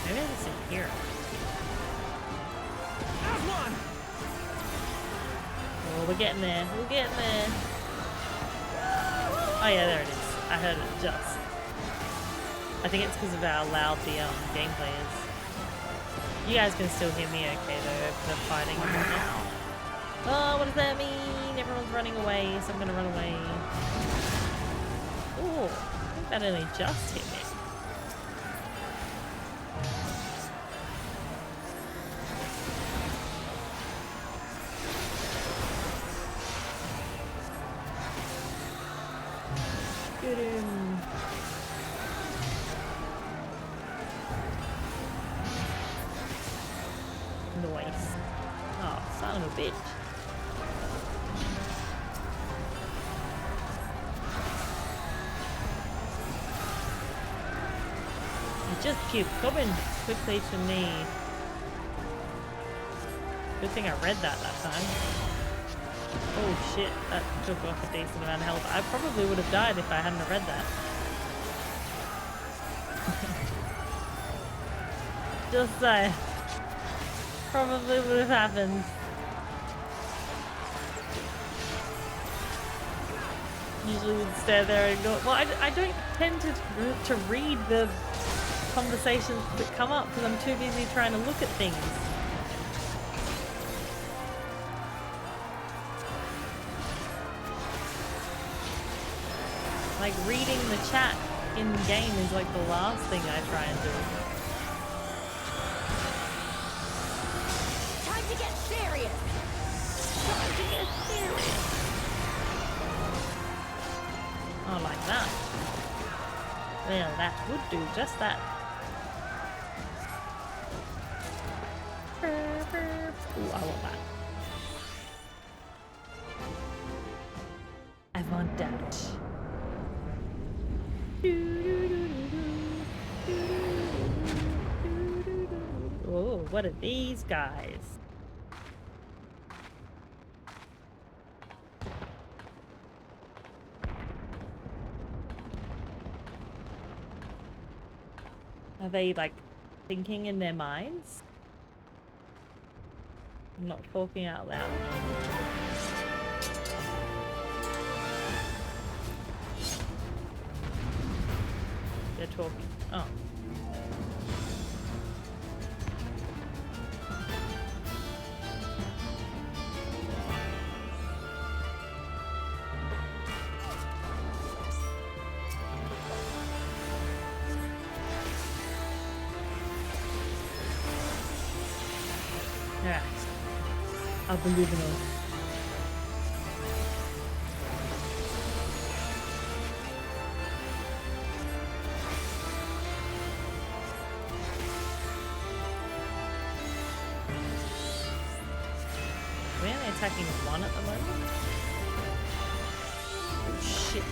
Maybe I just didn't hear it. Have one! Oh, we're getting there. We're getting there. Oh yeah, there it is. I heard it just. I think it's because of how loud the gameplay is. You guys can still hear me okay though, if they're fighting and whatnot. Oh, what does that mean? Everyone's running away, so I'm gonna run away. Oh, I think that only just hit me. Get him. Noise. Oh, son of a bitch. You just keep coming quickly to me. Good thing I read that time. Oh shit, that took off a decent amount of health. I probably would have died if I hadn't read that. Just say. Probably would have happened. Usually we'd stand there and go, well, I don't tend to read the conversations that come up because I'm too busy trying to look at things. Like reading the chat in game is like the last thing I try and do. Time to get serious! Time to get serious! Oh, like that. Well, that would do just that. Ooh, I want that. I want that. Oh, what are these guys? Are they like thinking in their minds? I'm not talking out loud. They're talking. Oh. Yeah. I believe in us. We're only attacking one at the moment. Oh shit.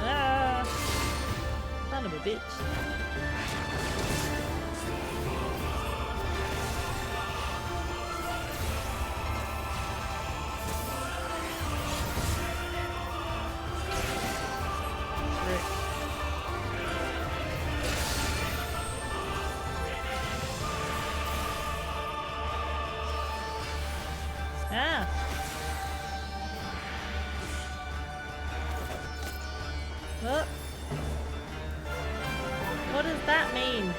Ah! Son of a bitch. Oh. What does that mean?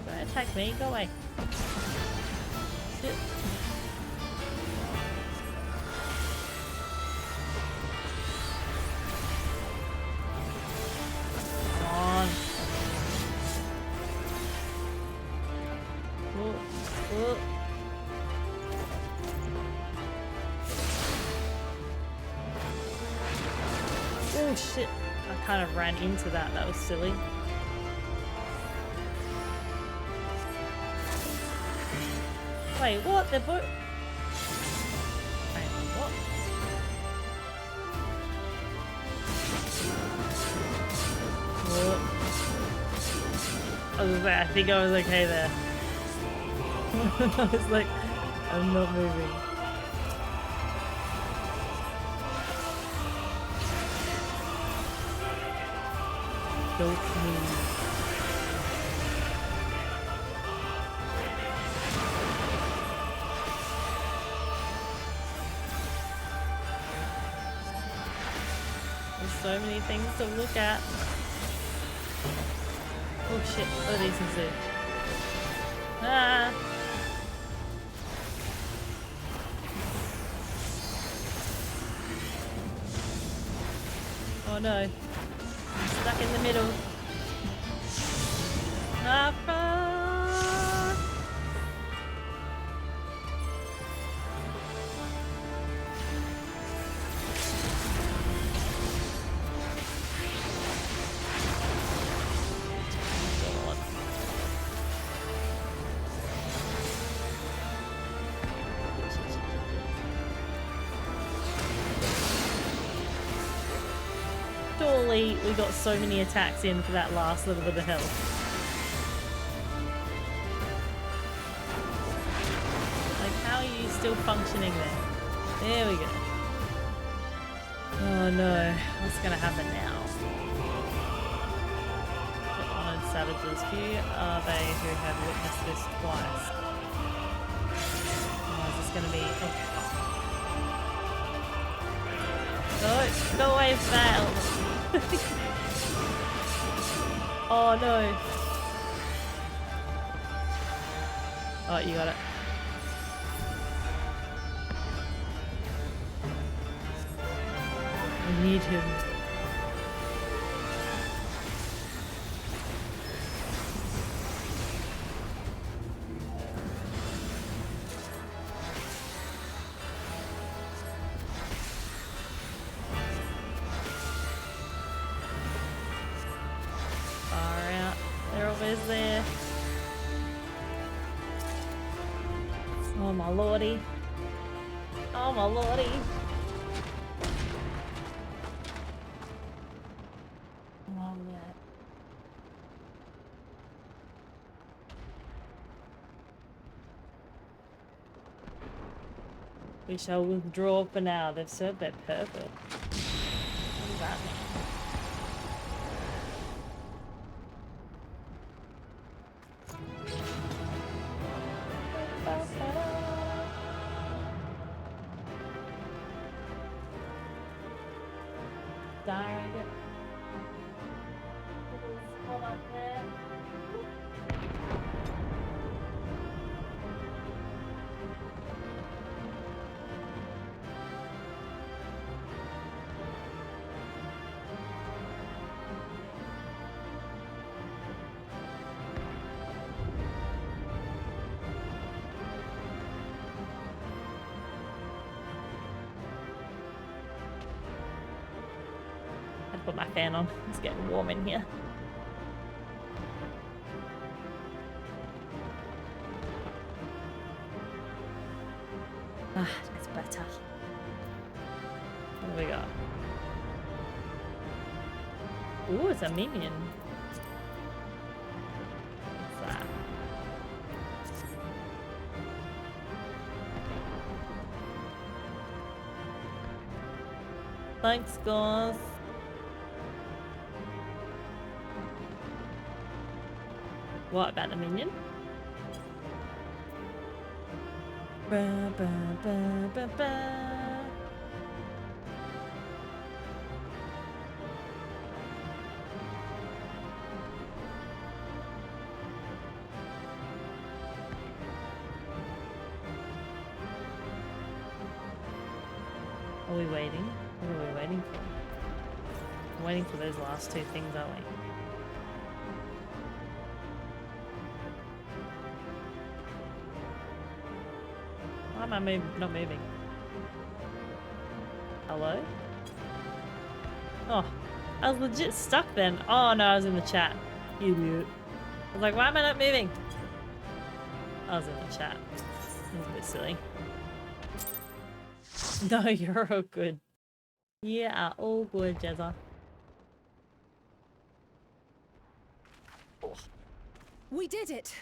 Don't attack me, go away. Shit. Come on. Oh, oh. Oh shit, I kind of ran into that, that was silly. Wait, what? They're both... Hang on, what? What? I was like, I think I was okay there. I was like, I'm not moving. Don't move. There's so many things to look at. Oh shit, what are these things do? Ah! Oh no. I'm stuck in the middle. Ah, fuck! God. Surely we got so many attacks in for that last little bit of health. Still functioning there. There we go. Oh no, what's gonna happen now? The honored savages. Few are they who have witnessed this twice. Oh, is this gonna be... Oh. Go away, fail! Oh no. Oh, you got it. I need him. Far out. They're always there. Oh my lordy. Oh my lordy. We shall withdraw for now. They've served their purpose. What does that mean? Darn it. Hold on there. Put my fan on. It's getting warm in here. Ah, that's better. What do we got? Ooh, it's a minion. What's that? Thanks, guys. What about the minion? Ba, ba, ba, ba, ba. Are we waiting? What are we waiting for? We're waiting for those last two things, aren't we? Why am I not moving? Hello? Oh, I was legit stuck then. Oh no, I was in the chat. Idiot. I was like, why am I not moving? I was in the chat. That was a bit silly. No, you're all good. You are all good, Jezza. We did it!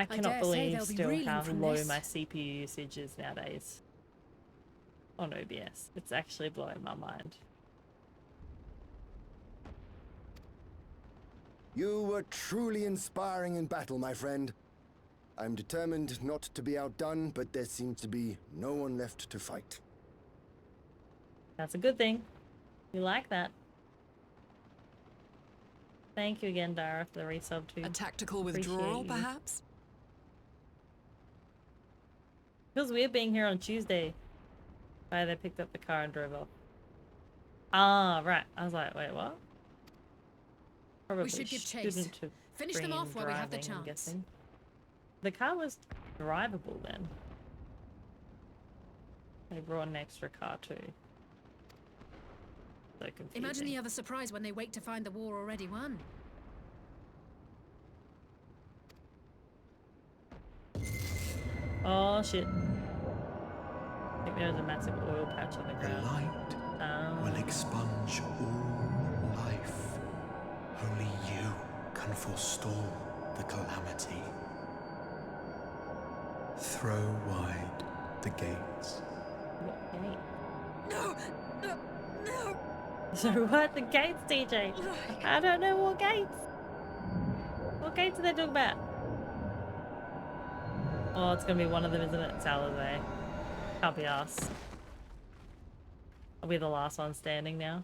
I cannot dare say believe they'll be still reeling how from low this. my CPU usage is nowadays on OBS. It's actually blowing my mind. You were truly inspiring in battle, my friend. I'm determined not to be outdone, but there seems to be no one left to fight. That's a good thing. You like that. Thank you again, Dara, for the resub too. A tactical withdrawal, perhaps? Feels weird being here on Tuesday. Why they picked up the car and drove off. Ah, right. I was like, wait, what? Probably We should give chase. shouldn't have Finish them been off while we have the driving, I'm chance. guessing. The car was drivable then. They brought an extra car too. So confusing. Imagine the other surprise when they wake to find the war already won. Oh shit. I think there was a massive oil patch on the ground. The light will expunge all life. Only you can forestall the calamity. Throw wide the gates. What gate? No! No! No! So what? The gates, TJ? I don't know what gates. What gates are they talking about? Oh, it's gonna be one of them, isn't it? Salazar. Can't be us. Are we the last one standing now?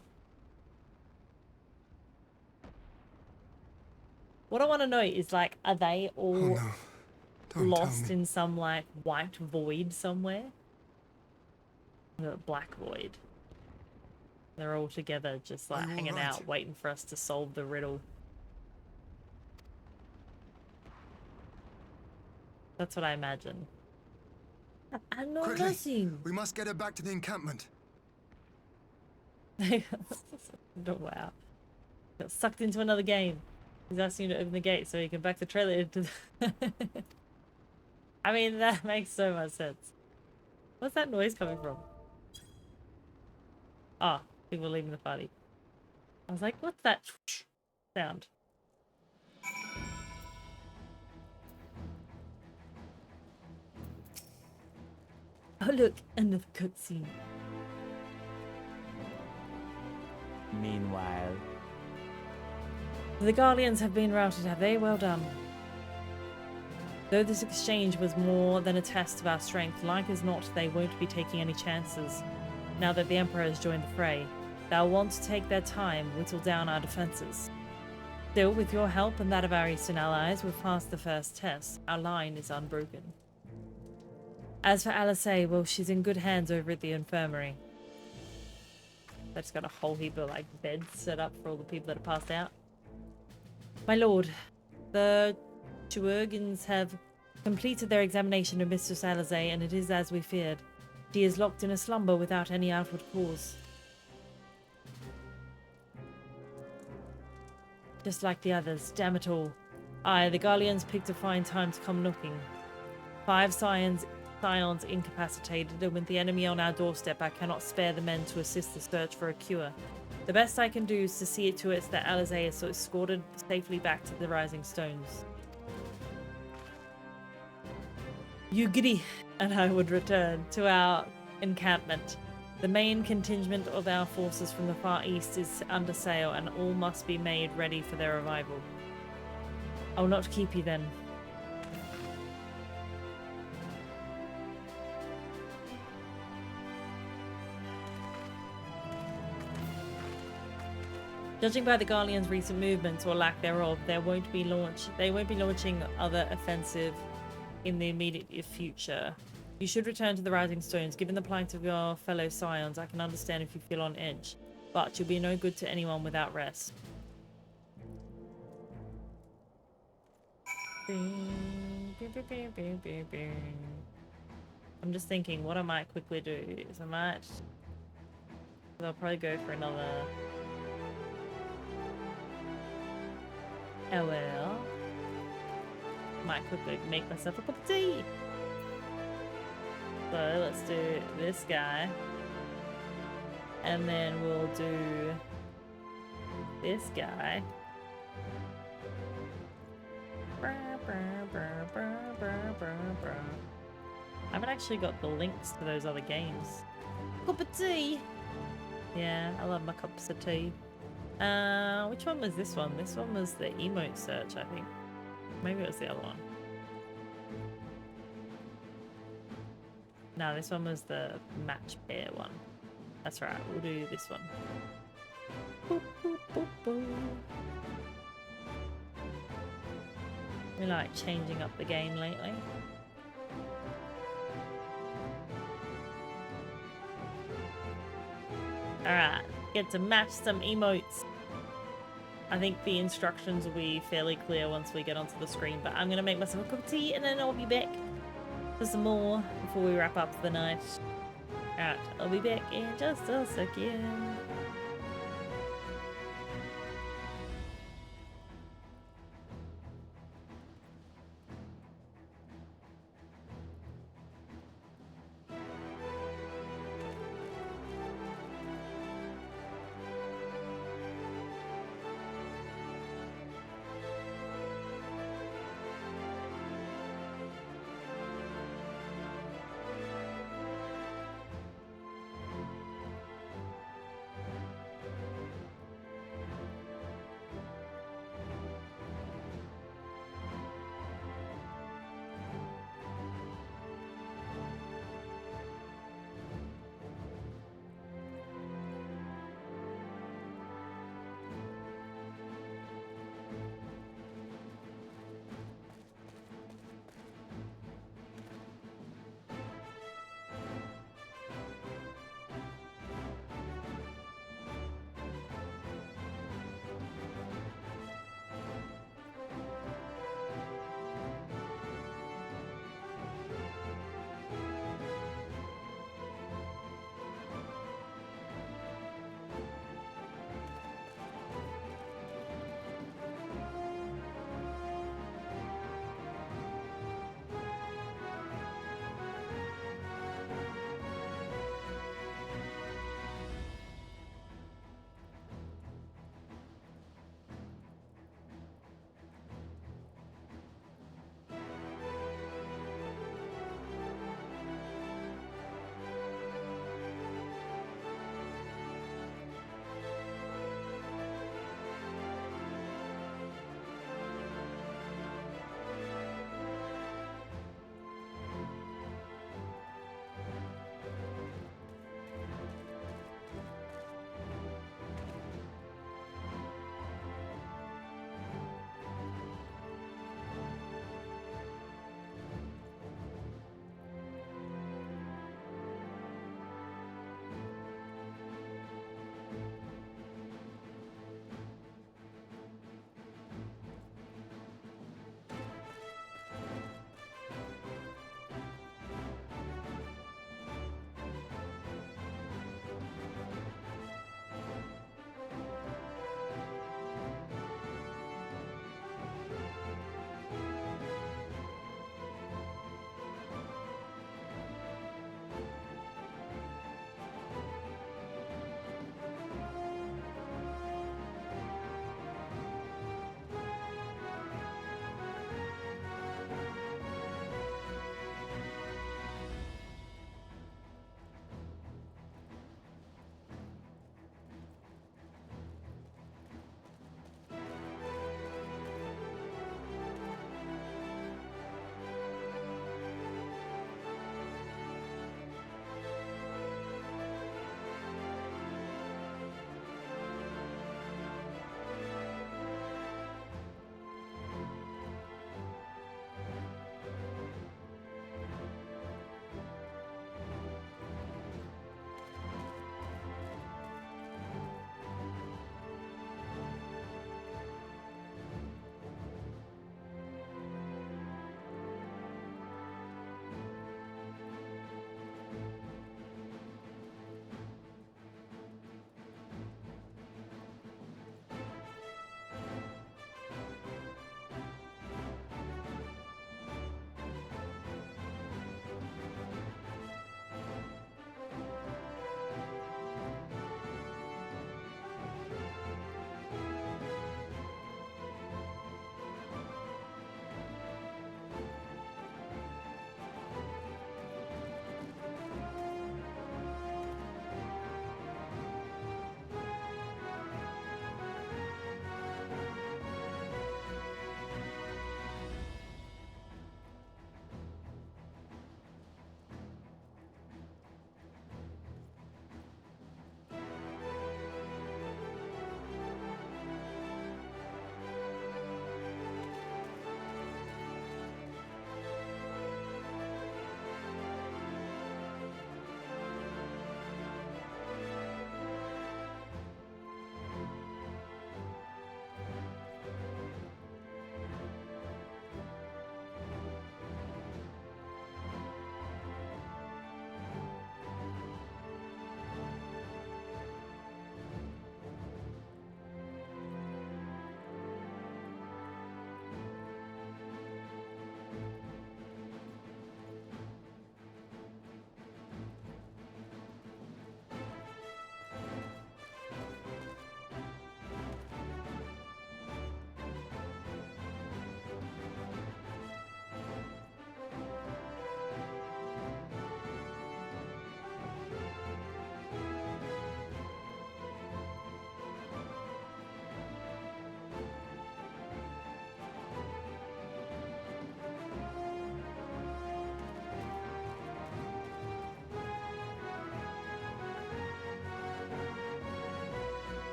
What I want to know is, like, are they all lost in some, like, white void somewhere? The black void. They're all together, just, like, hanging out, waiting for us to solve the riddle. That's what I imagine. I know nothing. We must get her back to the encampment. Oh, wow. Got sucked into another game. He's asking you to open the gate so he can back the trailer into the... I mean, that makes so much sense. What's that noise coming from? Ah, people leaving the party. I was like, what's that sound? Oh look, another cutscene. Meanwhile, The Guardians have been routed, have they? Well done. Though this exchange was more than a test of our strength, like as not, they won't be taking any chances. Now that the Emperor has joined the fray, they'll want to take their time, whittle down our defences. Still, with your help and that of our eastern allies, we've passed the first test. Our line is unbroken. As for Alisei, well, she's in good hands over at the infirmary. That's got a whole heap of, like, beds set up for all the people that are passed out. My lord, the Chuergans have completed their examination of Mistress Alizé, and it is as we feared. She is locked in a slumber without any outward cause. Just like the others, damn it all. Aye, the Guardians picked a fine time to come knocking. 5 scions incapacitated, and with the enemy on our doorstep, I cannot spare the men to assist the search for a cure. The best I can do is to see to it that Alizé is escorted safely back to the Rising Stones. You giddy, and I would return to our encampment. The main contingent of our forces from the Far East is under sail, and all must be made ready for their arrival. I will not keep you then. Judging by the Guardians' recent movements or lack thereof, they won't be launching other offensive in the immediate future. You should return to the Rising Stones. Given the plight of your fellow Scions, I can understand if you feel on edge, but you'll be no good to anyone without rest. I'm just thinking what I might quickly do is I'll probably go for another LL. Might quickly make myself a cup of tea. So let's do this guy. And then we'll do this guy. I haven't actually got the links to those other games. Cup of tea! Yeah, I love my cups of tea. Which one was this one? This one was the emote search, I think. Maybe it was the other one. No, this one was the match pair one. That's right, we'll do this one. Boop, boop, boop, boop. We like changing up the game lately. Alright, get to match some emotes. I think the instructions will be fairly clear once we get onto the screen, but I'm gonna make myself a cup of tea and then I'll be back for some more before we wrap up the night. Alright, I'll be back in just a second.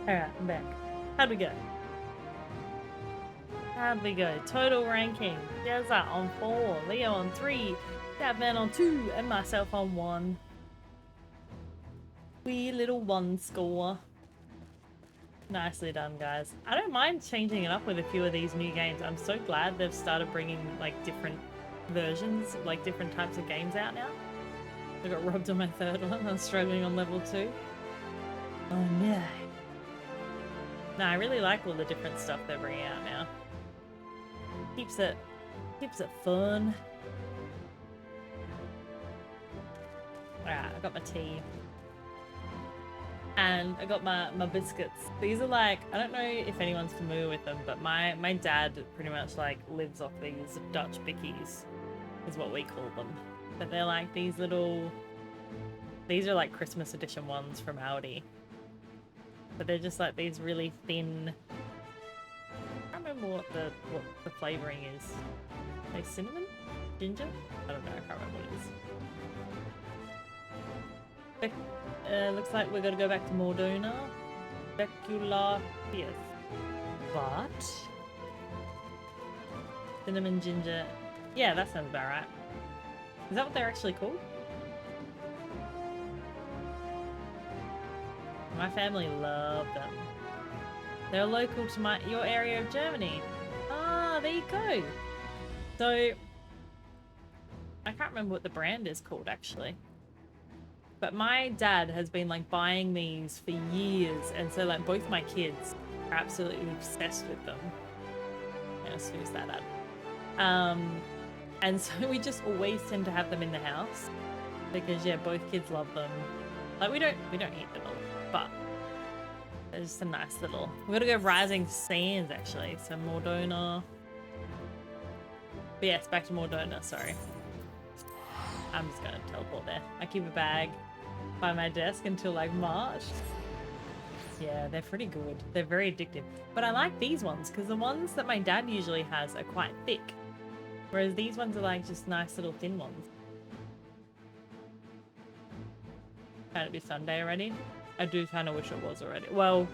Alright, I'm back. How'd we go? How'd we go? Total ranking. Jezza on 4, Leo on 3, Davman on 2, and myself on 1. Wee little 1 score. Nicely done, guys. I don't mind changing it up with a few of these new games. I'm so glad they've started bringing like different versions, like different types of games out now. I got robbed on my 3rd one. I'm struggling on level 2. Oh no. No, I really like all the different stuff they're bringing out now. Keeps it fun. Alright, I got my tea. And I got my biscuits. These are like, I don't know if anyone's familiar with them, but my dad pretty much like lives off these Dutch bickies, is what we call them. But they're like these little, these are like Christmas edition ones from Aldi. But they're just like these really thin, I can't remember what the flavouring is. Like cinnamon? Ginger? I don't know, I can't remember what it is. Looks like we're gonna go back to Mordona. Speculatius. But cinnamon ginger. Yeah, that sounds about right. Is that what they're actually called? My family love them. They're local to your area of Germany. Ah, there you go. So I can't remember what the brand is called actually. But my dad has been like buying these for years, and so like both my kids are absolutely obsessed with them. Yeah, snooze that ad. And so we just always tend to have them in the house because yeah, both kids love them. Like we don't eat them all, but they're just a nice little. We're gonna go Rising Sands actually, so Mordona. But yes, back to Mordona. Sorry, I'm just gonna teleport there. I keep a bag by my desk until like March. Yeah, they're pretty good. They're very addictive. But I like these ones because the ones that my dad usually has are quite thick. Whereas these ones are like just nice little thin ones. Can it be Sunday already? I do kind of wish it was already. Well,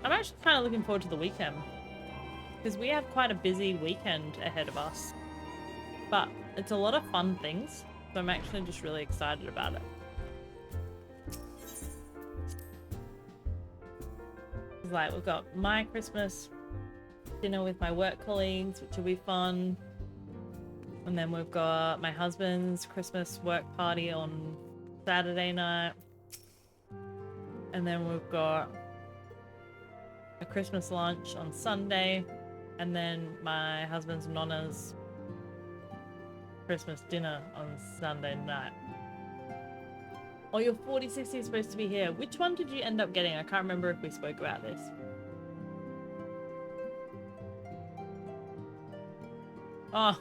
I'm actually kind of looking forward to the weekend. Because we have quite a busy weekend ahead of us. But it's a lot of fun things. So I'm actually just really excited about it. Like we've got my Christmas dinner with my work colleagues, which will be fun, and then we've got my husband's Christmas work party on Saturday night, and then we've got a Christmas lunch on Sunday, and then my husband's nonna's Christmas dinner on Sunday night. Oh, your 4060 is supposed to be here. Which one did you end up getting? I can't remember if we spoke about this. Oh,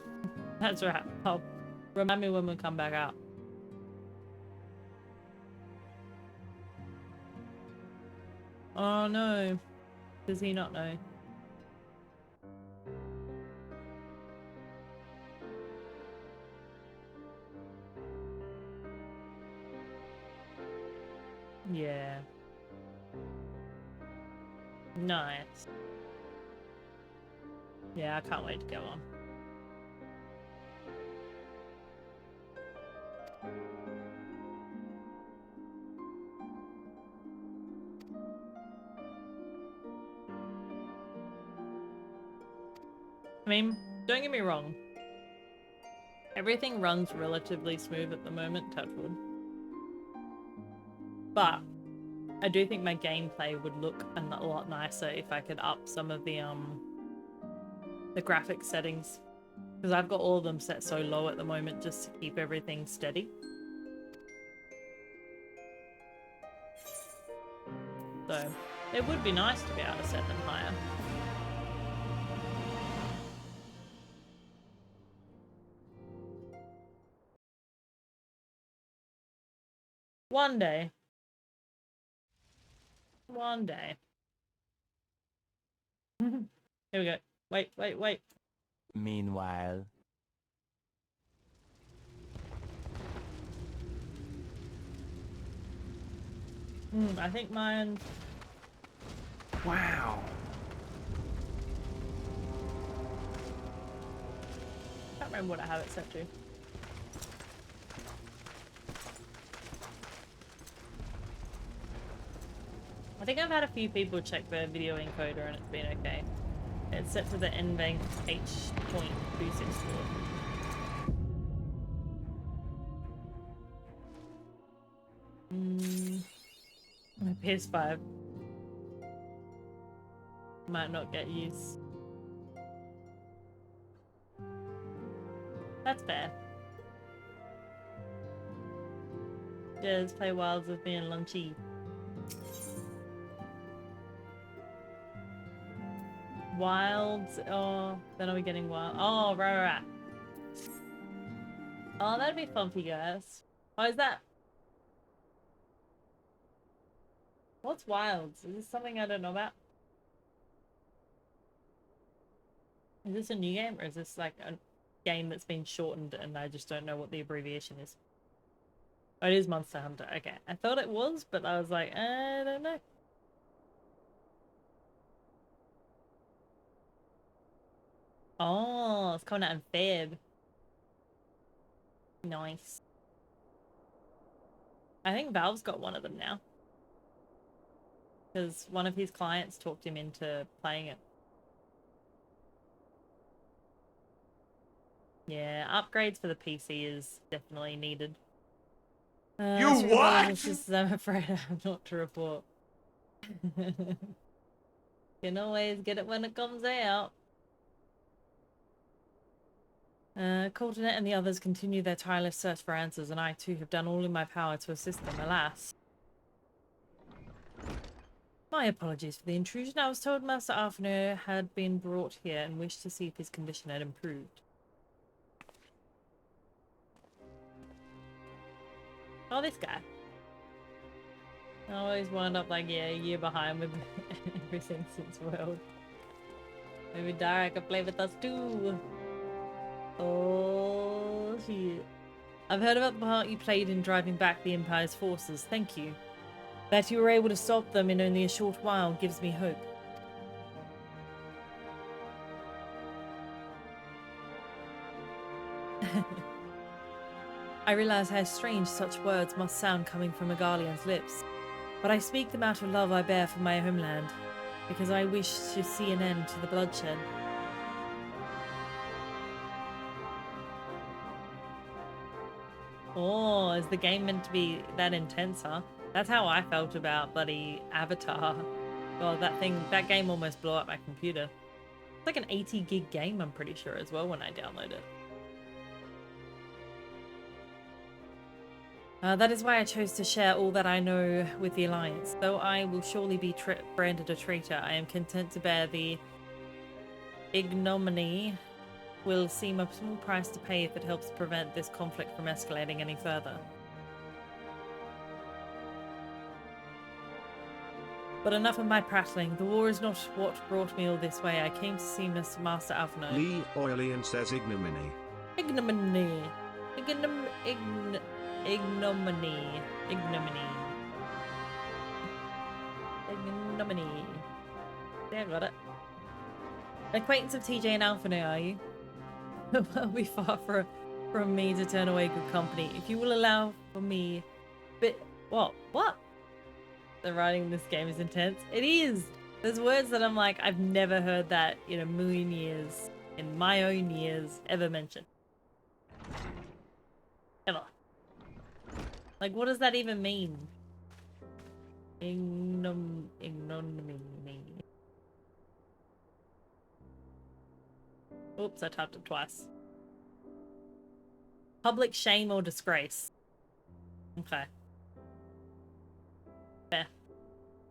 that's right. Oh, remind me when we come back out. Oh no. Does he not know? Yeah. Nice. Yeah, I can't wait to go on. I mean, don't get me wrong. Everything runs relatively smooth at the moment, touch wood. But I do think my gameplay would look a lot nicer if I could up some of the graphics settings. Because I've got all of them set so low at the moment just to keep everything steady. So it would be nice to be able to set them higher. One day. One day. Here we go. Wait. Meanwhile. I think mine Wow. I can't remember what I have it set to. I think I've had a few people check the video encoder and it's been okay. It's set to the NVENC H.264. My PS5 might not get used. That's fair. Just play Wilds with me and Lunchy. Wilds? Oh, then are we getting wild? Oh, right. Oh, that'd be fun for you guys. Oh, is that? What's Wilds? Is this something I don't know about? Is this a new game or is this like a game that's been shortened and I just don't know what the abbreviation is? Oh, it is Monster Hunter. Okay. I thought it was, but I was like, I don't know. Oh, it's coming out in Feb. Nice. I think Valve's got one of them now. Because one of his clients talked him into playing it. Yeah, upgrades for the PC is definitely needed. You what? I'm afraid I have not to report. Can always get it when it comes out. Coulternet and the others continue their tireless search for answers, and I too have done all in my power to assist them, alas. My apologies for the intrusion. I was told Master Arfner had been brought here and wished to see if his condition had improved. Oh, this guy. I always wind up like, yeah, a year behind with everything since World. Maybe Dara could play with us too. Oh, shit. I've heard about the part you played in driving back the Empire's forces. Thank you. That you were able to stop them in only a short while gives me hope. I realize how strange such words must sound coming from a Garlean's lips, but I speak them out of love I bear for my homeland, because I wish to see an end to the bloodshed. Oh, is the game meant to be that intense, huh? That's how I felt about bloody Avatar. God, that game almost blew up my computer. It's like an 80 gig game, I'm pretty sure, as well, when I download it. That is why I chose to share all that I know with the Alliance. Though I will surely be branded a traitor, I am content to bear the ignominy. Will seem a small price to pay if it helps prevent this conflict from escalating any further. But enough of my prattling. The war is not what brought me all this way. I came to see Master Avner. Lee Oilian says ignominy. Ignominy. Ignominy. Ignominy. Ignominy. Yeah, I got it. An acquaintance of TJ and Alphino, are you? Well, be far from me to turn away good company. If you will allow for me... But... What? What? The writing in this game is intense. It is! There's words that I'm like, I've never heard that in a million years. In my own years, ever mentioned. Ever. Like, what does that even mean? Ignominy. Oops, I typed it twice. Public shame or disgrace. Okay. Fair.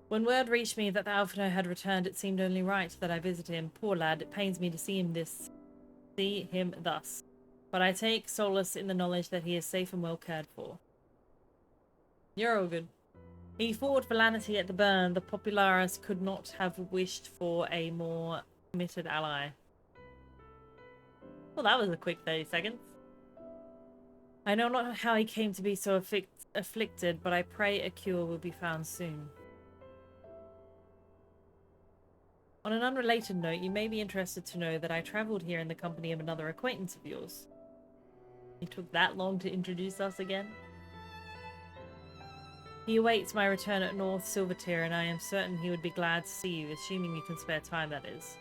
When word reached me that the Alphino had returned, it seemed only right that I visit him. Poor lad, it pains me to see him thus. But I take solace in the knowledge that he is safe and well cared for. You're all good. He fought Valanity at the burn. The Popularis could not have wished for a more committed ally. Well, that was a quick 30 seconds. I know not how he came to be so afflicted, but I pray a cure will be found soon. On an unrelated note, you may be interested to know that I travelled here in the company of another acquaintance of yours. It took that long to introduce us again? He awaits my return at North Silvertier, and I am certain he would be glad to see you, assuming you can spare time, that is.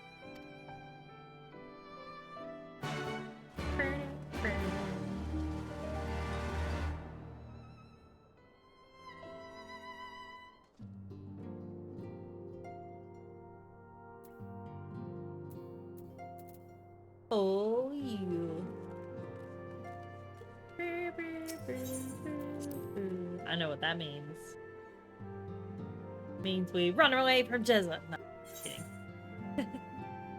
Oh, you. I know what that means. It means we run away from Jezza. No, just kidding.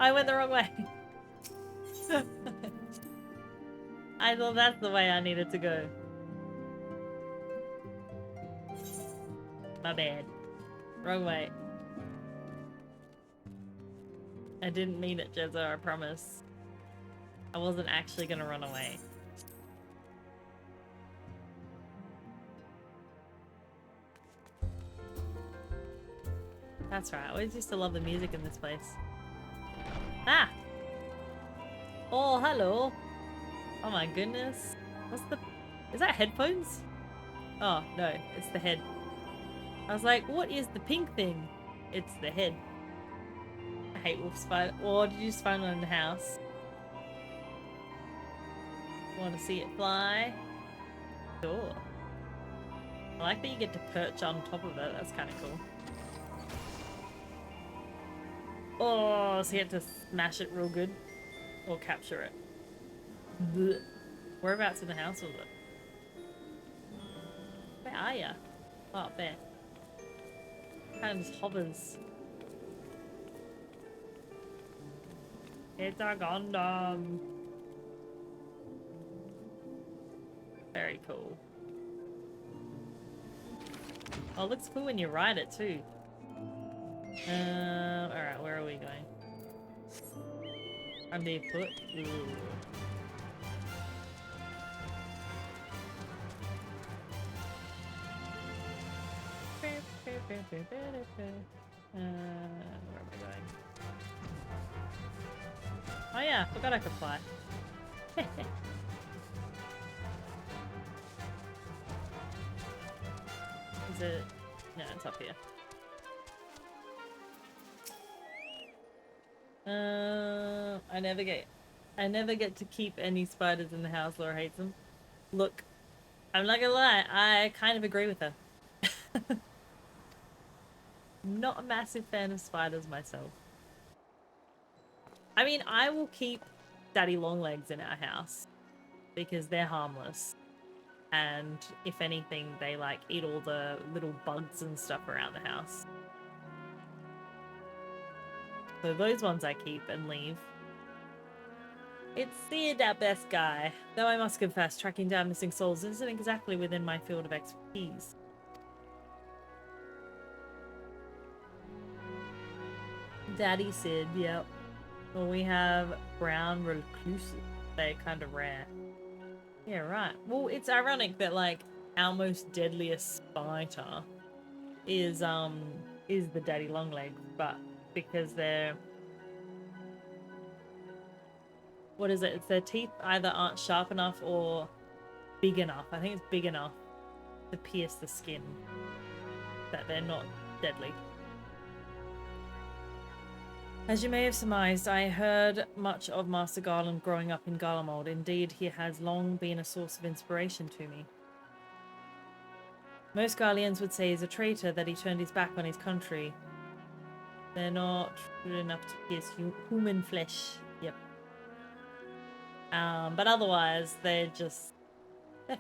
I went the wrong way. I thought that's the way I needed to go. My bad. Wrong way. I didn't mean it, Jezza, I promise. I wasn't actually gonna run away. That's right, I always used to love the music in this place. Ah! Oh, hello! Oh my goodness. What's the... Is that headphones? Oh, no, it's the head. I was like, what is the pink thing? It's the head. I hate wolf spider. Or did you just find one in the house? Want to see it fly? Sure. I like that you get to perch on top of it. That's kind of cool. Oh, so you have to smash it real good. Or capture it. Blech. Whereabouts in the house was it? Where are ya? Oh, up there. Kind of just hovers. It's a Gundam. Very cool. Oh, it looks cool when you ride it too. Alright, where are we going? Underfoot. Ooh. Where am I going? Oh yeah, forgot I could fly. Is it? No, it's up here. I never get to keep any spiders in the house. Laura hates them. Look, I'm not gonna lie, I kind of agree with her. Not a massive fan of spiders myself. I mean, I will keep daddy longlegs in our house because they're harmless. And if anything, they like eat all the little bugs and stuff around the house. So those ones I keep and leave. It's Sid, our best guy. Though I must confess, tracking down missing souls isn't exactly within my field of expertise. Daddy Sid, yep. Well, we have brown reclusive. They're kind of rare. Yeah, right. Well, it's ironic that, like, our most deadliest spider is the daddy longleg, but because they're... What is it? It's their teeth either aren't sharp enough or big enough. I think it's big enough to pierce the skin. That they're not deadly. As you may have surmised, I heard much of Master Garland growing up in Garlemald. Indeed, he has long been a source of inspiration to me. Most Garleans would say he's a traitor, that he turned his back on his country. They're not true enough to pierce human flesh. Yep. But otherwise, they're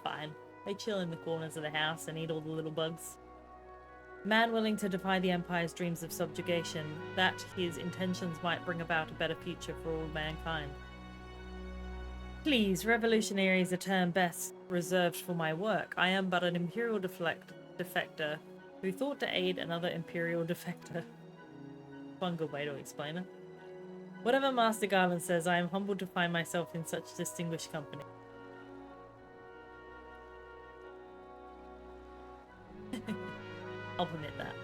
fine. They chill in the corners of the house and eat all the little bugs. Man willing to defy the Empire's dreams of subjugation, that his intentions might bring about a better future for all mankind. Please, revolutionary is a term best reserved for my work. I am but an Imperial defector who thought to aid another Imperial defector. One good way to explain it. Whatever Master Garland says, I am humbled to find myself in such distinguished company. I'll permit that.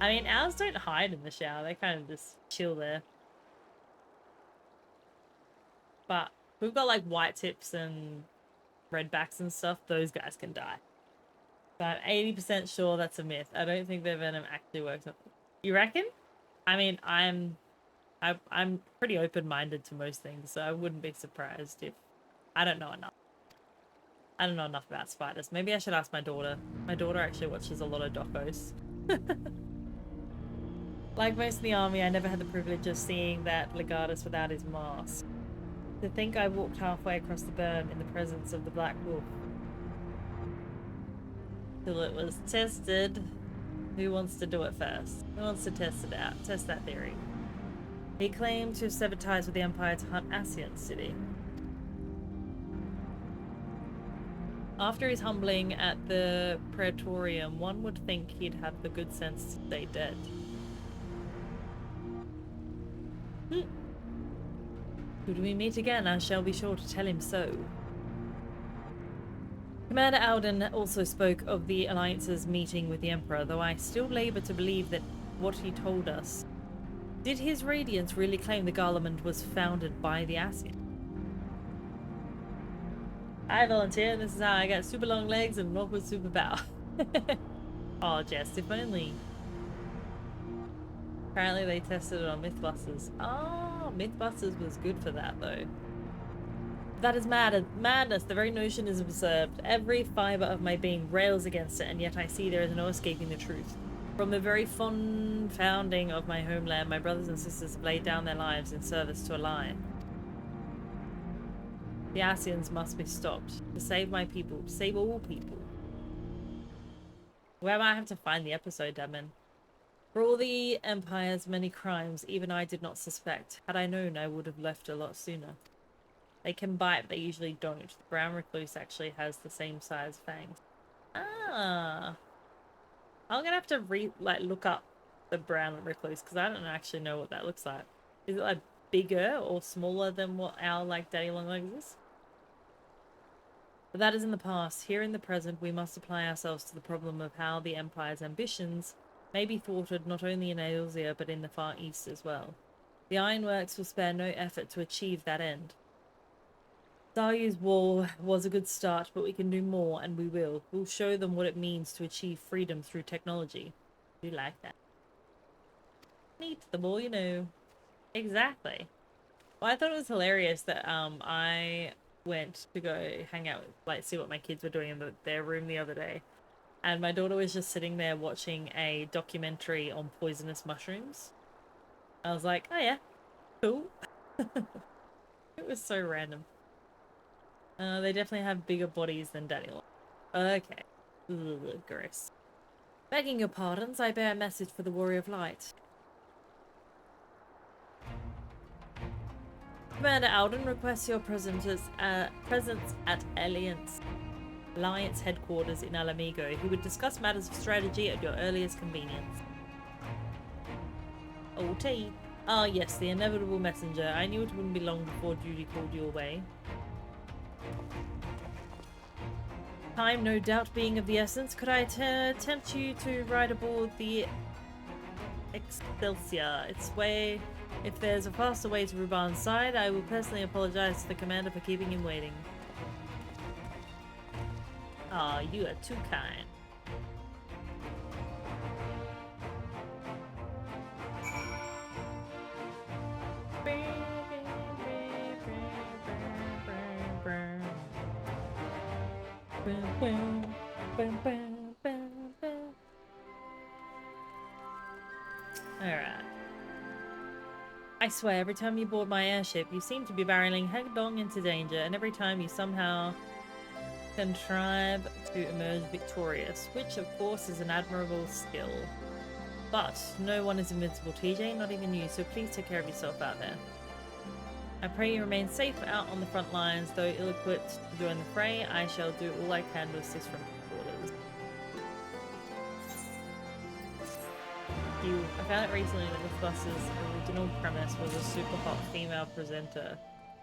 I mean, owls don't hide in the shower. They kind of just chill there. But we've got like white tips and redbacks and stuff. Those guys can die. So I'm 80% sure that's a myth. I don't think their venom actually works. You reckon? I mean, I'm pretty open-minded to most things, so I wouldn't be surprised if... I don't know enough. I don't know enough about spiders. Maybe I should ask my daughter. My daughter actually watches a lot of docos. Like most in the army, I never had the privilege of seeing that Legatus without his mask. To think I walked halfway across the burn in the presence of the Black Wolf. Till it was tested. Who wants to do it first? Who wants to test it out? Test that theory. He claimed to have severed ties with the Empire to hunt ACST City. After his humbling at the Praetorium, one would think he'd have the good sense to stay dead. Should we meet again, I shall be sure to tell him so. Commander Alden also spoke of the Alliance's meeting with the Emperor, though I still labour to believe that what he told us. Did his Radiance really claim the Garlemald was founded by the ACST? I volunteer, and this is how I get super long legs and walk with super power. Oh, Jess, if only. Apparently they tested it on Mythbusters. Oh, Mythbusters was good for that, though. That is madness. The very notion is absurd. Every fibre of my being rails against it, and yet I see there is no escaping the truth. From the very founding of my homeland, my brothers and sisters have laid down their lives in service to a lie. The Asians must be stopped. To save my people. To save all people. Where might I have to find the episode, Damon? For all the Empire's many crimes, even I did not suspect. Had I known, I would have left a lot sooner. They can bite, but they usually don't. The brown recluse actually has the same size fangs. Ah. I'm gonna have to look up the brown recluse, because I don't actually know what that looks like. Is it like bigger or smaller than what our daddy longlegs is? But that is in the past. Here in the present, we must apply ourselves to the problem of how the Empire's ambitions may be thwarted not only in Eorzea, but in the Far East as well. The Ironworks will spare no effort to achieve that end. Daryu's war was a good start, but we can do more, and we will. We'll show them what it means to achieve freedom through technology. We like that. Neat, the more you know. Exactly. Well, I thought it was hilarious that I went to go hang out, see what my kids were doing in their room the other day. And my daughter was just sitting there watching a documentary on poisonous mushrooms. I was like, oh yeah, cool. It was so random. They definitely have bigger bodies than Daddy Long. Okay. Ugh, gross. Begging your pardons, I bear a message for the Warrior of Light. Commander Alden requests your presence at Alliance headquarters in Alamigo. He would discuss matters of strategy at your earliest convenience. OT. Ah, yes, the inevitable messenger. I knew it wouldn't be long before duty called you away. Time, no doubt, being of the essence. Could I tempt you to ride aboard the Excelsior? If there's a faster way to Ruban's side, I will personally apologize to the commander for keeping him waiting. Aw, you are too kind. Alright. I swear, every time you board my airship, you seem to be barreling headlong into danger, and every time you somehow contrive to emerge victorious, which of course is an admirable skill. But no one is invincible, TJ, not even you, so please take care of yourself out there. I pray you remain safe out on the front lines. Though ill-equipped to join the fray, I shall do all I can to assist from headquarters. I found it recently that Mythbusters' original premise was a super hot female presenter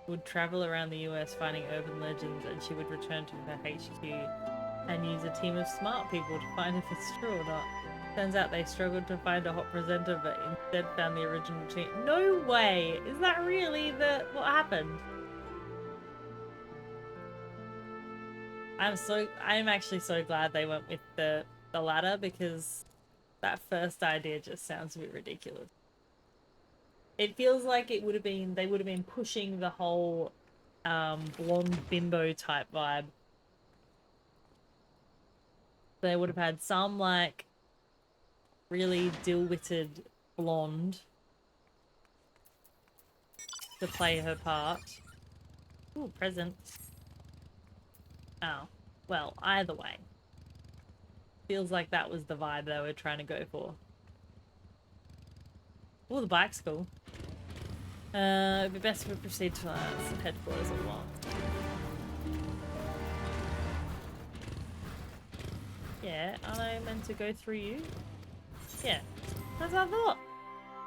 who would travel around the US finding urban legends, and she would return to her HQ and use a team of smart people to find if it's true or not. Turns out they struggled to find a hot presenter, but instead found the original team. No way! Is that really what happened? I'm actually so glad they went with the latter, because that first idea just sounds a bit ridiculous. It feels like they would have been pushing the whole blonde bimbo type vibe. They would have had some like really dill-witted blonde to play her part. Ooh, present. Oh, well, either way. Feels like that was the vibe they were trying to go for. Oh, the bike's cool. It'd be best if we proceed to headquarters or what? Yeah, aren't I meant to go through you? Yeah, that's what I thought.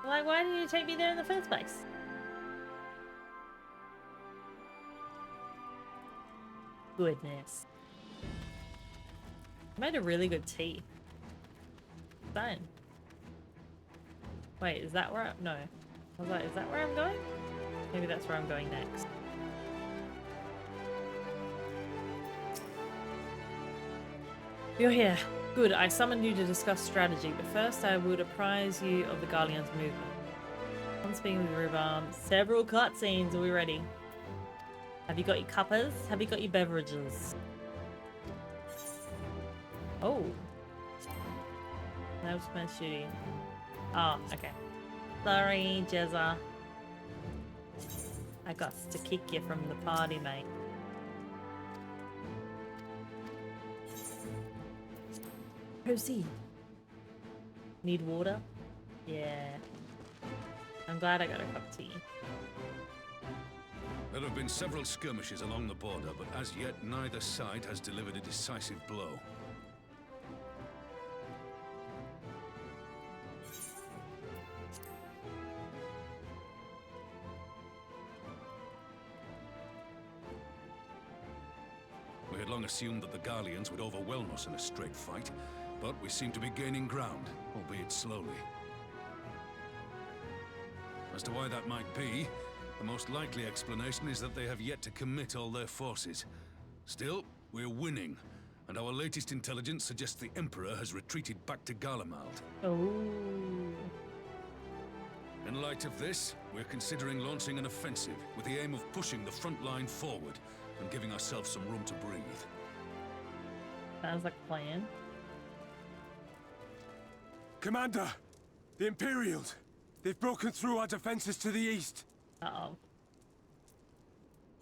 Like, why didn't you take me there in the first place? Goodness. I made a really good tea. Done. Wait, is that where I... No. I was like, is that where I'm going? Maybe that's where I'm going next. You're here. Good, I summoned you to discuss strategy, but first I would apprise you of the Guardian's movement. On speaking with Rhubarb, several cutscenes, are we ready? Have you got your cuppers? Have you got your beverages? Oh. That was my shooting. Oh, okay. Sorry, Jezza. I got to kick you from the party, mate. Proceed. Need water? Yeah. I'm glad I got a cup of tea. There have been several skirmishes along the border, but as yet neither side has delivered a decisive blow. We had long assumed that the Garleans would overwhelm us in a straight fight, but we seem to be gaining ground, albeit slowly. As to why that might be, the most likely explanation is that they have yet to commit all their forces. Still, we're winning, and our latest intelligence suggests the Emperor has retreated back to Garlemald. Oh. In light of this, we're considering launching an offensive with the aim of pushing the front line forward and giving ourselves some room to breathe. Sounds like a plan. Commander! The Imperials! They've broken through our defenses to the east! Uh-oh.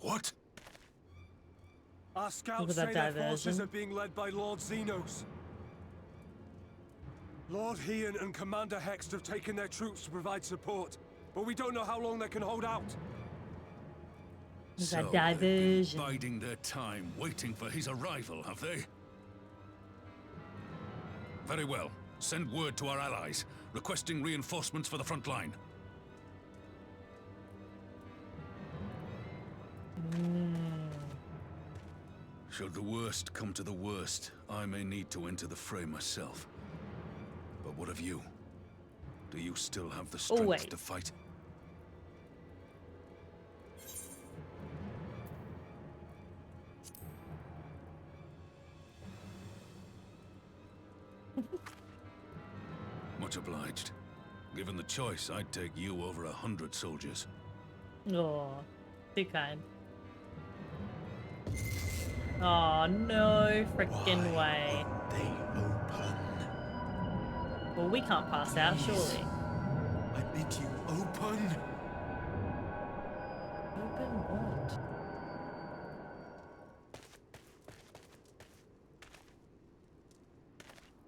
What? Our scouts say their forces are being led by Lord Xenos. Lord Heian and Commander Hext have taken their troops to provide support, but we don't know how long they can hold out. So they've been biding their time, waiting for his arrival, have they? Very well. Send word to our allies, requesting reinforcements for the front line. Should the worst come to the worst, I may need to enter the fray myself. But what of you? Do you still have the strength to fight? Much obliged. Given the choice, I'd take you over 100 soldiers. Oh, too kind. Oh no, frickin' way. They open. Well, we can't pass out, surely. I bid you open. Open what?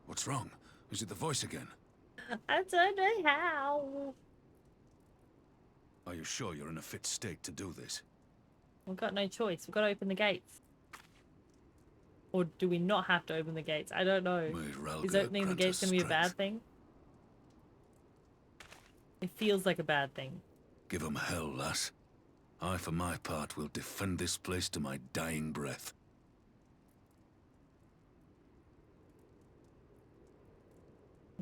What's wrong? Is it the voice again? I don't know how. Are you sure you're in a fit state to do this? We've got no choice. We've got to open the gates. Or do we not have to open the gates? I don't know. Is opening the gates going to be a bad thing? It feels like a bad thing. Give 'em hell, lass. I, for my part, will defend this place to my dying breath.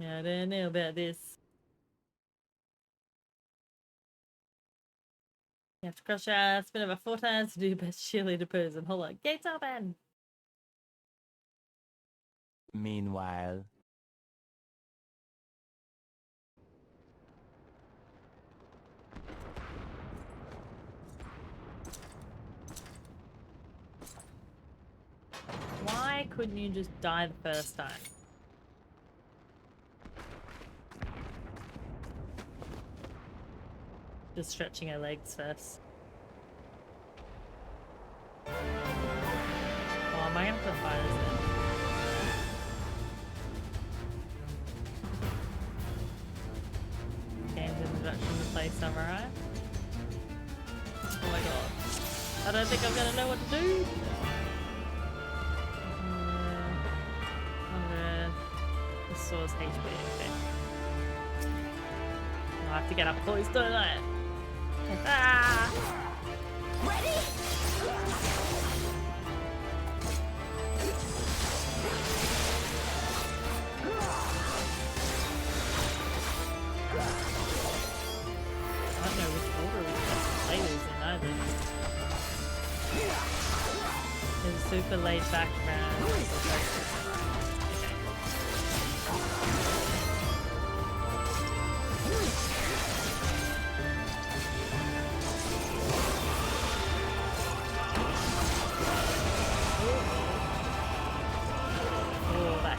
Yeah, I don't know about this. You have to crush our spin over 4 times to do best cheerleader pose and hold on. Gates open! Meanwhile. Why couldn't you just die the first time? Just stretching her legs first. Oh, am I gonna have to fight this then? Games introduction to play Samurai. Oh my god. I don't think I'm gonna know what to do. The sword's HP, okay. I have to get up close, don't I? Ah! Ready? I don't know which order we can play these in either. There's a super laid back round.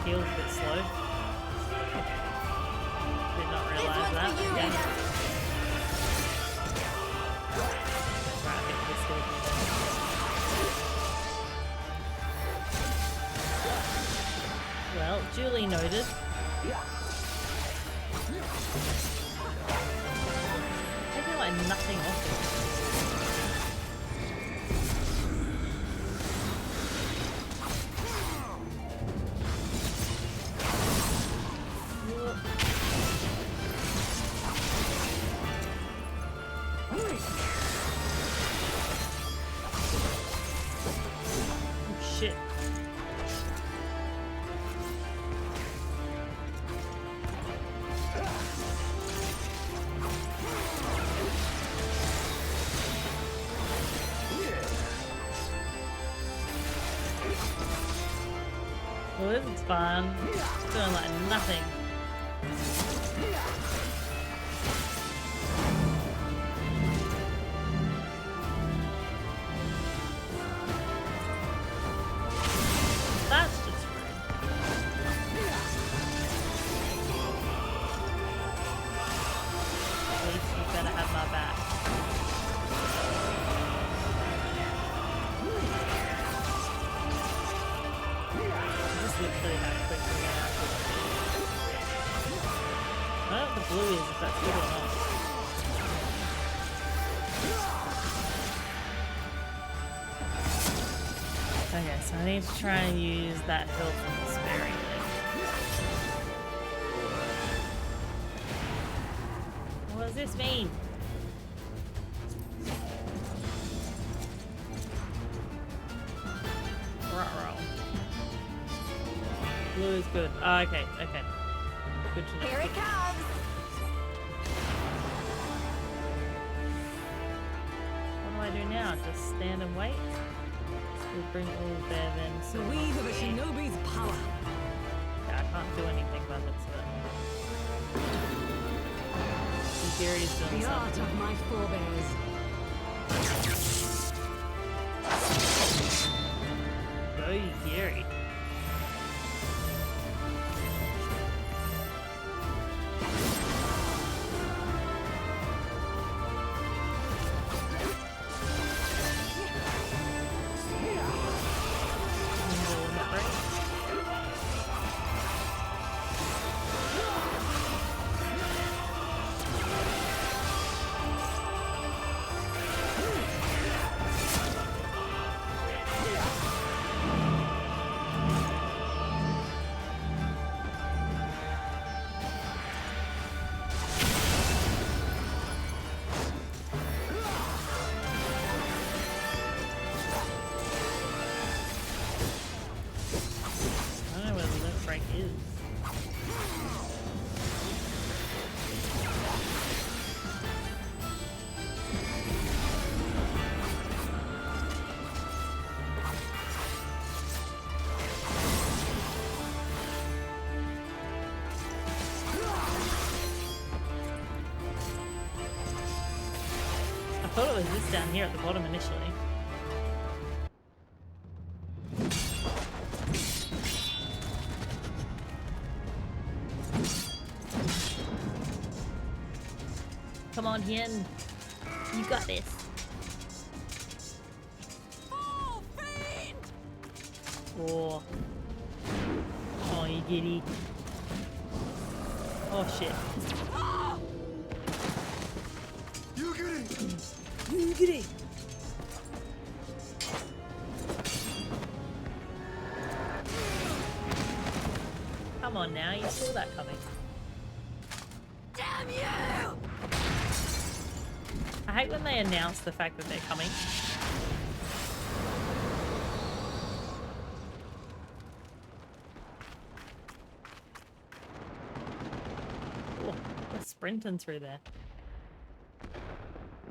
Feels a bit slow. Did not realise that. Yeah. Right, I think this will be well, duly noted. I feel like nothing off it. Well, this is fun. It's doing like nothing. That's just rude. At least you better have my back. Literally how quickly they are. I don't know what the blue is, if that's good or not. Okay, so I need to try and use that health sparingly. What does this mean? Ruh-roh. Blue is good. Oh, okay, okay. Good to know. Here it comes! What do I do now? Just stand and wait? We'll bring all there then. So The weave of a shinobi's power. Yeah, I can't do anything by the looks of it. Gary's doing The art something. of my forebears. Go, Gary. was this down here at the bottom initially? Come on, Hien. You got this. Oh. Oh, you giddy. Oh, shit. You get it! You get it! Come on now, you saw that coming. Damn you! I hate when they announce the fact that they're coming. Oh, they're sprinting through there.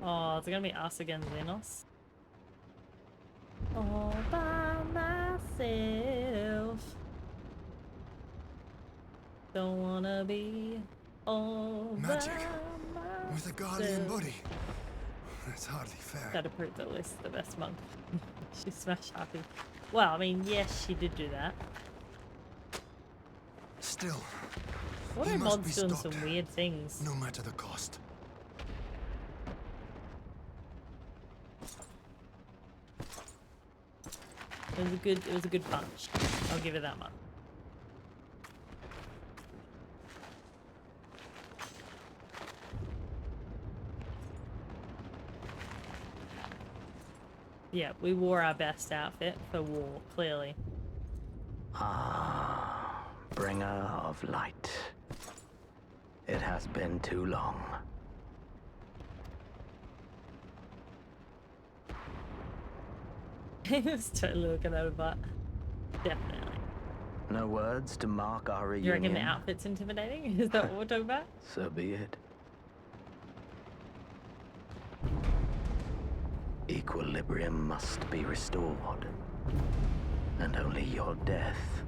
Oh, is it gonna be us against Xenos? All by myself. Don't wanna be all Magic. by With a guardian myself. body. That's hardly fair. Gotta prove that Liz is the best monk. She smashed happy. Well, I mean, yes, she did do that. Still, What he are must mods be doing stopped, some weird things? no matter the cost. It was a good punch. I'll give it that much. Yeah, we wore our best outfit for war, clearly. Ah, bringer of light. It has been too long. He was totally looking at her butt. Definitely. No words to mark our You reunion. reckon the outfit's intimidating? Is that what we're talking about? So be it. Equilibrium must be restored. And only your death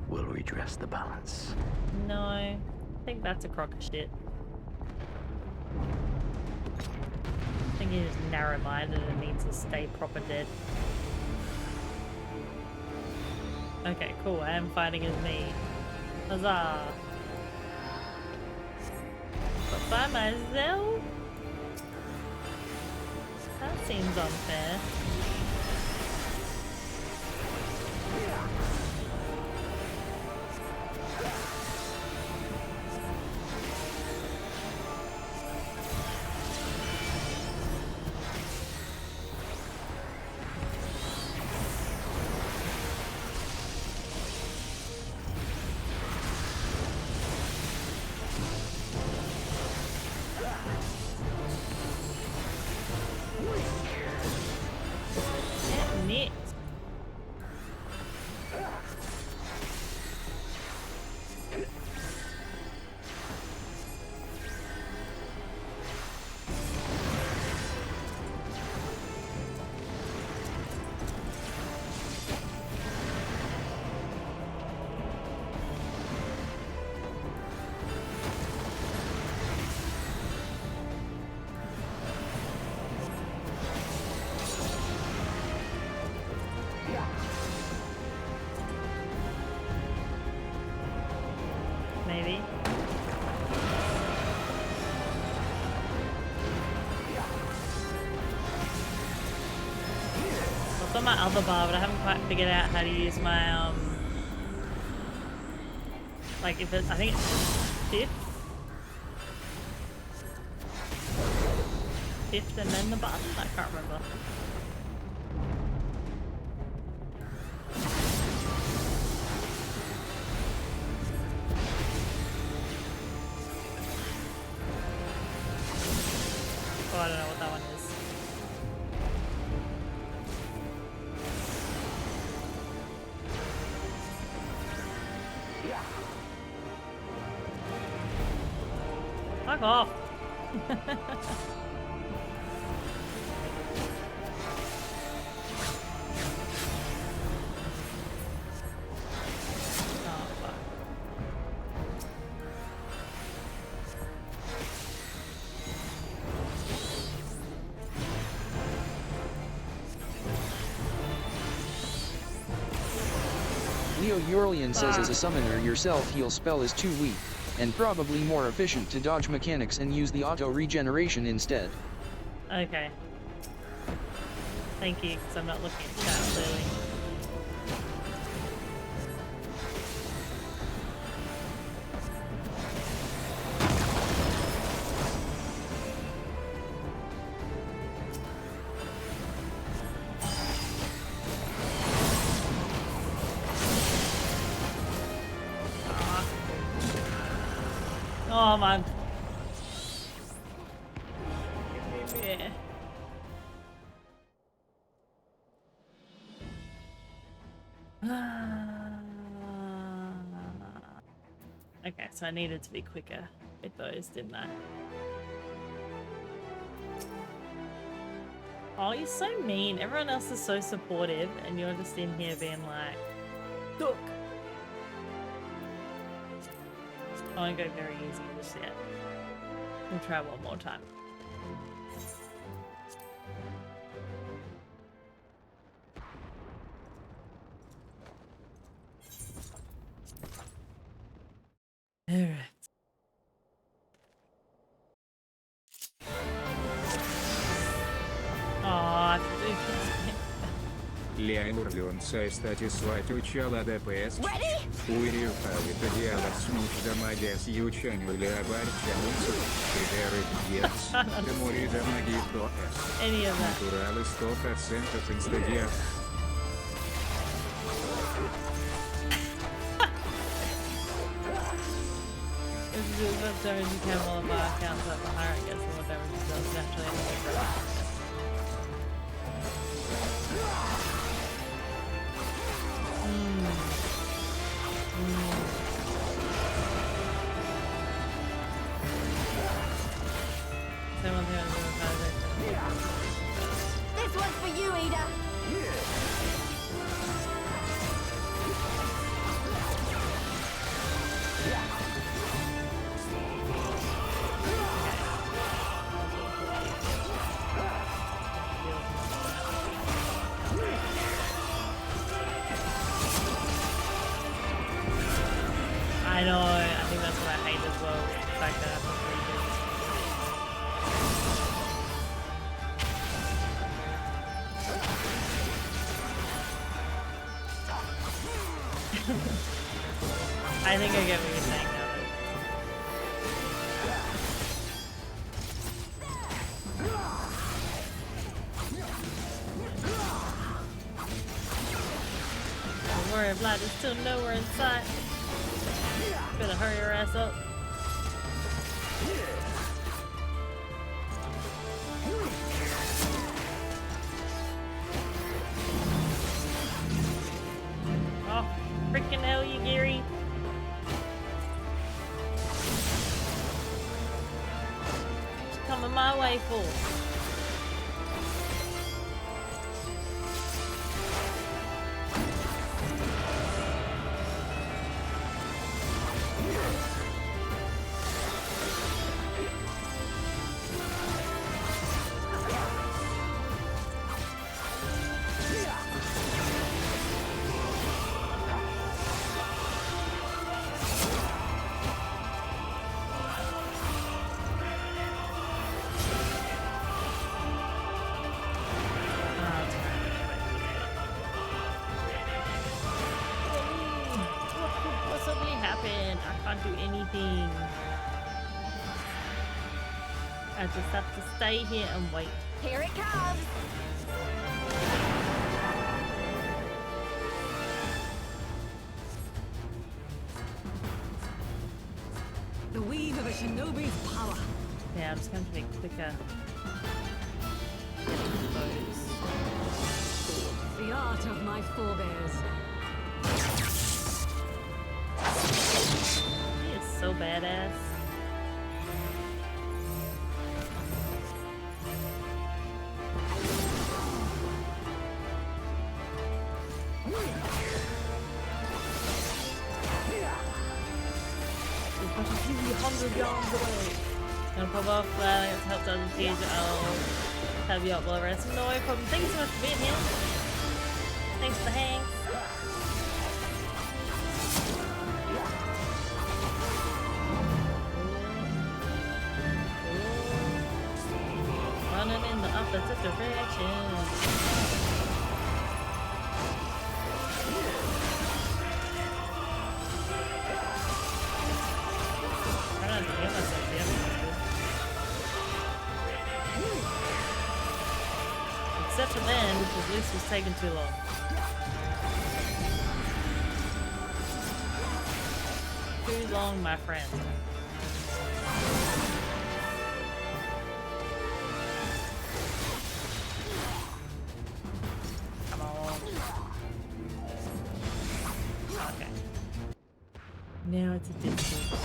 will redress the balance. No, I think that's a crock of shit. I think he's just narrow-minded and needs to stay proper dead. Okay, cool. I am fighting as me. Huzzah! But by myself? That seems unfair. Neat. Maybe. What's on my other bar, but I haven't quite figured out how to use my like if it's, I think it's fifth and then the button? I can't remember. Oh, I don't know what that one is. Fuck off. TeejayRei says as a summoner yourself heal spell is too weak, and probably more efficient to dodge mechanics and use the auto regeneration instead. Okay. Thank you, because I'm not looking at chat clearly. Oh man. Yeah. Okay, so I needed to be quicker with those, didn't I? Oh, you're so mean. Everyone else is so supportive, and you're just in here being like, look. I won't go very easy just yet. We'll try one more time. Alright. Oh, Леонурлион стати свать учала ДПС. Уирил павит диала смуч дамадес ючаню леобарчанусу. Придеры пьес. Темори дамаги до С. Натуралы 100% инстадиат. If you do what damage you can while a bar counts up, the higher it gets and what damage it does naturally in the bigger. This one's for you, Ada. I know, I think that's what I hate as well, the fact that I have to I think I get what you're saying now. Don't worry, Vlad is still nowhere in sight. Better hurry your ass up. Oh, freaking hell, you Gary. What's coming my way for? I just have to stay here and wait. Here it comes. The weave of a shinobi's power. Yeah, I'm just going to be quicker. The art of my forebears. He is so badass. Gonna pop off, let's help down the page. I'll have you up while the rest. No problem. Thank you so much for being here. Thanks for the hangs. Gift of Riches. I don't have to heal myself yet. Except for then, because Luce was taking too long. Too long, my friend. Come on. Okay. Now it's a distance.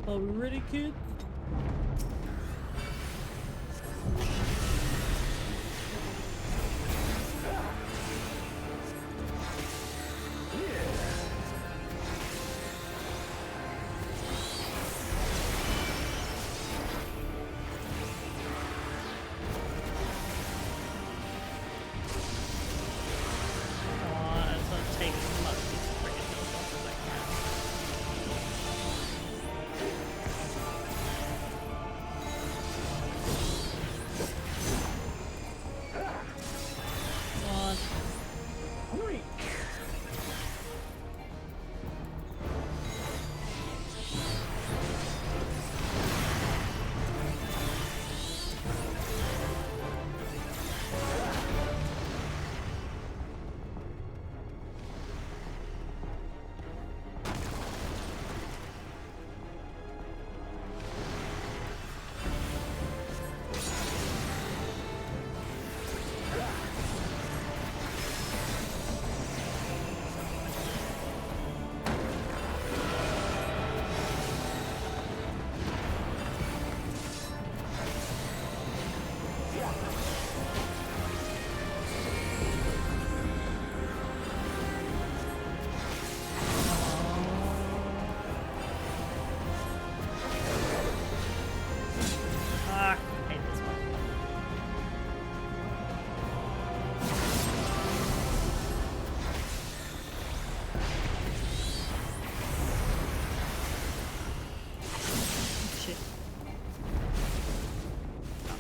Are we ready, kids? I just want to take as much of these friggin' hills off as I can.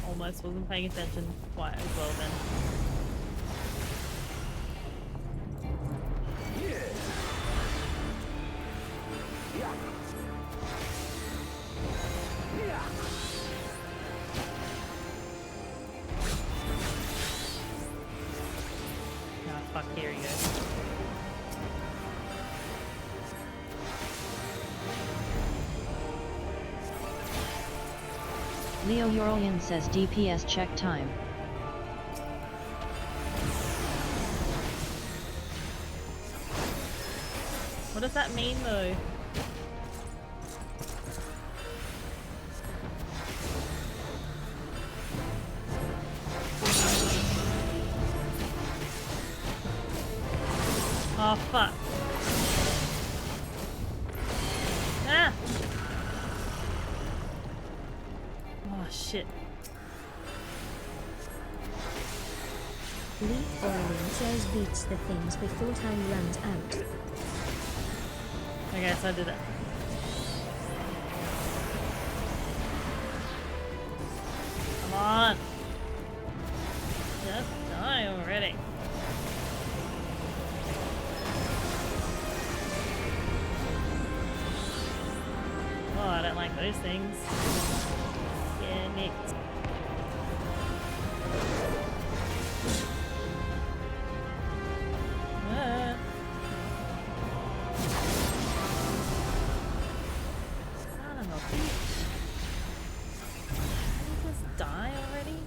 Almost wasn't paying attention quite as well then. Ah, fuck, here he goes. Leo Eurolian says DPS check time. What does that mean though? Oh fuck. Ah! Oh shit. Lee Orlin says beats the things before time runs out. I guess I did it. Come on. Just die already. Oh, I don't like those things. Yeah, next. Ah. Son of a bitch. Did he just die already?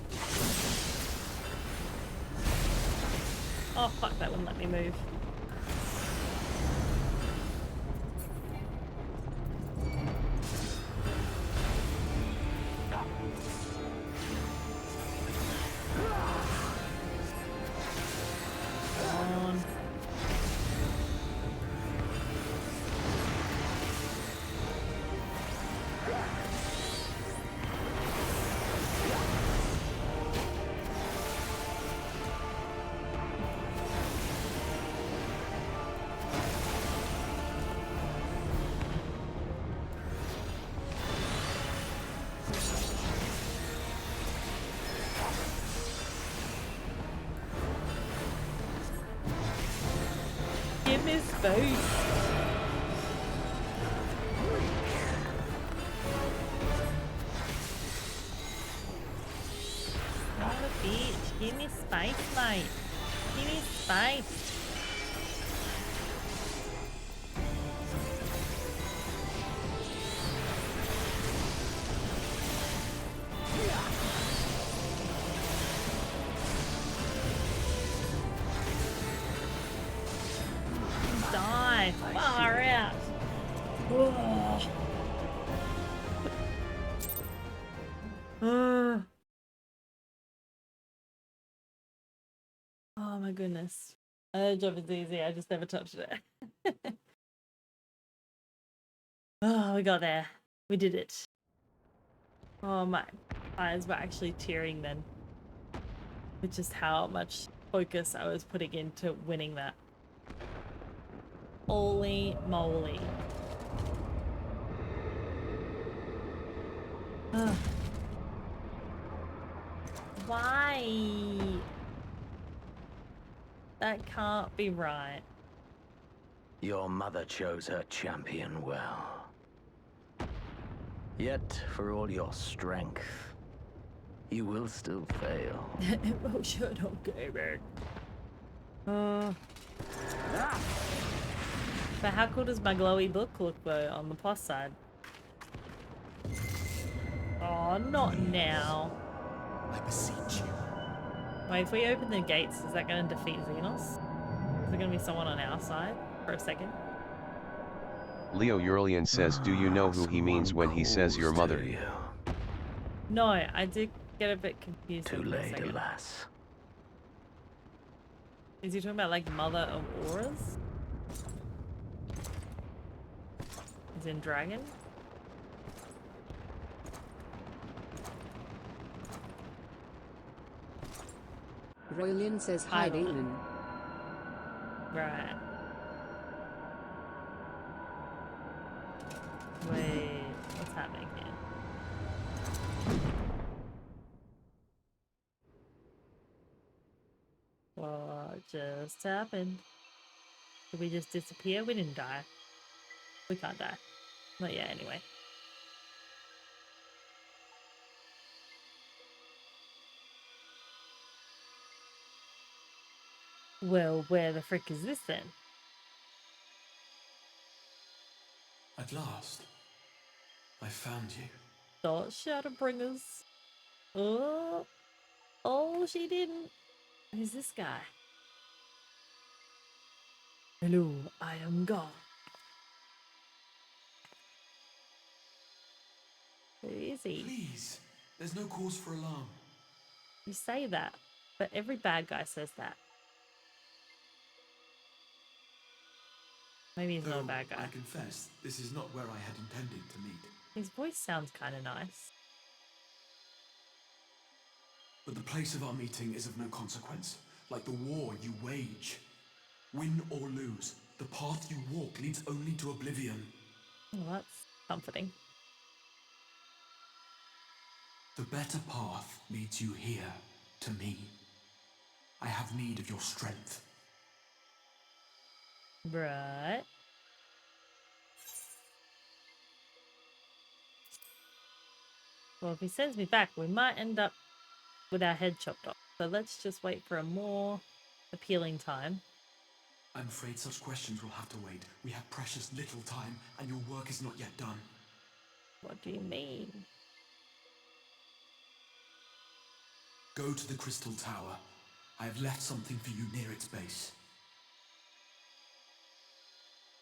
Oh fuck, that wouldn't let me move. miss boost. Son of a bitch. Give me space, mate. Give me space. Die. Far out. Oh my goodness. The job is easy. I just never touched it. Oh, we got there. We did it. Oh, my eyes were actually tearing then. With just how much focus I was putting into winning that. Holy moly. Ugh. Why? That can't be right. Your mother chose her champion well. Yet, for all your strength, you will still fail. Oh, shut up, gamer. But how cool does my glowy book look though on the plus side? Oh, not now. I beseech you. Wait, if we open the gates, is that going to defeat Xenos? Is there going to be someone on our side for a second? Leo Eurlian says, do you know who he means when he says your mother? No, I did get a bit confused. Too for a late, second. alas. Is he talking about like mother of auras? As in dragon? Rolian says hi, Dylan. Right. Wait, what's happening here? What just happened? Did we just disappear? We didn't die. We can't die. Not yet, anyway. Well, where the frick is this then? At last, I found you. Thought Shadowbringers. Oh, she didn't. Who's this guy? Hello, I am God. Who is he? Please, there's no cause for alarm. You say that, but every bad guy says that. Maybe he's not a bad guy. I confess, this is not where I had intended to meet. His voice sounds kind of nice. But the place of our meeting is of no consequence, like the war you wage. Win or lose, the path you walk leads only to oblivion. Well, that's comforting. The better path leads you here, to me. I have need of your strength. Right. Well, if he sends me back, we might end up with our head chopped off. So let's just wait for a more appealing time. I'm afraid such questions will have to wait. We have precious little time, and your work is not yet done. What do you mean? Go to the Crystal Tower. I have left something for you near its base.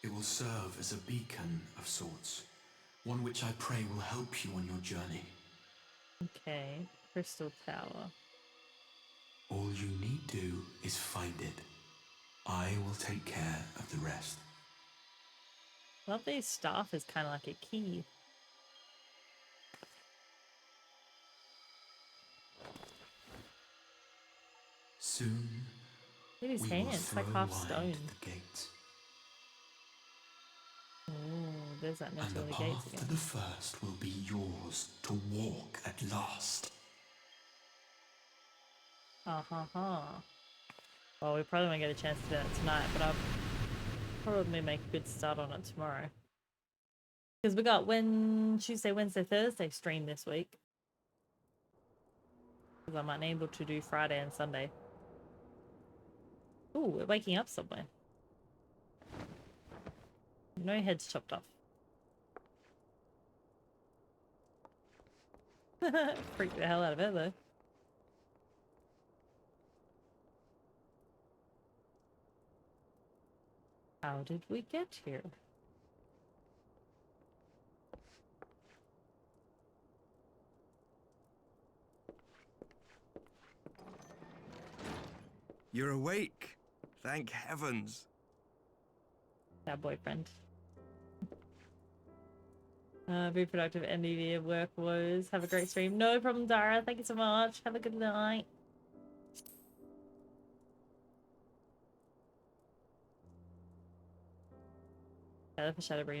It will serve as a beacon of sorts, one which I pray will help you on your journey. Okay, Crystal Tower. All you need do is find it. I will take care of the rest. Lovely's staff is kind of like a key. Soon, Look at his hands, it's like half stone. Oh, there's that mental And the gates path again. to the first will be yours to walk at last. Well, we probably won't get a chance to do that tonight, but probably make a good start on it tomorrow. Because we got Tuesday, Wednesday, Thursday stream this week. Because I'm unable to do Friday and Sunday. Ooh, we're waking up somewhere. No heads chopped off. Freaked the hell out of it though. How did we get here? You're awake. Thank heavens. That boyfriend. Be productive NDV of work woes. Have a great stream. No problem, Dara. Thank you so much. Have a good night. Do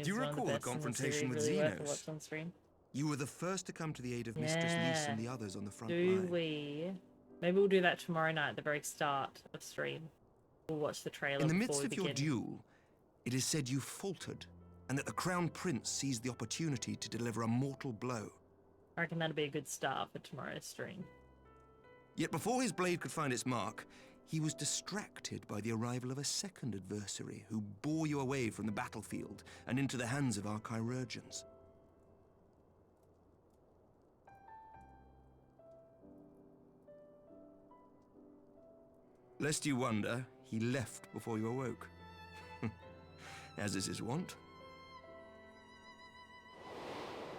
you recall the confrontation with Xenos? On stream. You were the first to come to the aid of Mistress Lys and the others on the front line. Do we? Maybe we'll do that tomorrow night at the very start of stream. We'll watch the trailer. In the midst of your duel, it is said you faltered, and that the Crown Prince seized the opportunity to deliver a mortal blow. I reckon that'd be a good start for tomorrow's stream. Yet before his blade could find its mark, he was distracted by the arrival of a second adversary who bore you away from the battlefield and into the hands of our chirurgeons. Lest you wonder, he left before you awoke. As is his wont.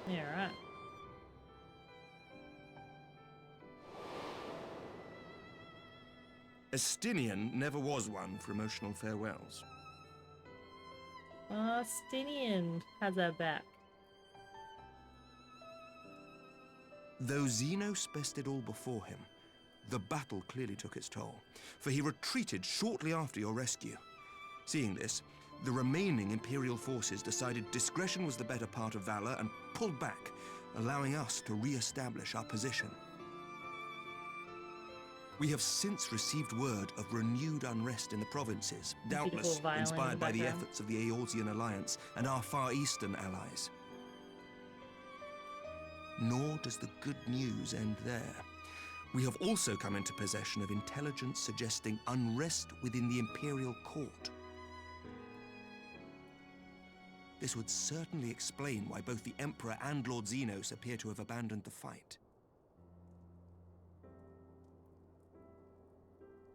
Yeah, right. Estinian never was one for emotional farewells. Estinian has our back. Though Xenos bested all before him, the battle clearly took its toll, for he retreated shortly after your rescue. Seeing this, the remaining Imperial forces decided discretion was the better part of valor and pulled back, allowing us to re-establish our position. We have since received word of renewed unrest in the provinces, doubtless inspired by the efforts of the Eorzean Alliance and our Far Eastern allies. Nor does the good news end there. We have also come into possession of intelligence suggesting unrest within the Imperial Court. This would certainly explain why both the Emperor and Lord Xenos appear to have abandoned the fight.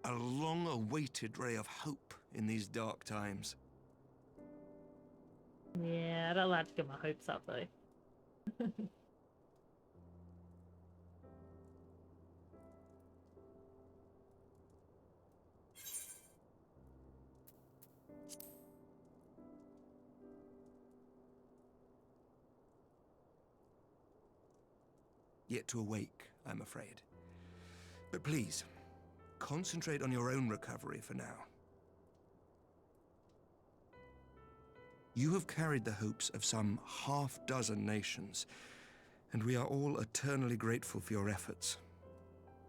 A long-awaited ray of hope in these dark times. Yeah, I don't like to get my hopes up though. Yet to awake, I'm afraid. But please, concentrate on your own recovery for now. You have carried the hopes of some half-dozen nations, and we are all eternally grateful for your efforts.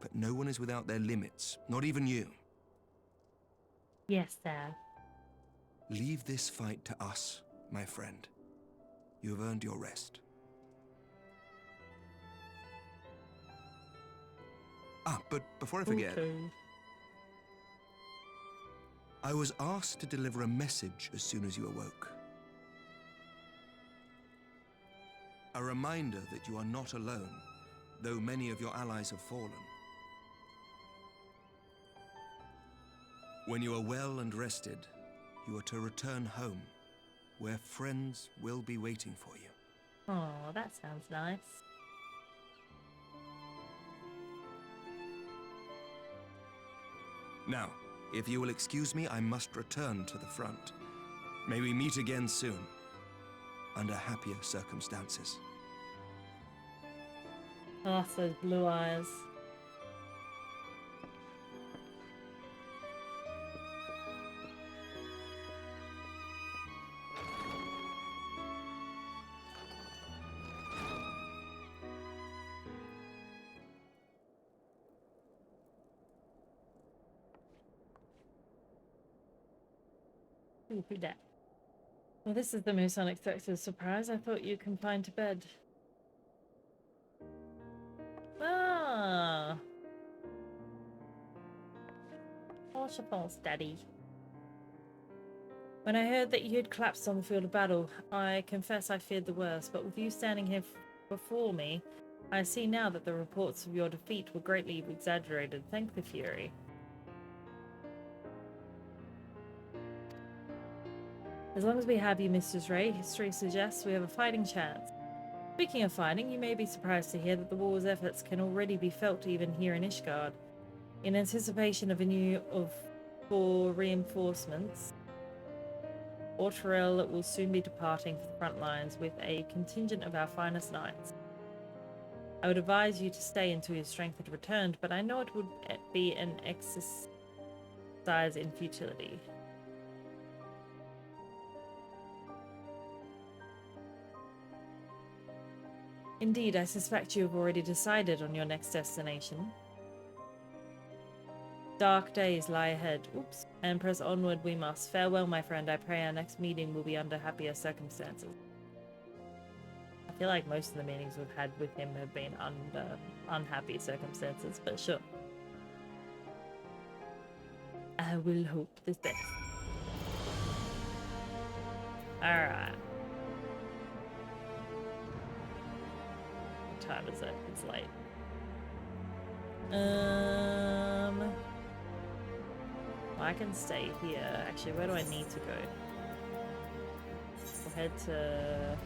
But no one is without their limits, not even you. Yes, Dad. Leave this fight to us, my friend. You have earned your rest. But before I forget, I was asked to deliver a message as soon as you awoke. A reminder that you are not alone, though many of your allies have fallen. When you are well and rested, you are to return home, where friends will be waiting for you. Oh, that sounds nice. Now, if you will excuse me, I must return to the front. May we meet again soon, under happier circumstances. Oh, those blue eyes. Ooh, who that? Well, this is the most unexpected surprise. I thought you confined to bed. Ah. What's your fault, Daddy? When I heard that you had collapsed on the field of battle, I confess I feared the worst, but with you standing here before me, I see now that the reports of your defeat were greatly exaggerated. Thank the Fury. As long as we have you, Mrs. Rei, history suggests we have a fighting chance. Speaking of fighting, you may be surprised to hear that the war's efforts can already be felt even here in Ishgard. In anticipation for reinforcements, Autorel will soon be departing for the front lines with a contingent of our finest knights. I would advise you to stay until your strength had returned, but I know it would be an exercise in futility. Indeed, I suspect you have already decided on your next destination. Dark days lie ahead. Oops. And press onward we must. Farewell, my friend. I pray our next meeting will be under happier circumstances. I feel like most of the meetings we've had with him have been under unhappy circumstances, but sure. I will hope this best. Alright. What time is it? It's late. I can stay here. Actually, where do I need to go? We'll head to...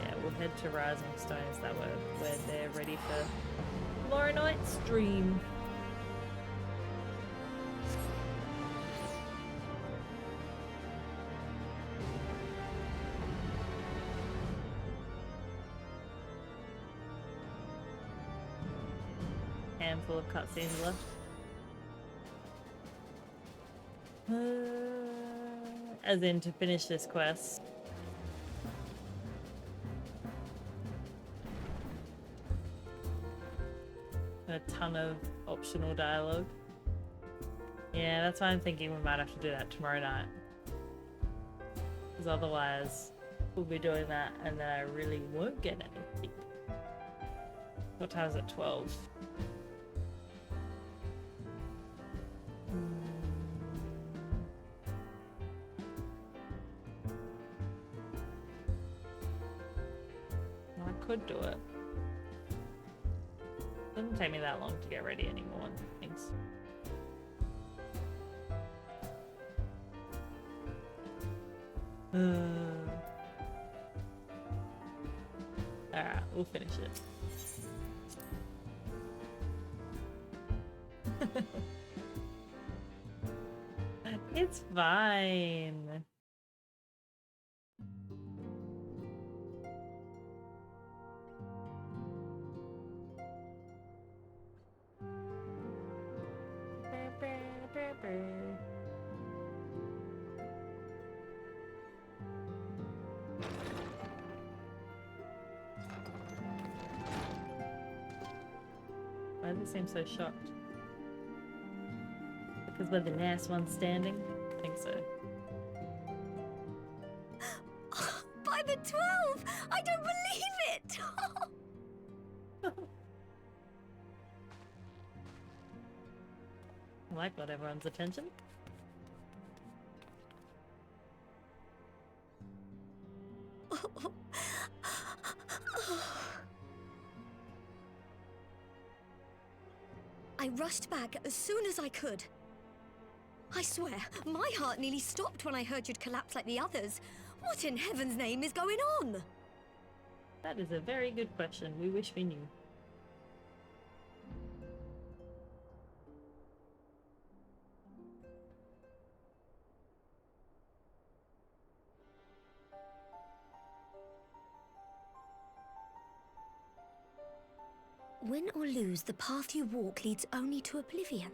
Yeah, we'll head to Rising Stones that way, where they're ready for tomorrow night's stream. Handful of cutscenes left. As in to finish this quest. A ton of optional dialogue. Yeah, that's why I'm thinking we might have to do that tomorrow night. Because otherwise, we'll be doing that and then I really won't get anything. What time is it? 12. I could do it. Doesn't take me that long to get ready anymore. Thanks. Alright, we'll finish it. It's fine. Why does it seem so shocked? Because we're the last one standing? I think so. By the 12! I don't believe it! I like got everyone's attention. I rushed back as soon as I could. I swear, my heart nearly stopped when I heard you'd collapse like the others. What in heaven's name is going on? That is a very good question. We wish we knew. Win or lose, the path you walk leads only to oblivion.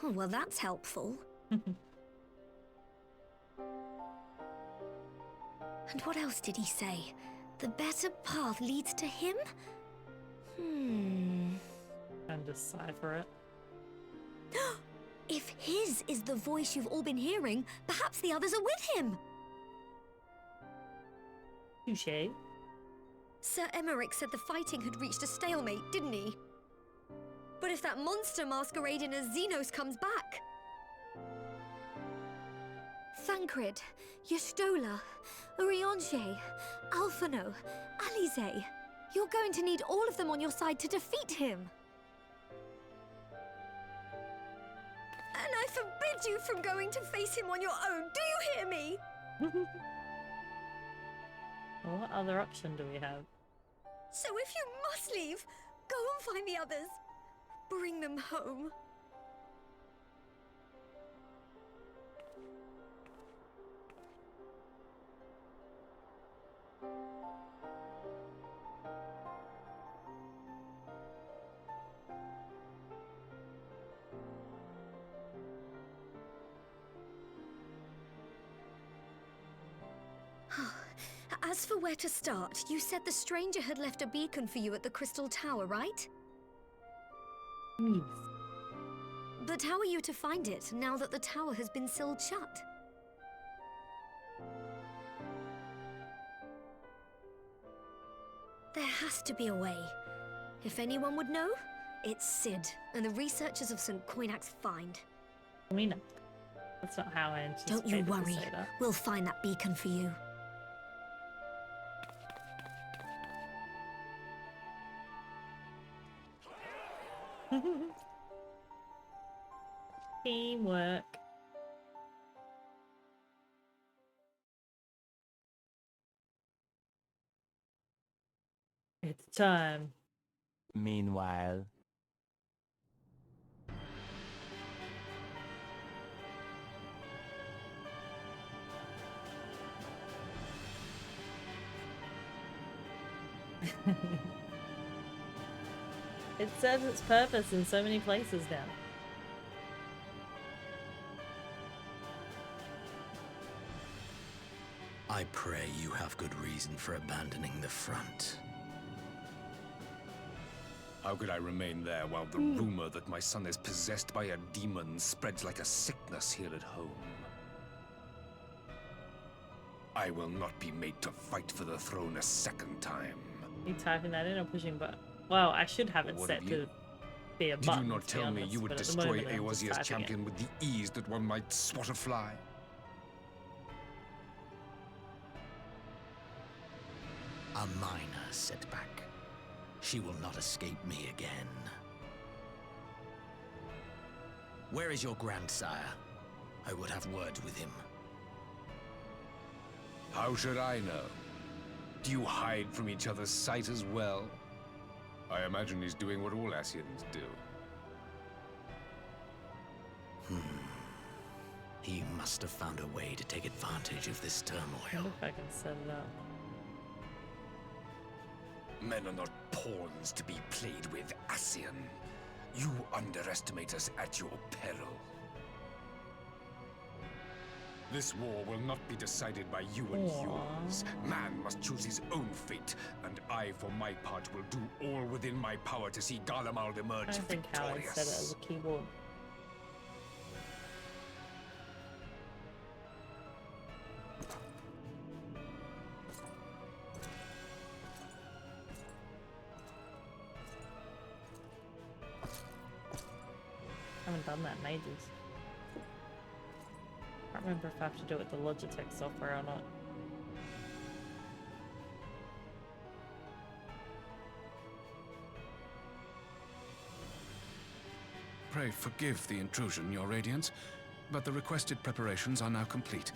Oh, well, that's helpful. And what else did he say? The better path leads to him? And decipher it. If his is the voice you've all been hearing, perhaps the others are with him. Touché. Sir Emmerich said the fighting had reached a stalemate, didn't he? But if that monster masquerading as Xenos comes back... Thancred, Yestola, Urianger, Alphano, Alize... You're going to need all of them on your side to defeat him. And I forbid you from going to face him on your own, do you hear me? Well, what other option do we have? So if you must leave, go and find the others. Bring them home. As for where to start, you said the stranger had left a beacon for you at the Crystal Tower, right? Yes. But how are you to find it, now that the tower has been sealed shut? There has to be a way. If anyone would know, it's Sid, and the researchers of St. Coinac's find. I mean, that's not how I anticipated. Don't you worry, we'll find that beacon for you. Teamwork. It's time. Meanwhile. It serves its purpose in so many places now. I pray you have good reason for abandoning the front. How could I remain there while the rumor that my son is possessed by a demon spreads like a sickness here at home? I will not be made to fight for the throne a second time. Are you typing that in or pushing button? Well, I should have it set to be a button. Did you not tell me you would destroy Eorzea's champion with the ease that one might swat a fly? A minor setback. She will not escape me again. Where is your grandsire? I would have words with him. How should I know? Do you hide from each other's sight as well? I imagine he's doing what all Asians do. He must have found a way to take advantage of this turmoil. I wonder if I can set it up. Men are not pawns to be played with, Asian. You underestimate us at your peril. This war will not be decided by you and yours. Man must choose his own fate, and I, for my part, will do all within my power to see Garlemald emerge I don't think how I set it as a keyboard. I haven't done that in ages. I can't remember if I have to do it with the Logitech software or not. Pray forgive the intrusion, Your Radiance, but the requested preparations are now complete.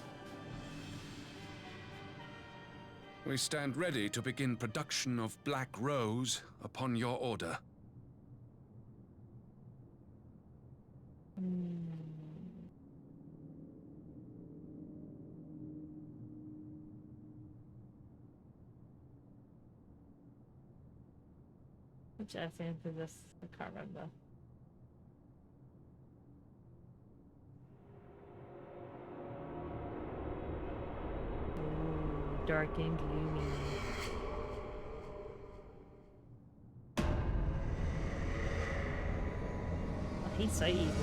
We stand ready to begin production of Black Rose upon your order. Which Asian is this? I can't remember. Ooh, dark and gloomy. Oh, he's so evil.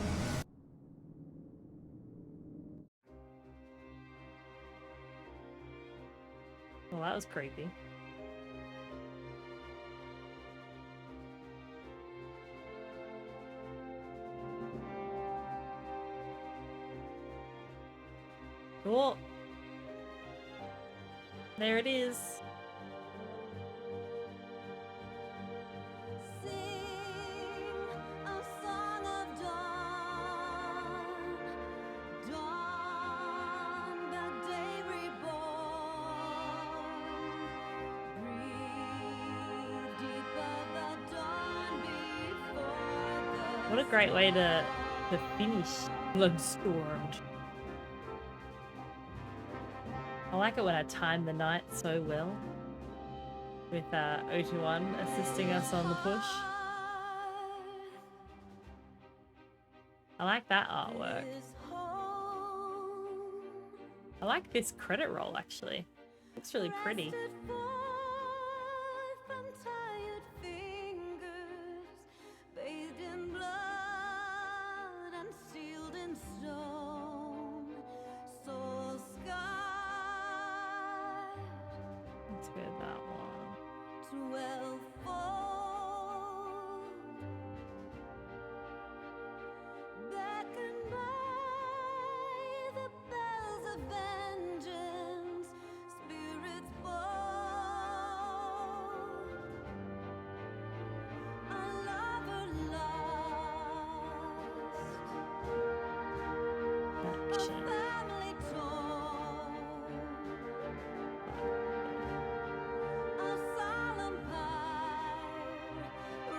that was creepy. Oh, there it is. What a great way to finish Bloodstormed. I like it when I time the night so well, with O21 assisting us on the push. I like that artwork. I like this credit roll actually. Looks really pretty. Let's go that one. 12-fold, beckoned by the bells of vengeance, spirits bold, a lover lost, a family torn. A solemn pyre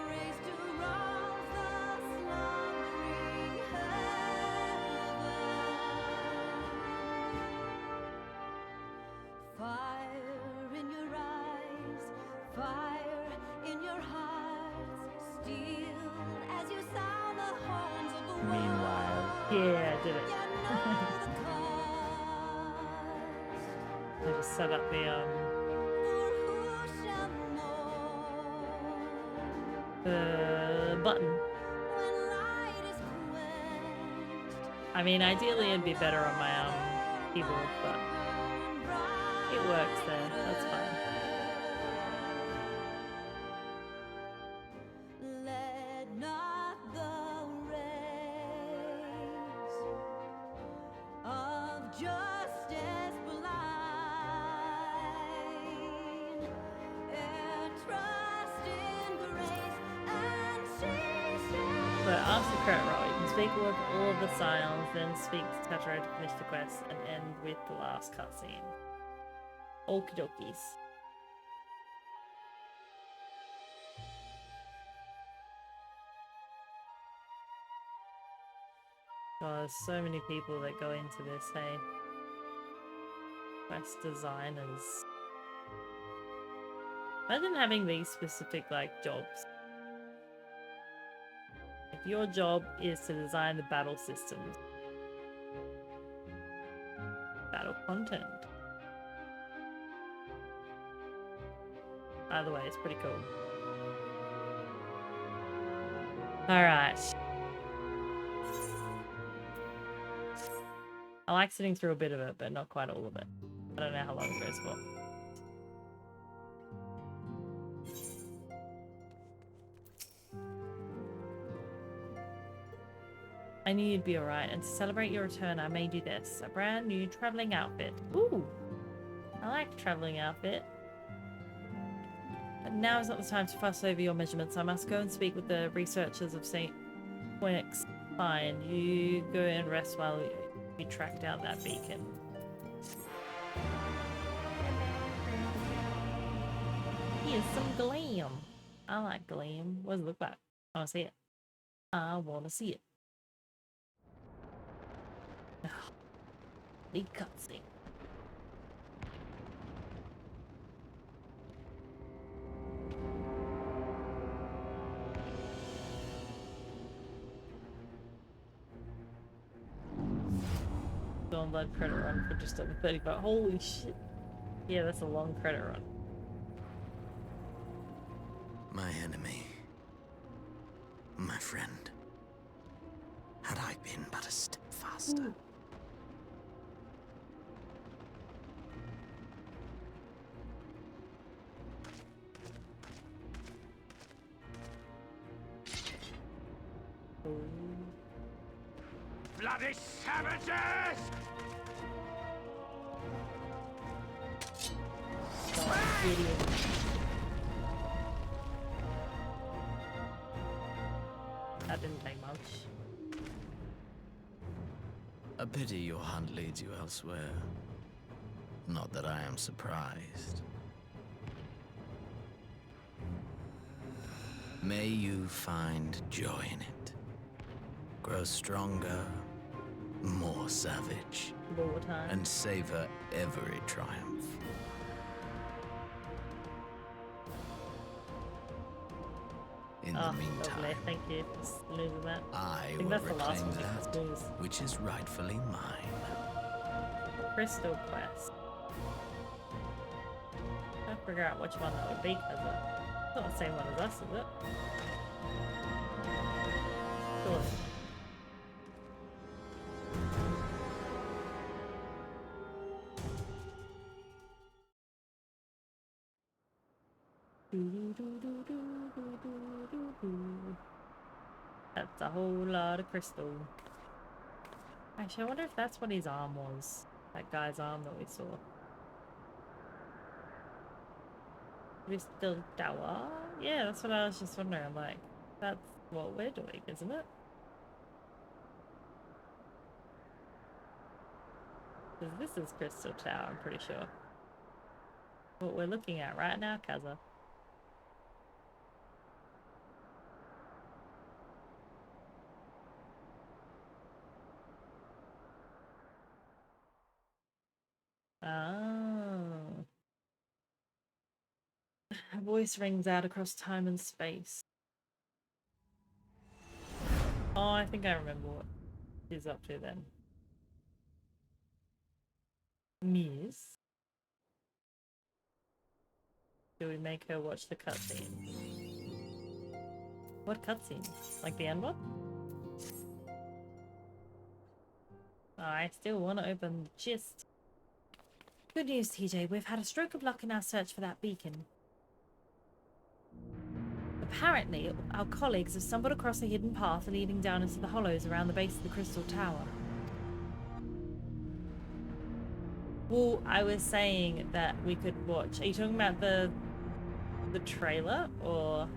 raised to rouse the slumbering heaven. Fire in your eyes, fire in your hearts, steel as you sound the horns of the world. Meanwhile, yeah, I did it. I just set up the button. I mean, ideally it'd be better on my keyboard, but it works there. That's fine. Let not the rays of justice blind, ere trust in grace and she shall. So after the credit roll, you can speak with all of the signs, then speak to TeejayRei to finish the quest, and end with the last cutscene. Okie dokies. Oh, there's so many people that go into this, hey? Quest designers. Imagine having these specific, like, jobs. If your job is to design the battle systems, battle content. Either way, it's pretty cool. Alright. I like sitting through a bit of it, but not quite all of it. I don't know how long it goes for. I knew you'd be alright, and to celebrate your return, I made you this. A brand new traveling outfit. Ooh! I like traveling outfit. But now is not the time to fuss over your measurements. I must go and speak with the researchers of St. Phoenix. Fine, you go and rest while we track down that beacon. Here's some glam. I like glam. What does it look like? I want to see it. I want to see it. Big cutscene. Dawn Blood credit run for just over 35. Holy shit. Yeah, that's a long credit run. My enemy. My friend. Had I been but a step faster. Bloody savages! That didn't take much. A pity your hunt leads you elsewhere. Not that I am surprised. May you find joy in it. Grow stronger, more savage, and savor every triumph. In the meantime, lovely. Thank you for losing that. I think will that's the last reclaim one that which is rightfully mine. Crystal Quest. I figure out which one that would be, because it's not the same one as us, is it? Cool. That's a whole lot of crystal. Actually, I wonder if that's what his arm was. That guy's arm that we saw. Crystal Tower? Yeah, that's what I was just wondering. I'm like, that's what we're doing, isn't it? Because this is Crystal Tower, I'm pretty sure. What we're looking at right now, Kaza. Oh. Her voice rings out across time and space. Oh, I think I remember what she's up to then. Miss? Do we make her watch the cutscene? What cutscene? Like the end one? Oh, I still want to open the chest. Good news, TJ. We've had a stroke of luck in our search for that beacon. Apparently, our colleagues have stumbled across a hidden path leading down into the hollows around the base of the Crystal Tower. Well, I was saying that we could watch. Are you talking about the trailer or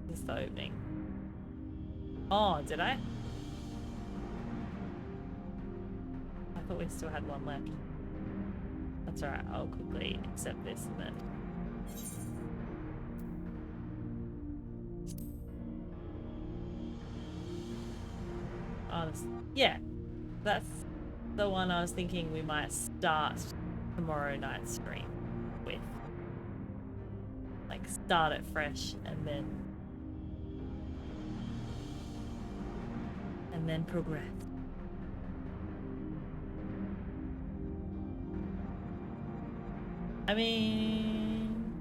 just the opening? Oh, did I? I thought we still had one left. That's alright, I'll quickly accept this and then... Oh, yeah, that's the one I was thinking we might start tomorrow night's stream with. Like, start it fresh and then progress. I mean...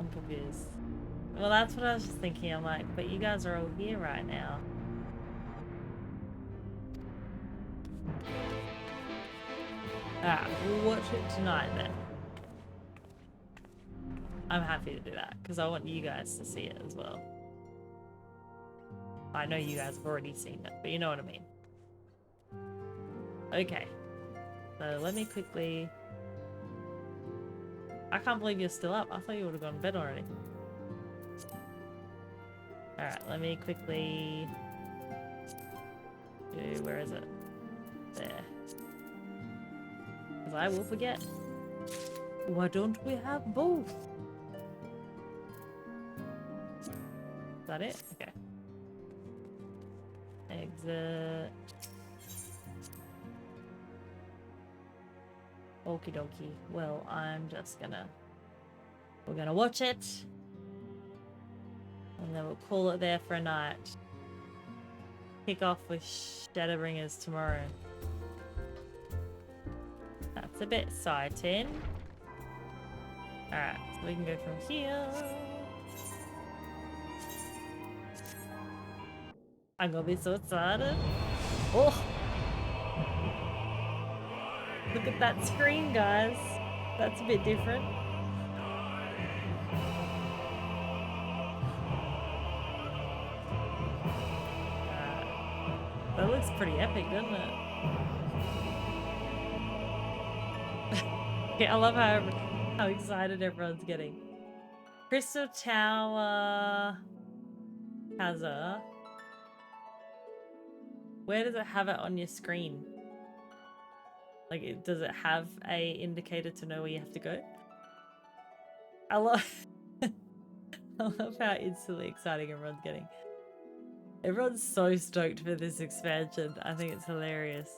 I'm confused. Well, that's what I was just thinking. I'm like, but you guys are all here right now. Alright, we'll watch it tonight then. I'm happy to do that, because I want you guys to see it as well. I know you guys have already seen it, but you know what I mean. Okay. So let me quickly... I can't believe you're still up. I thought you would have gone to bed already. Alright, let me quickly... Where is it? There. Because I will forget. Why don't we have both? Is that it? Okay. Exit. Okie dokie. Well, I'm just gonna... We're gonna watch it. And then we'll call it there for a night. Kick off with Shadowbringers tomorrow. That's a bit exciting. Alright, so we can go from here. I'm gonna be so excited. Oh! Look at that screen, guys. That's a bit different. looks pretty epic, doesn't it? Yeah, I love how excited everyone's getting. Crystal Tower has a... Where does it have it on your screen? Like, does it have a indicator to know where you have to go? I love how instantly exciting everyone's getting. Everyone's so stoked for this expansion. I think it's hilarious.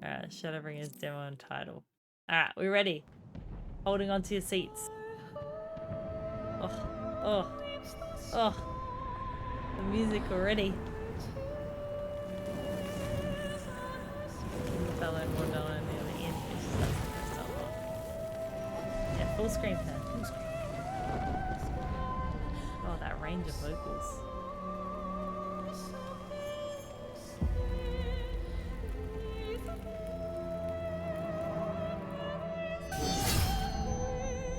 Alright, Shadowbringers demo and title. Alright, we're ready. Holding on to your seats. Oh. The music already. Yeah, full screen fan. Oh, that range of vocals.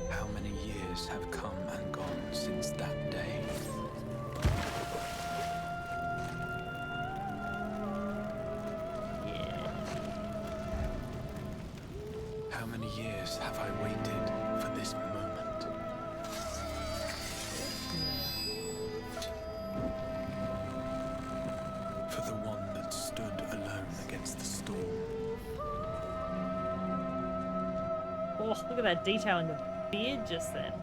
How many years have come and gone since that day? How many years have I waited for this moment? For the one that stood alone against the storm. Oh, look at that detail in the beard just then.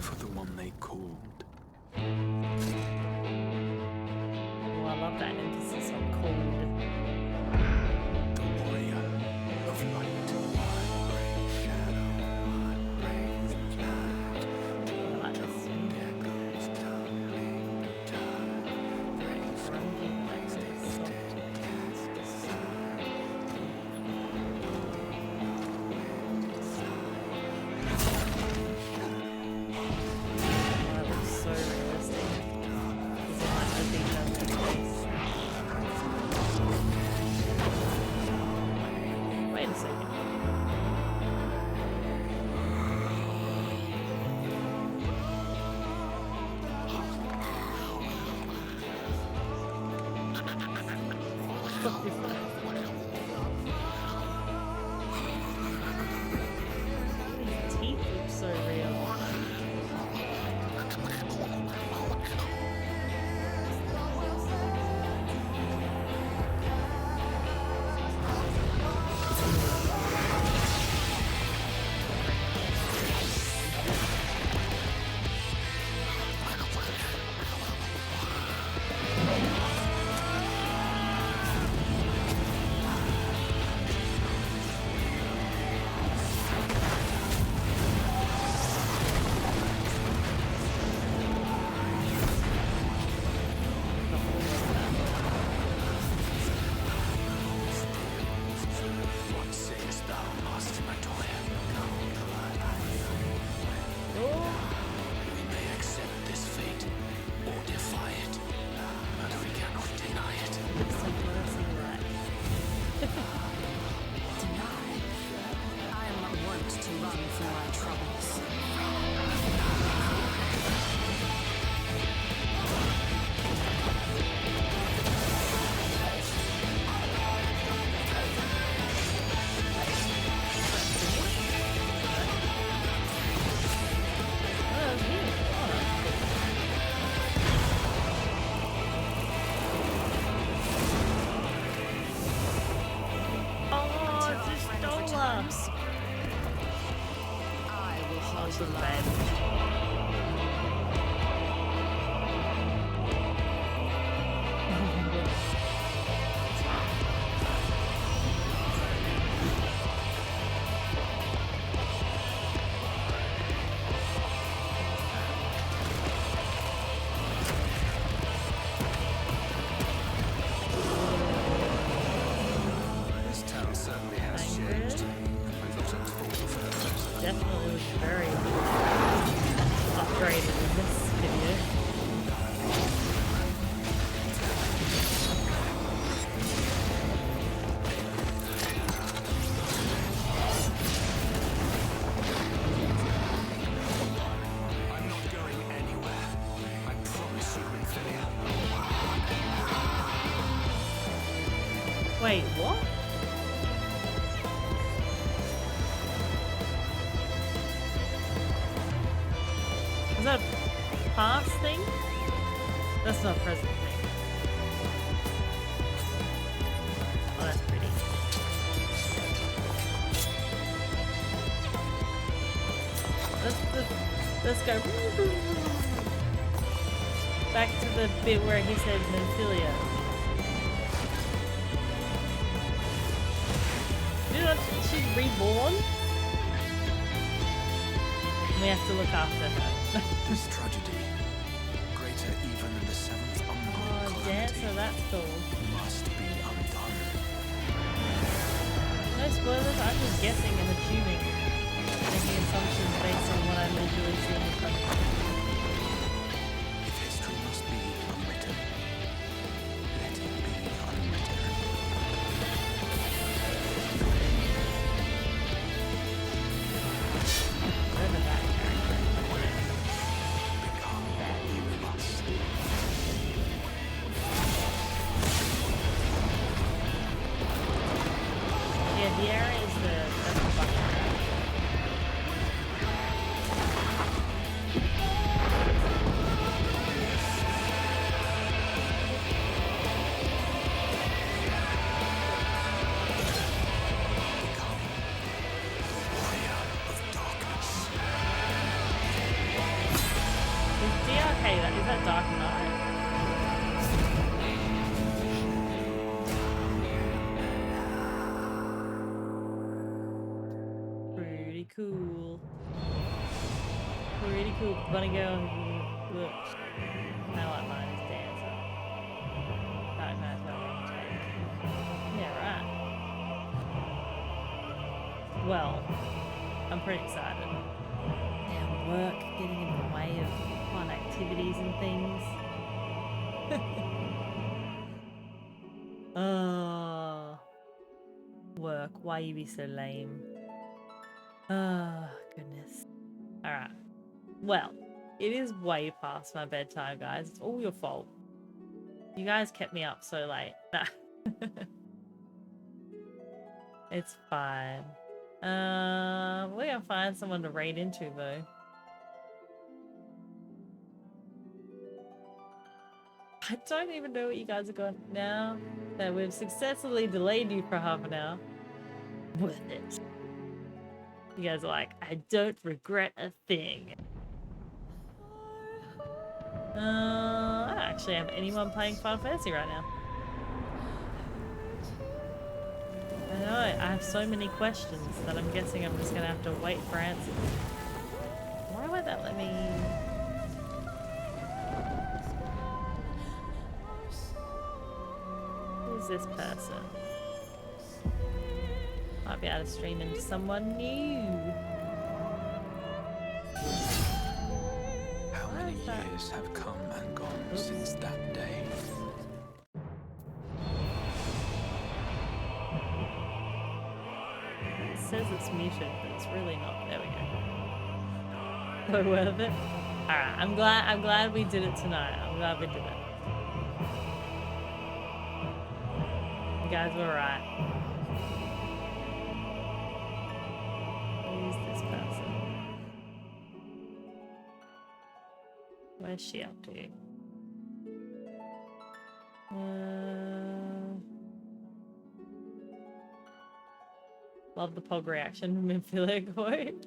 For the one they called. Oh, I love that emphasis on cold. The warrior of light. Definitely was very upgraded in this video. I'm not going Wait, what? Is that a past thing? That's not a present thing. Oh, that's pretty. Let's go. Back to the bit where he said Nymphilia. You know, she's reborn? We have to look after her. This tragedy, greater even than the seventh unknown yeah, so that's cool. must be undone. No spoilers, I'm just guessing and assuming. Making assumptions based on what I'm visually seeing in front of me. If history must be unwritten, let it be unwritten. Whatever that character. Become that you must. Yeah, the area is that's the button. Is that Dark Knight? Pretty cool. Pretty cool. Gonna go. Look. I like mine is Dancer. Dark Knight's my main take. Yeah, right. Well, I'm pretty excited. Damn, work getting in the way of fun activities and things. Oh, work. Why you be so lame? Oh, goodness. Alright. Well, it is way past my bedtime, guys. It's all your fault. You guys kept me up so late. Nah. It's fine. We're gonna find someone to raid into, though. I don't even know what you guys are going now that we've successfully delayed you for half an hour. Worth it. You guys are like, I don't regret a thing. I don't actually have anyone playing Final Fantasy right now. I know, I have so many questions that I'm guessing I'm just gonna have to wait for answers. Why won't that let me... Who's this person? Might be able to stream into someone new. How many years have come and gone since that day? It says it's muted, but it's really not. There we go. So worth it. Alright, I'm glad we did it tonight. I'm glad we did it. You guys were right. Who's this person? Where's she up to? Love the pog reaction from Infilia quote.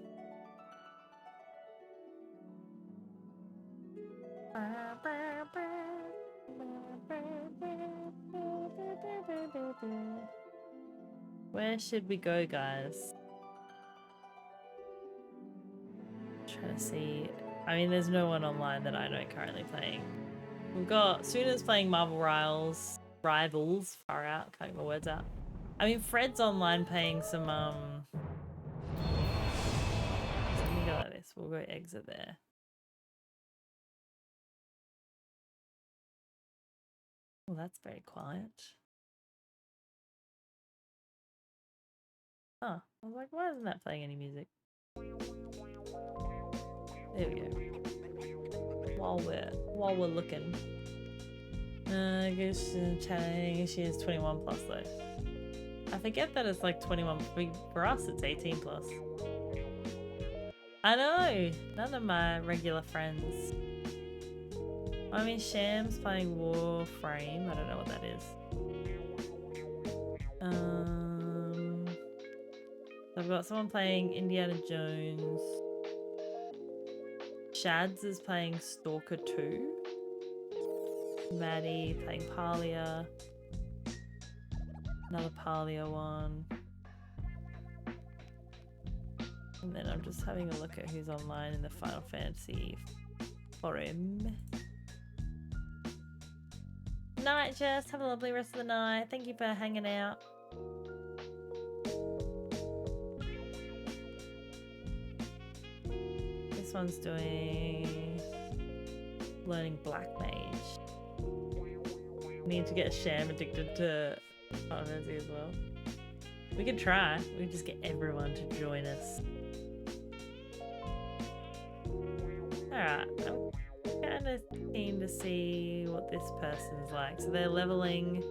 Where should we go, guys? Trying to see. I mean, there's no one online that I know currently playing. We've got Suna's playing Marvel Rivals. Far out. Can't get my words out. I mean, Fred's online playing some. So let me go like this. We'll go exit there. Well, that's very quiet. Huh. I was like, why isn't that playing any music? There we go. While we're looking. I guess chatting. She is 21 plus though. I forget that it's like 21. For us, it's 18 plus. I know. None of my regular friends. I mean, Sham's playing Warframe. I don't know what that is. I've got someone playing Indiana Jones. Shads is playing Stalker 2. Maddie playing Palia. Another Palia one. And then I'm just having a look at who's online in the Final Fantasy forum. Night, Jess. Have a lovely rest of the night. Thank you for hanging out. This one's doing learning Black Mage. Need to get Sham addicted to Final Fantasy as well. We could try. We could just get everyone to join us. Alright, I'm kind of keen to see what this person's like. So they're leveling.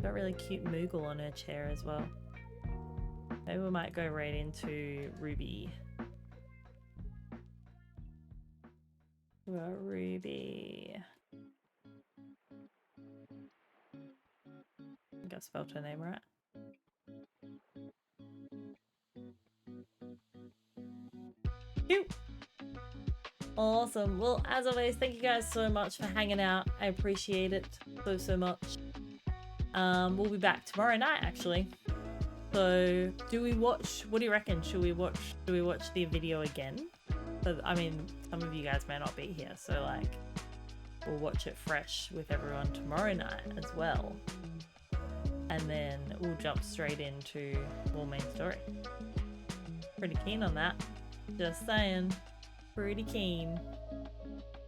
Got a really cute Moogle on her chair as well. Maybe we might go right into Ruby. Ruby. I think I spelled her name right. Cute. Awesome. Well, as always, thank you guys so much for hanging out. I appreciate it so much. We'll be back tomorrow night, actually. So, do we watch? What do you reckon? Should we watch? Do we watch the video again? But I mean, some of you guys may not be here, so like, we'll watch it fresh with everyone tomorrow night as well. And then we'll jump straight into more main story. Pretty keen on that. Just saying. Pretty keen.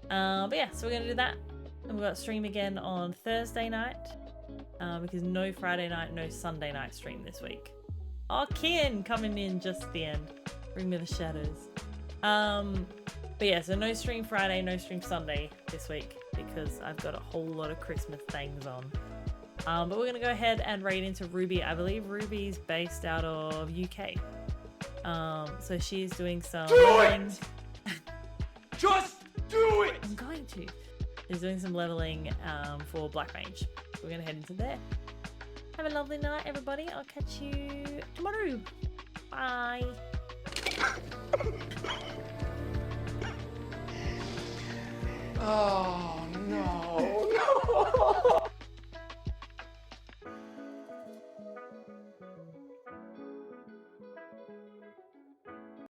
But yeah, so we're gonna do that. And we've got stream again on Thursday night. Because no Friday night, no Sunday night stream this week. Oh, Kian coming in just at the end. Bring me the shadows. But yeah, so no stream Friday, no stream Sunday this week because I've got a whole lot of Christmas things on. But we're gonna go ahead and raid into Ruby. I believe Ruby's based out of UK. So she's doing some leveling. Just do it! I'm going to. She's doing some leveling for Black Mage. We're gonna head into there. Have a lovely night, everybody. I'll catch you tomorrow. Bye. Oh.